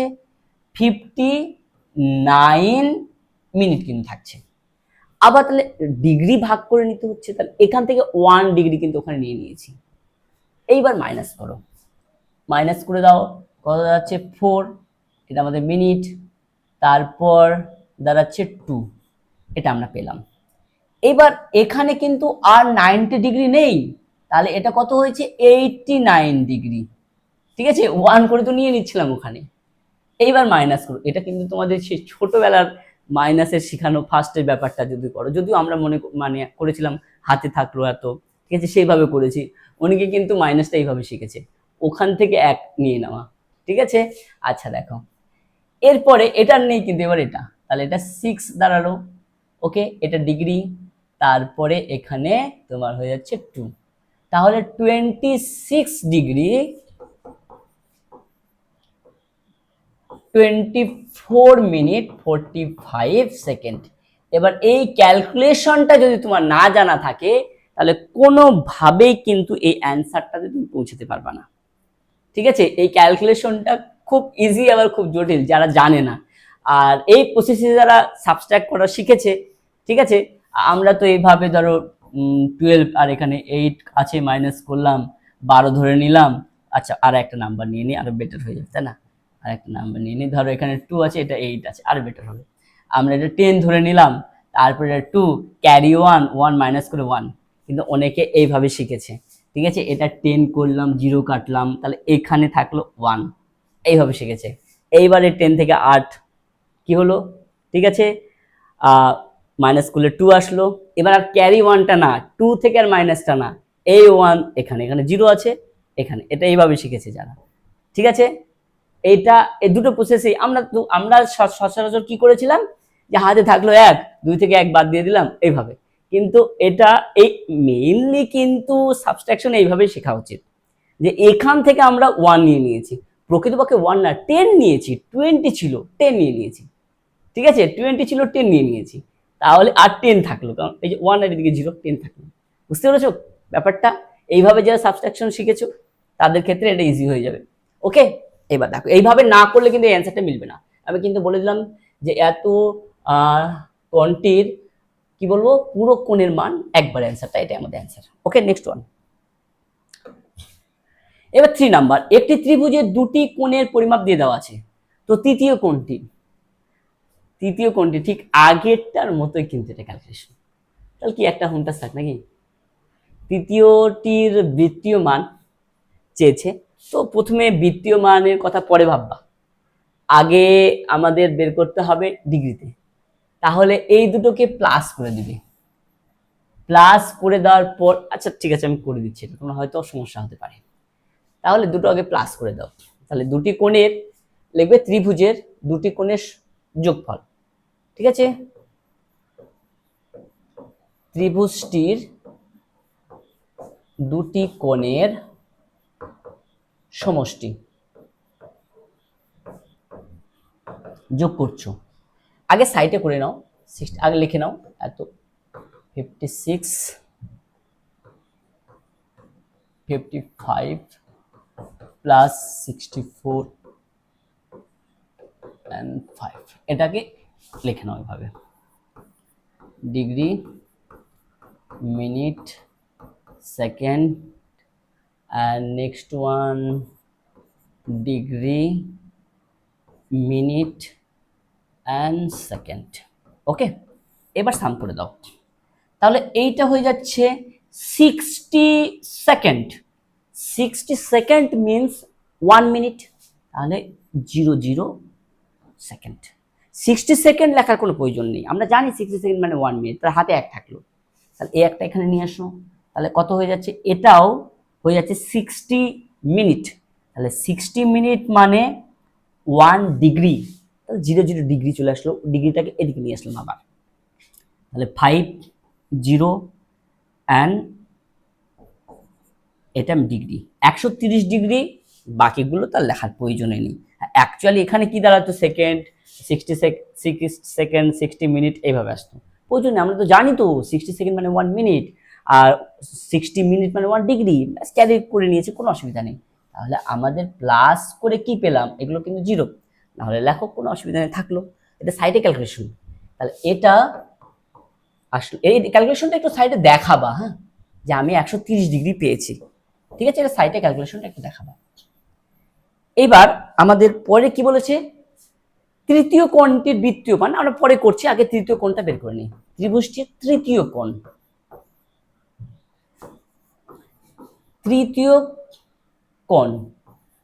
59 মিনিট কিন্তু থাকছে। আবার তাহলে ডিগ্রি ভাগ করে নিতে হচ্ছে, তাহলে এখান থেকে 1 ডিগ্রি কিন্তু ওখানে নিয়ে নিয়েছি। এইবার মাইনাস করো, মাইনাস করে দাও, কত দাঁড়াচ্ছে? 4, এটা আমাদের মিনিট, তারপর দাঁড়াচ্ছে 2, এটা আমরা পেলাম। এবার এখানে কিন্তু আর 90 ডিগ্রি নেই, তাহলে এটা কত হয়েছে? 89 ডিগ্রি। ঠিক আছে, 1 করে তো নিয়ে নিচ্ছিলাম ওখানে। এইবার মাইনাস করো, এটা কিন্তু তোমাদের সেই ছোটবেলার মাইনাসের শেখানো ফার্স্টের ব্যাপারটা যদি করো, যদিও আমরা মানে করেছিলাম হাতে থাকলো এত, ঠিক আছে, সেইভাবে করেছি। অনেকে কিন্তু মাইনাসটা এইভাবে শিখেছে, ওখান থেকে 1 নিয়ে নেওয়া। ঠিক আছে, আচ্ছা দেখো, এরপরে এটার নেই কিন্তু এবার এটা, তাহলে এটা 6 দাঁড়ালো। ওকে, এটা ডিগ্রি, তারপরে এখানে তোমার হয়ে যাচ্ছে 2, তাহলে 26 ডিগ্রি 24 মিনিট 45 সেকেন্ড। এবার এই ক্যালকুলেশনটা যদি তোমার না জানা থাকে, তাহলে কোনোভাবেই কিন্তু এই অ্যান্সারটাতে তুমি পৌঁছতে পারবে না। ঠিক আছে, এই ক্যালকুলেশনটা খুব ইজি, আবার খুব জটিল যারা জানে না। আর এই প্রসেসে যারা সাবস্ট্রাক্ট করা শিখেছে, ঠিক আছে, আমরা তো এইভাবে ধরো 12 আর এখানে 8 আছে, মাইনাস করলাম, 12 ধরে নিলাম। আচ্ছা, আর একটা নাম্বার নিয়ে নিই, আরো বেটার হয়ে যাবে, তাই না? আর একটা নাম্বার নিয়ে নিই, ধরো এখানে 2 আছে, এটা 8 আছে, আর বেটার হবে। আমরা এটা 10 ধরে নিলাম, তারপরে 2 ক্যারি 1 মাইনাস করে 1, কিন্তু অনেকে এইভাবে শিখেছে। ঠিক আছে, এটা 10 করলাম, 0 কাটলাম, তাহলে এখানে থাকলো 1, এইভাবে শিখেছে। এইবারে 10 থেকে 8 কি হলো, ঠিক আছে, মাইনাস করলে 2 আসলো। এবার আর ক্যারি 1টা না, 2 থেকে আর মাইনাসটা না, এই 1 এখানে, এখানে 0 আছে এখানে, এটা এইভাবে শিখেছে যারা। ঠিক আছে, এইটা এই দুটো প্রসেসেই আমরা সচরাচর কি করেছিলাম, যে হাতে থাকলো 1, 2 থেকে 1 বাদ দিয়ে দিলাম এইভাবে, কিন্তু এটা এই মেইনলি কিন্তু সাবট্রাকশন এইভাবে শেখা উচিত, যে এখান থেকে আমরা 1 নিয়ে নিয়েছি, প্রকৃতপক্ষে 1 না 10 নিয়েছি, 20 ছিল 10 নিয়ে নিয়েছি। ঠিক আছে, 20 ছিল 10 নিয়ে নিয়েছি, তাহলে আর 10 থাকলো, কারণ এই যে 1 আর এদিকে 0, 10 থাকলো। বুঝতে পেরেছো ব্যাপারটা? এইভাবে যারা সাবট্রাকশন শিখেছো তাদের ক্ষেত্রে এটা ইজি হয়ে যাবে। ওকে, এবার দেখো এইভাবে না করলে কিন্তু এই অ্যান্সারটা মিলবে না। আমি কিন্তু বলে দিলাম যে এত কোণটির কি বলবো পুরো কোণের মান একবার অ্যান্সারটা, এটাই আমাদের অ্যান্সার। ওকে, নেক্সট ওয়ান। এবার 3 নাম্বার, একটি ত্রিভুজের দুটি কোণের পরিমাপ দিয়ে দেওয়া আছে, তো তৃতীয় কোণটি ঠিক আগেরটার মতোই কিন্তু এটা ক্যালকুলেশন, তাহলে কি একটা হোমটাস থাক নাকি। তৃতীয়টির বৃত্তীয় মান চেয়েছে, তো প্রথমে বৃত্তীয় মানের কথা পরে ভাববা, আগে আমাদের বের করতে হবে ডিগ্রিতে। তাহলে এই দুটোকে প্লাস করে দিবে, প্লাস করে দেওয়ার পর, আচ্ছা ঠিক আছে আমি করে দিচ্ছি, এটা তোমার হয়তো সমস্যা হতে পারে। তাহলে দুটো আগে প্লাস করে দাও, তাহলে দুটি কোণের লিখবে ত্রিভুজের দুটি কোণের যোগফল। ঠিক আছে, ত্রিভুজটির দুটি কোণের সমষ্টি যোগ করছো। আগে সাইডে করে নাও, আগে লিখে নাও, এত 56, 55 প্লাস 64 and 5, এটাকে লিখে নাও এভাবে, degree, minute, second, and next one degree, minute and second. Okay, এবার সাম করে দাও, তাহলে এইটা হয়ে যাচ্ছে 60 সেকেন্ড। 60 সেকেন্ড মিনস 1 মিনিট, তাহলে 00 সেকেন্ড। 60 সেকেন্ড লেখার কোনো প্রয়োজন নেই, আমরা জানি 60 সেকেন্ড মানে 1 মিনিট, তার হাতে 1 থাকলো, তাহলে এই একটা এখানে নিয়ে আসো, তাহলে কত হয়ে যাচ্ছে, এটাও হয়ে যাচ্ছে 60 মিনিট। তাহলে 60 মিনিট মানে 1 ডিগ্রি, তাহলে 00 ডিগ্রি চলে আসলো, ডিগ্রিটাকে এদিকে নিয়ে আসলাম আবার, তাহলে 50 অ্যান্ড এটা ডিগ্রি, 130 ডিগ্রি, বাকিগুলো তার লেখার প্রয়োজনে নেই। অ্যাকচুয়ালি এখানে কি দাঁড়াতো, সেকেন্ড, 60 সেকেন্ড, 60 মিনিট এইভাবে আসতো, প্রয়োজনে আমরা তো জানি তো 60 সেকেন্ড মানে 1 মিনিট, আর 60 মিনিট মানে 1 ডিগ্রি, ক্যারি করে নিয়েছে, কোনো অসুবিধা নেই। তাহলে আমাদের প্লাস করে কি পেলাম, এগুলো কিন্তু 0, নাহলে লেখো, কোনো অসুবিধা নেই, থাকলো। এটা সাইডে ক্যালকুলেশন, তাহলে এটা আসলে এই ক্যালকুলেশনটা একটু সাইডে দেখাবা, হ্যাঁ, যে আমি 130 ডিগ্রি পেয়েছি। ঠিক আছে, এটা সাইডে ক্যালকুলেশনটা একটু দেখাবা। এবার আমাদের পরে কি বলেছে, তৃতীয় কোণটির বৃত্তীয় মান, আমরা পরে করছি, আগে তৃতীয় কোণটা বের করে নিই। ত্রিভুজটির তৃতীয় কোণ,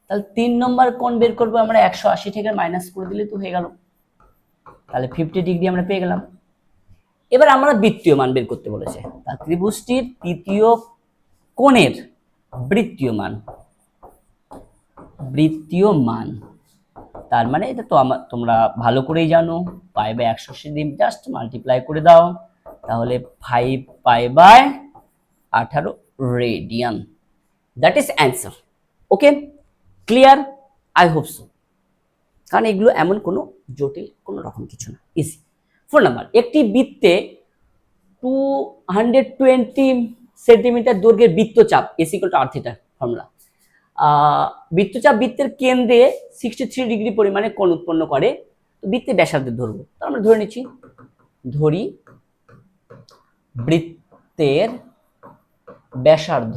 তাহলে 3 নম্বর কোণ বের করবো আমরা, 180 থেকে মাইনাস করে দিলে তো হয়ে গেল, তাহলে 50 ডিগ্রি আমরা পেয়ে গেলাম। এবার আমরা বৃত্তীয় মান বের করতে বলেছে, তাহলে ত্রিভুজটির তৃতীয় কোণের বৃত্তীয় মান, তার মানে এটা তো তোমরা ভালো করেই জানো, পাই বাই 180 দিয়ে জাস্ট মাল্টিপ্লাই করে দাও, তাহলে 5 pi by 18 radian, that is answer. Okay, clear? I hope so, কারণ এগুলো এমন কোনো জটিল কোনো রকম কিছু না, ইজি। 4 নাম্বার, একটি বৃত্তে 220 সেন্টিমিটার দৈর্ঘ্যের বৃত্তচাপ S equal to R theta formula, বৃত্তচাপ বৃত্তের কেন্দ্রে 63 ডিগ্রি পরিমাণে কোণ উৎপন্ন করে, তো বৃত্তের ব্যাসার্ধ ধরবো, তো আমরা ধরে নিচ্ছি, ধরি বৃত্তের ব্যাসার্ধ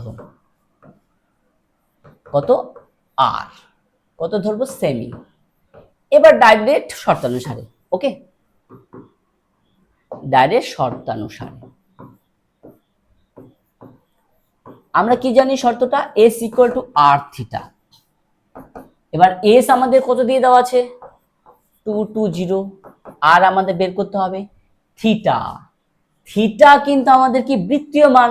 কত, আর কত ধরবো, সেমি। এবার ডাইরেক্ট শর্তানুসারে, ওকে, ডাইরেক্ট শর্তানুসারে। আমরা কি জানি শর্তটা s equal to r theta. এবার s আমাদের কত দিয়ে দেওয়া আছে 220, আর আমাদের বের করতে হবে থিটা। থিটা কিন্তু আমাদের কি বৃত্তীয় মান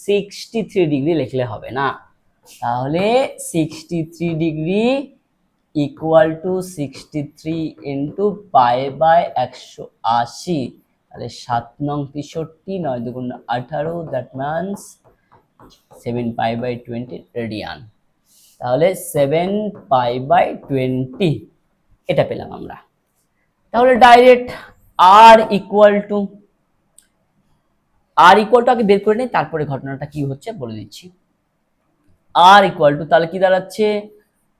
63 ডিগ্রি লিখলে হবে না, তাহলে 63 degree equal to 63 into pi by 180, তাহলে 7 নং 63, 9 দুগুণ 18, that means 7 pi by 20 radian. তাহলে 7 পাই বাই 20 এটা পেলাম আমরা। তাহলে ডাইরেক্ট আর ইকুয়াল টু আগে বের করে নিই, তারপরে ঘটনাটা কি হচ্ছে বলে দিচ্ছি। আর ইকুয়াল টু তাহলে কি দাঁড়াচ্ছে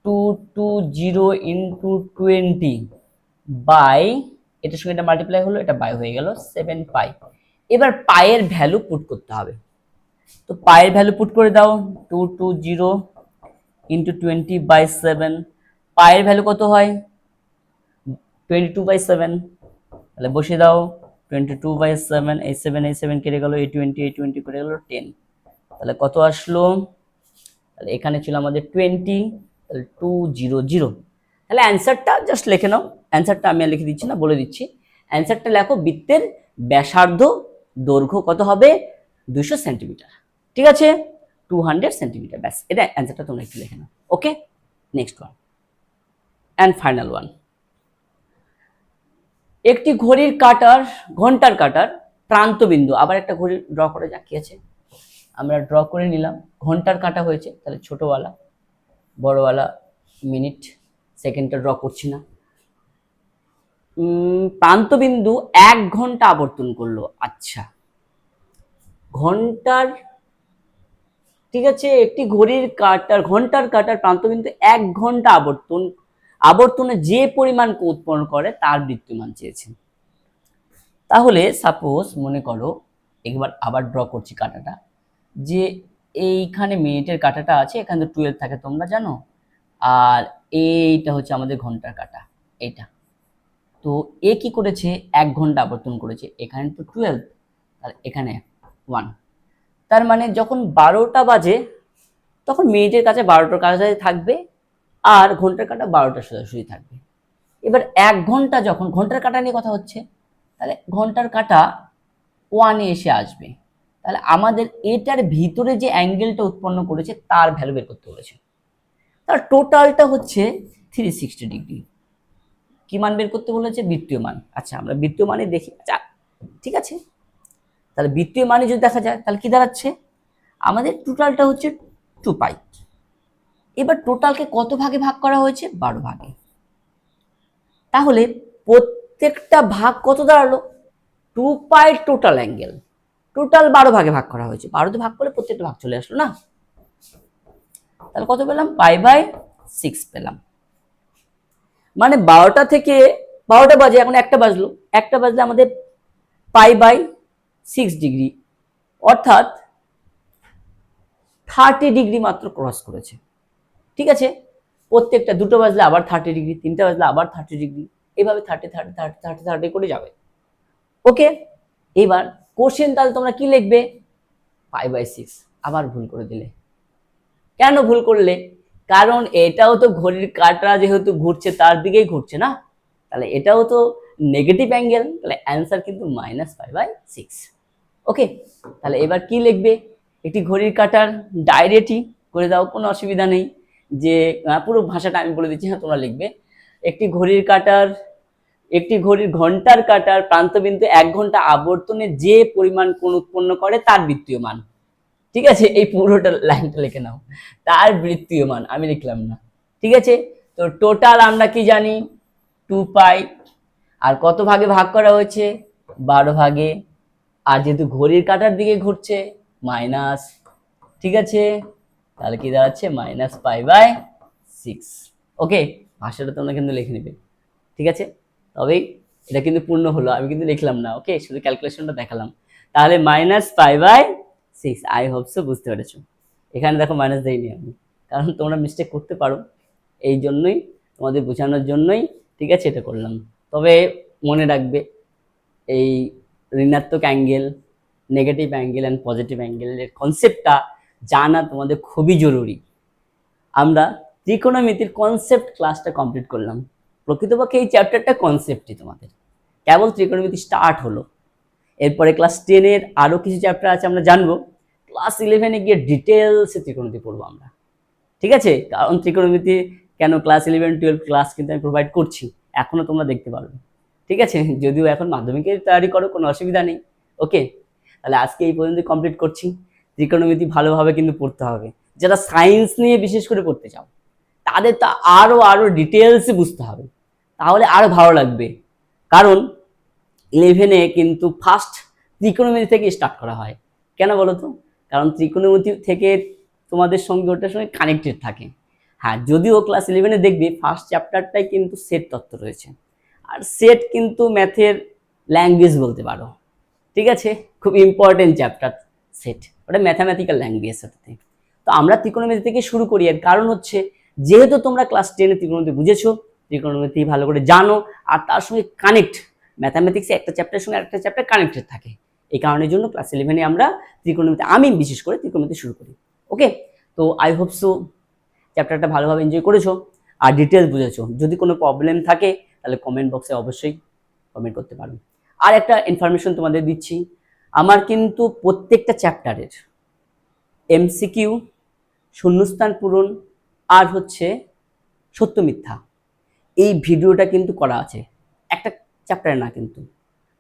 220 ইন্টু 20 বাই, এটার সঙ্গে এটা মাল্টিপ্লাই হলো, এটা বাই হয়ে গেল 7 পাই। এবার পায়ের ভ্যালু পুট করতে হবে, তো পায়ের ভ্যালু পুট করে দাও 220 ইন্টু 20 বাই 7, পায়ের ভ্যালু কত হয় 22 বাই 7, তাহলে বসিয়ে দাও 22 বাই 7, এই 7 কেটে গেল, এই 20 কেটে গেল 10, তাহলে কত আসলো, তাহলে এখানে ছিল আমাদের 20, তাহলে 200। তাহলে অ্যান্সারটা জাস্ট লিখে নাও, অ্যান্সারটা আমি আর লিখে দিচ্ছি না, বলে দিচ্ছি। অ্যান্সারটা লেখো বৃত্তের ব্যাসার্ধ দৈর্ঘ্য কত হবে 200 সেন্টিমিটার, ঠিক আছে 200 সেন্টিমিটার, ব্যাস এটা অ্যান্সারটা তোমরা একটু লিখে নাও। Okay, next one and final one. একটি ঘন্টার কাঁটার প্রান্তবিন্দু, আবার একটা ঘড়ি ড্র করে যাক, কি আছে আমরা ড্র করে নিলাম, ঘন্টার কাঁটা হয়েছে, তাহলে ছোটওয়ালা বড়ওয়ালা মিনিট সেকেন্ডটা ড্র করছি না। প্রান্তবিন্দু 1 ঘন্টা আবর্তন করলো, আচ্ছা ঘন্টার, ঠিক আছে একটি ঘন্টার কাঁটার প্রান্তবিন্দু 1 ঘন্টা আবর্তনে যে পরিমাণ উৎপন্ন করে তার বৃত্তমান চেয়েছেন। তাহলে সাপোজ মনে করো, একবার আবার ড্র করছি কাঁটাটা, যে এইখানে মিনিটের কাঁটাটা আছে, এখানে তো 12 থাকে তোমরা জানো, আর এইটা হচ্ছে আমাদের ঘন্টার কাঁটা এইটা। তো এ কি করেছে 1 ঘন্টা আবর্তন করেছে, এখানে তো 12, আর এখানে 1, তার মানে যখন 12টা বাজে তখন মিনিটের কাছে 12টার কাছে থাকবে, আর ঘন্টার কাঁটা 12টার সোজাসুজি থাকবে। এবার 1 ঘন্টা, যখন ঘন্টার কাঁটা নিয়ে কথা হচ্ছে, তাহলে ঘন্টার কাঁটা 1-এ এসে আসবে, তাহলে আমাদের এটার ভিতরে যে অ্যাঙ্গেলটা উৎপন্ন করেছে তার ভ্যালু বের করতে বলেছে। তার টোটালটা হচ্ছে 360 ডিগ্রি। কি মান বের করতে বলেছে বৃত্তীয় মান। আচ্ছা আমরা বৃত্তীয় মানে দেখি, আচ্ছা ঠিক আছে, তাহলে বৃত্তীয় মানে যদি দেখা যায় তাহলে কি দাঁড়াচ্ছে, আমাদের টোটালটা হচ্ছে 2 পাই। এবার টোটালকে কত ভাগে ভাগ করা হয়েছে 12 ভাগে, তাহলে প্রত্যেকটা ভাগ কত দাঁড়ালো 2 পাই টোটাল অ্যাঙ্গেল, টোটাল 12 ভাগে ভাগ করা হয়েছে, 12তে ভাগ করলে প্রত্যেকটা ভাগ চলে আসলো না, তাহলে কত পেলাম পাই বাই 6 পেলাম। মানে 12টা থেকে 12টা বাজে, এখন একটা বাজলে আমাদের পাই বাই 6 ডিগ্রি, অর্থাৎ 30 ডিগ্রি মাত্র ক্রস করেছে, ঠিক আছে প্রত্যেকটা 2টো বাজলে আবার 30 ডিগ্রি, 3টা বাজলে আবার 30 ডিগ্রি, এইভাবে 30 করে যাবে। ওকে, এবার কোশ্চেন তাহলে তোমরা কি লিখবে পাই বাই 6, আবার ভুল করে দিলে, কেন ভুল করলে, কারণ এটাও তো ঘড়ির কাঁটা যেহেতু ঘুরছে তার দিকেই ঘুরছে না, তাহলে এটাও তো নেগেটিভ অ্যাঙ্গেল, তাহলে অ্যান্সার কিন্তু -5/6। ওকে, তাহলে এবার কি লিখবে, একটি ঘড়ির কাঁটার ডাইরেক্টই করে দাও, কোনো অসুবিধা নেই, যে পুরো ভাষাটা আমি বলে দিচ্ছি, হ্যাঁ তোমরা লিখবে একটি ঘন্টার কাঁটার প্রান্তবিন্দু 1 ঘন্টা আবর্তনে যে পরিমাণ কোণ উৎপন্ন করে তার বৃত্তীয় মান, ঠিক আছে এই পুরোটা লাইনটা লিখে নাও, তার বৃত্তীয় মান আমি লিখলাম না, ঠিক আছে। তো টোটাল আমরা কি জানি 2 পাই, আর কত ভাগে ভাগ করা হয়েছে 12 ভাগে, আর যেহেতু ঘড়ির কাঁটার দিকে ঘুরছে মাইনাস, ঠিক আছে তাহলে কি দাঁড়াচ্ছে -5/6। ওকে, ভাষাটা তোমরা কিন্তু লিখে নেবে, ঠিক আছে, তবেই এটা কিন্তু পূর্ণ হলো, আমি কিন্তু লিখলাম না, ওকে শুধু ক্যালকুলেশনটা দেখালাম। তাহলে -5/6, আই হোপ সো বুঝতে পেরেছো। এখানে দেখো মাইনাস দেইনি আমি, কারণ তোমরা মিস্টেক করতে পারো, এই জন্যই তোমাদের বোঝানোর জন্যই, ঠিক আছে এটা করলাম। তবে মনে রাখবে এই ঋণাত্মক angle, negative angle and positive অ্যাঙ্গেলের কনসেপ্টটা জানা তোমাদের খুবই জরুরি। আমরা ত্রিকোণমিতির কনসেপ্ট ক্লাসটা কমপ্লিট করলাম। প্রকৃতপক্ষে এই চ্যাপ্টারটা কনসেপ্টই তোমাদের, কেবল ত্রিকোণমিতি স্টার্ট হলো। এরপরে ক্লাস 10-এর আরও কিছু চ্যাপ্টার আছে আমরা জানবো। ক্লাস 11-এ গিয়ে ডিটেলসে ত্রিকোণমিতি পড়বো আমরা, ঠিক আছে? কারণ ত্রিকোণমিতি কেন ক্লাস 11-12 ক্লাস কিন্তু আমি প্রোভাইড করছি, এখনও তোমরা দেখতে পারবে, ঠিক আছে? যদিও এখন মাধ্যমিকের তৈরি করো, কোনো অসুবিধা নেই। ওকে, তাহলে আজকে এই পর্যন্ত কমপ্লিট করছি। ত্রিকোণমিতি ভালোভাবে কিন্তু পড়তে হবে। যারা সায়েন্স নিয়ে বিশেষ করে পড়তে চাও তাদের তো আরও ডিটেলসে বুঝতে হবে, তাহলে আরও ভালো লাগবে। কারণ 11-এ কিন্তু ফার্স্ট ত্রিকোণমিতি থেকে স্টার্ট করা হয়। কেন বলো তো? কারণ ত্রিকোণমিতি থেকে তোমাদের সঙ্গে ওটার সঙ্গে কানেক্টেড থাকে। হ্যাঁ, যদিও ক্লাস 11-এ দেখবে ফার্স্ট চ্যাপ্টারটাই কিন্তু সেট তত্ত্ব রয়েছে, আর সেট কিন্তু ম্যাথের ল্যাঙ্গুয়েজ বলতে পারো, ঠিক আছে? খুব ইম্পর্টেন্ট চ্যাপ্টার সেট, ওটা ম্যাথামেটিক্যাল ল্যাঙ্গুয়েজ সাথে। তো আমরা ত্রিকোণমিতি থেকে শুরু করি, এর কারণ হচ্ছে যেহেতু তোমরা ক্লাস 10-এ ত্রিকোণমিতি বুঝেছো, ত্রিকোণমিতি ভালো করে জানো, আর তার সঙ্গে কানেক্ট, ম্যাথামেটিক্সে একটা চ্যাপ্টারের সঙ্গে একটা চ্যাপ্টার কানেক্টেড থাকে। এই কারণের জন্য ক্লাস 11-এ আমরা ত্রিকোণমিতি, আমি বিশেষ করে ত্রিকোণমিতি শুরু করি। ওকে, তো আই হোপ সো চ্যাপ্টারটা ভালোভাবে এনজয় করেছো আর ডিটেলস বুঝেছো। যদি কোনো প্রবলেম থাকে তাহলে কমেন্ট বক্সে অবশ্যই কমেন্ট করতে পারো। আর একটা ইনফরমেশন তোমাদের দিচ্ছি, আমার কিন্তু প্রত্যেকটা চ্যাপ্টারের এমসিকিউ, শূন্যস্থান পূরণ আর হচ্ছে সত্য মিথ্যা, এই ভিডিওটা কিন্তু করা আছে। একটা চ্যাপ্টারে না, কিন্তু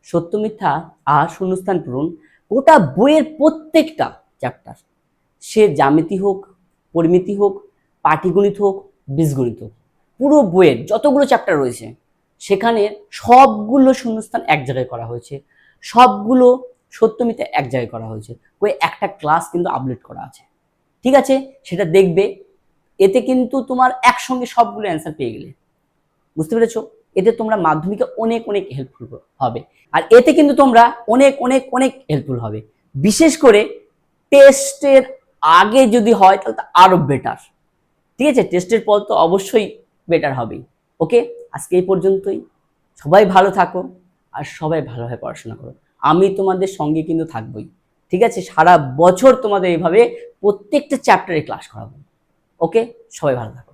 সত্য মিথ্যা আর শূন্যস্থান পূরণ গোটা বইয়ের প্রত্যেকটা চ্যাপ্টার, সে জ্যামিতি হোক, পরিমিতি হোক, পাটিগণিত হোক, বীজগণিত হোক, পুরো বইয়ের যতগুলো চ্যাপ্টার রয়েছে সেখানে সবগুলো শূন্যস্থান এক জায়গায় করা হয়েছে, সবগুলো সত্য মিথ্যা এক জায়গায় করা হয়েছে। ওই একটা ক্লাস কিন্তু আপলোড করা আছে, ঠিক আছে? সেটা দেখবে, এতে কিন্তু তোমার একসঙ্গে সবগুলো অ্যান্সার পেয়ে গেলে, বুঝতে পেরেছো? এতে তোমরা মাধ্যমিকে অনেক অনেক হেল্পফুল হবে, আর এতে কিন্তু তোমরা অনেক অনেক অনেক হেল্পফুল হবে। বিশেষ করে টেস্টের আগে যদি হয় তাহলে তো আরো বেটার, ঠিক আছে? টেস্টের পর তো অবশ্যই বেটার হবেই। ওকে, আজকে এই পর্যন্তই। সবাই ভালো থাকো আর সবাই ভালোভাবে পড়াশোনা করো। আমি তোমাদের সঙ্গে কিন্তু থাকবোই, ঠিক আছে? সারা বছর তোমাদের এইভাবে প্রত্যেকটা চ্যাপ্টারে ক্লাস করাবো। ওকে, সবাই ভালো থাকো।